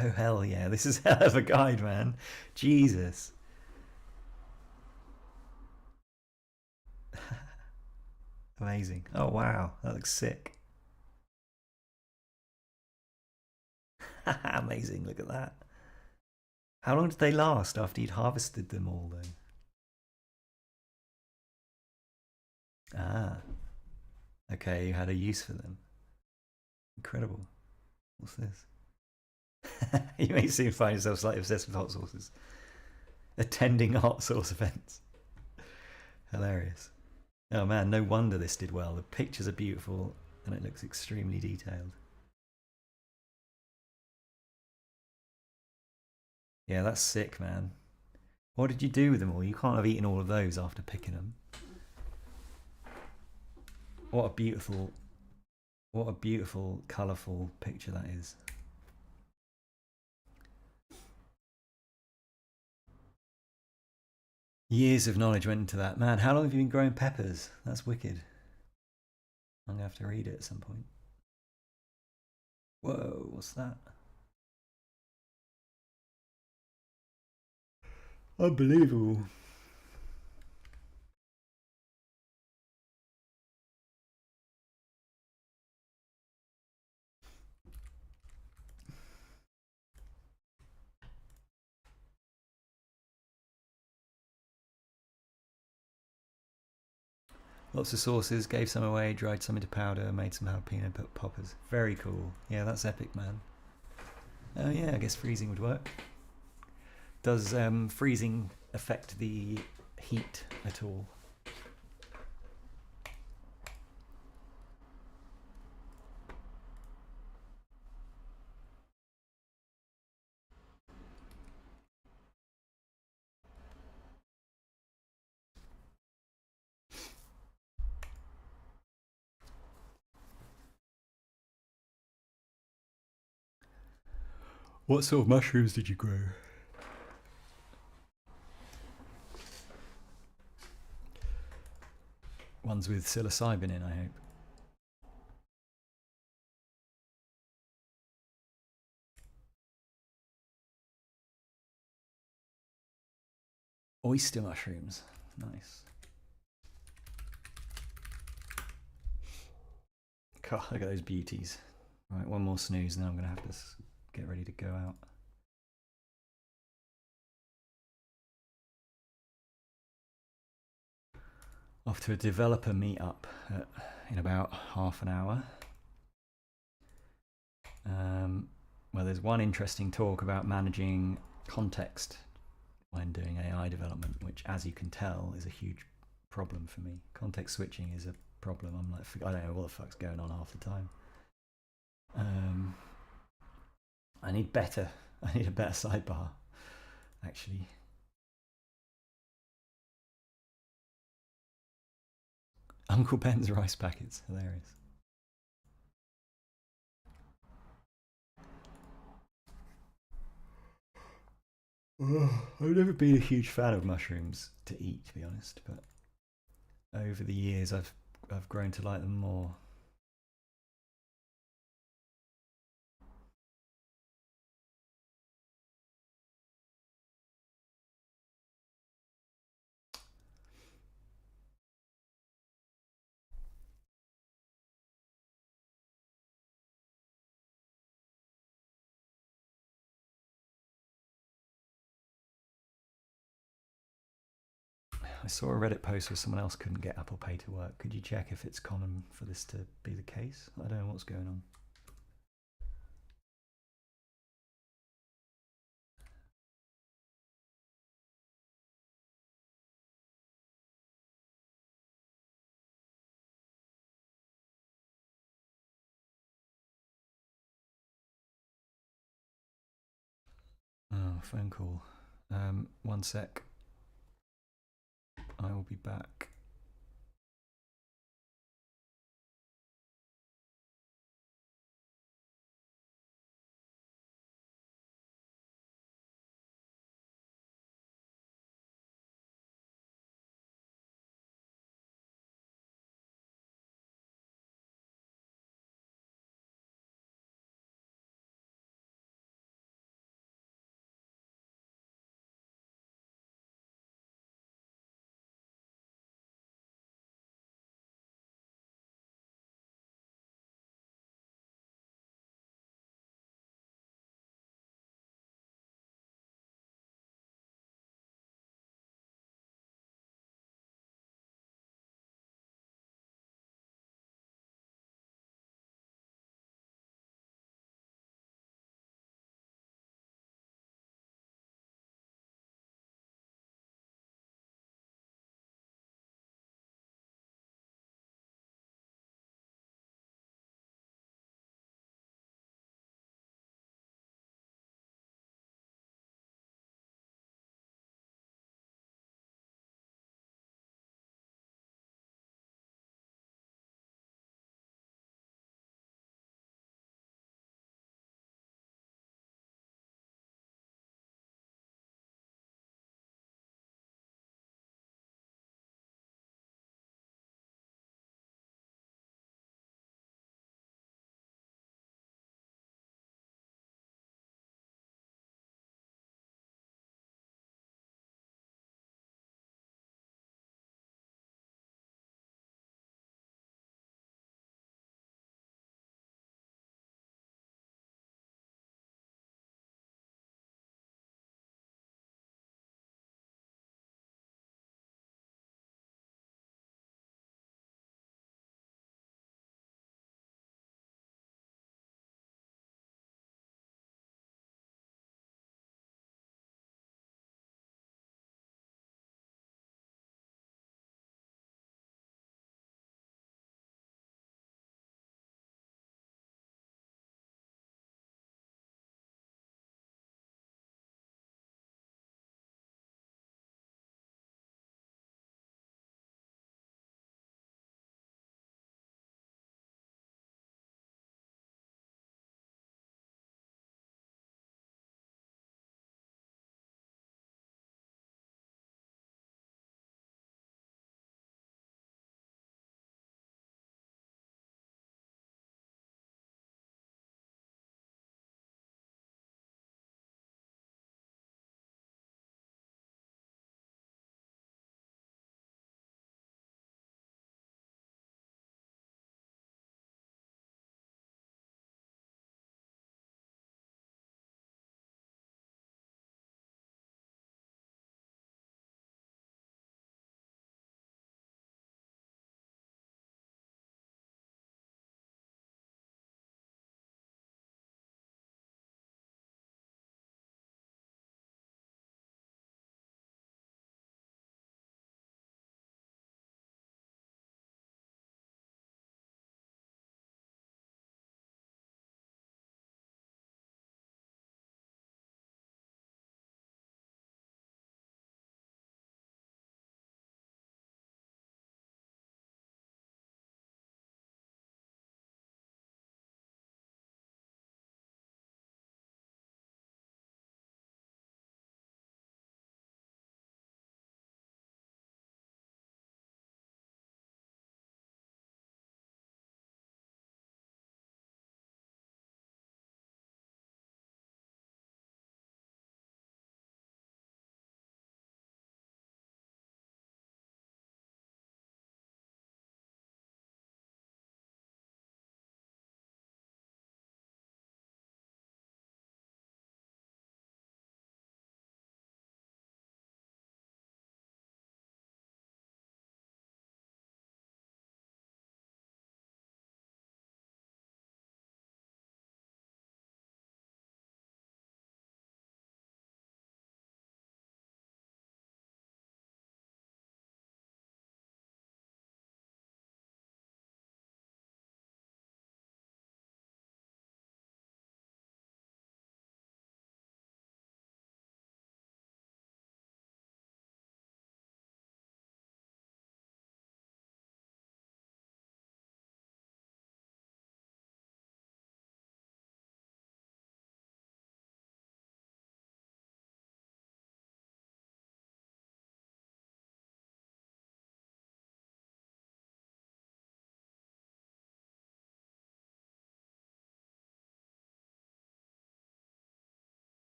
Oh, hell yeah. This is hell of a guide, man. Jesus. Amazing. Oh, wow. That looks sick. Amazing. Look at that. How long did they last after you'd harvested them all, though? Ah. Okay, you had a use for them. Incredible. What's this? You may soon find yourself slightly obsessed with hot sauces. Attending hot sauce events. Hilarious. Oh man, no wonder this did well. The pictures are beautiful and it looks extremely detailed. Yeah, that's sick, man. What did you do with them all? You can't have eaten all of those after picking them. What a beautiful, colourful picture that is. Years of knowledge went into that. Man, how long have you been growing peppers? That's wicked. I'm gonna have to read it at some point. Whoa, what's that? Unbelievable. Lots of sauces, gave some away, dried some into powder, made some jalapeno poppers. Very cool. Yeah, that's epic, man. Oh yeah, I guess freezing would work. Does freezing affect the heat at all? What sort of mushrooms did you grow? Ones with psilocybin in, I hope. Oyster mushrooms. Nice. God, look at those beauties. Right, one more snooze, and then I'm going to have to get ready to go out. Off to a developer meetup in about half an hour. Well, there's one interesting talk about managing context when doing AI development, which, as you can tell, is a huge problem for me. Context switching is a problem. I'm like, I don't know what the fuck's going on half the time. I need a better sidebar, actually. Uncle Ben's rice packets, hilarious. I've never been a huge fan of mushrooms to eat, to be honest, but over the years I've grown to like them more. I saw a Reddit post where someone else couldn't get Apple Pay to work. Could you check if it's common for this to be the case? I don't know what's going on. Oh, phone call. One sec. I will be back.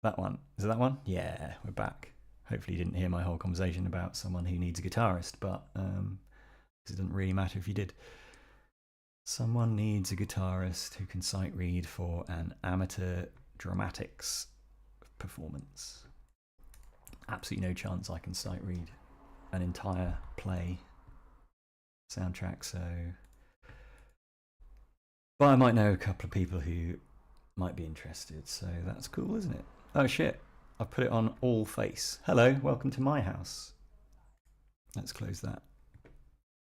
That one. Is it that one? Yeah, we're back. Hopefully you didn't hear my whole conversation about someone who needs a guitarist, but it doesn't really matter if you did. Someone needs a guitarist who can sight read for an amateur dramatics performance. Absolutely no chance I can sight read an entire play soundtrack, so... But I might know a couple of people who might be interested, so that's cool, isn't it? Oh shit, I've put it on all face. Hello, welcome to my house. Let's close that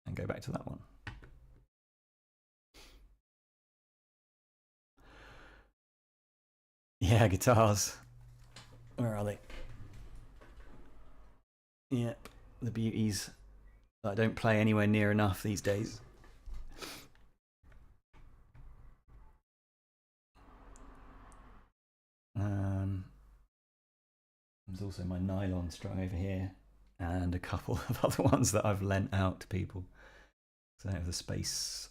and go back to that one. Yeah, guitars. Where are they? Yep, the beauties that I don't play anywhere near enough these days. There's also my nylon strung over here and a couple of other ones that I've lent out to people. So I don't have the space.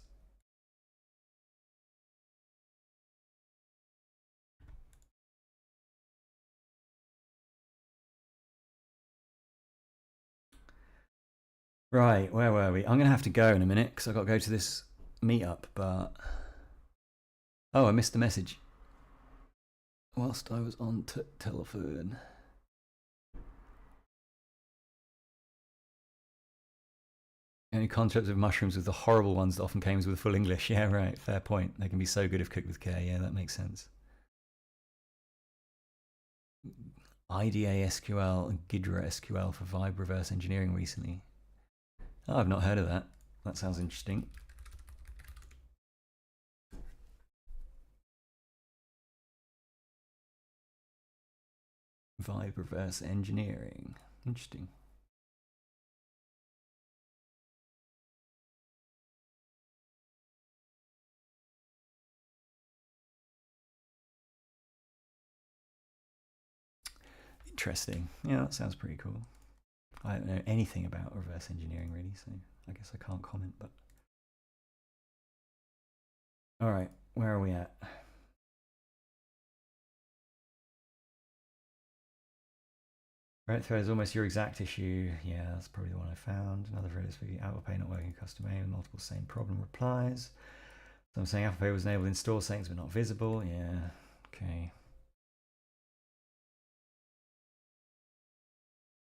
Right, where were we? I'm going to have to go in a minute because I've got to go to this meetup, but... Oh, I missed the message. Whilst I was on telephone. Only concepts of mushrooms with the horrible ones that often came with full English. Yeah, right, fair point. They can be so good if cooked with care. Yeah, that makes sense. IDA SQL and Ghidra SQL for Vibe reverse engineering recently. Oh, I've not heard of that. That sounds interesting. Vibe reverse engineering. Interesting. Interesting. Yeah, that sounds pretty cool. I don't know anything about reverse engineering really, so I guess I can't comment, but... Alright, where are we at? Right thread is almost your exact issue. Yeah, that's probably the one I found. Another thread is for the Apple Pay not working custom aim, multiple same problem replies. So I'm saying Apple Pay was enabled in store settings but not visible. Yeah, okay.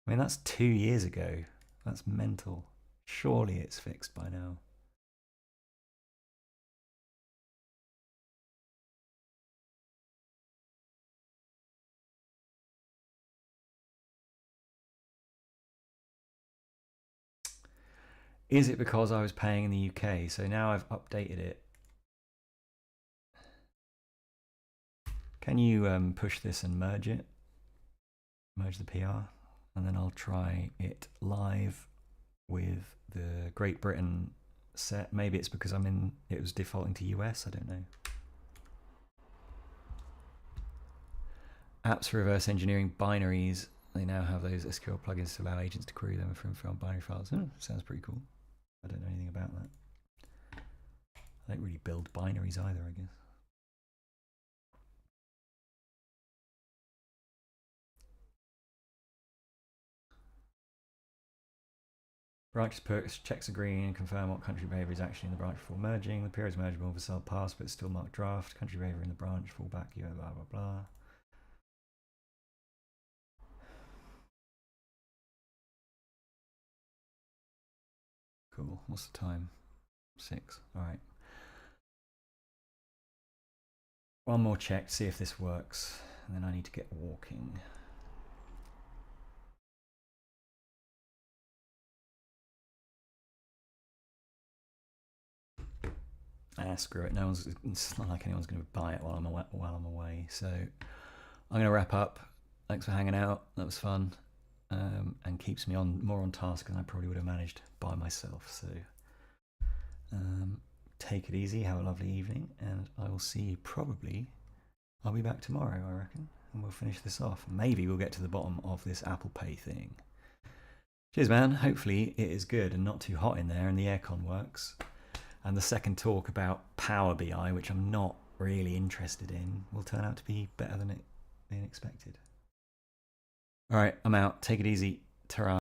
I mean, that's 2 years ago. That's mental. Surely it's fixed by now. Is it because I was paying in the UK? So now I've updated it. Can you push this and merge it? Merge the PR? And then I'll try it live with the Great Britain set. Maybe it's because it was defaulting to US, I don't know. Apps for reverse engineering binaries. They now have those SQL plugins to allow agents to query them from binary files. Sounds pretty cool. I don't know anything about that. I don't really build binaries either, I guess. Branches perks, checks are green, and confirm what country behavior is actually in the branch before merging. The period is mergeable for cell pass, but it's still marked draft. Country behavior in the branch, fallback, blah, blah, blah. Cool. What's the time? 6. All right. One more check to see if this works, and then I need to get walking. Screw it. It's not like anyone's going to buy it while I'm away. So I'm going to wrap up. Thanks for hanging out. That was fun, and keeps me more on task than I probably would have managed by myself. So take it easy. Have a lovely evening, and I will see you probably. I'll be back tomorrow, I reckon, and we'll finish this off. Maybe we'll get to the bottom of this Apple Pay thing. Cheers, man. Hopefully it is good and not too hot in there, and the aircon works. And the second talk about Power BI, which I'm not really interested in, will turn out to be better than expected. All right, I'm out. Take it easy. Ta-ra.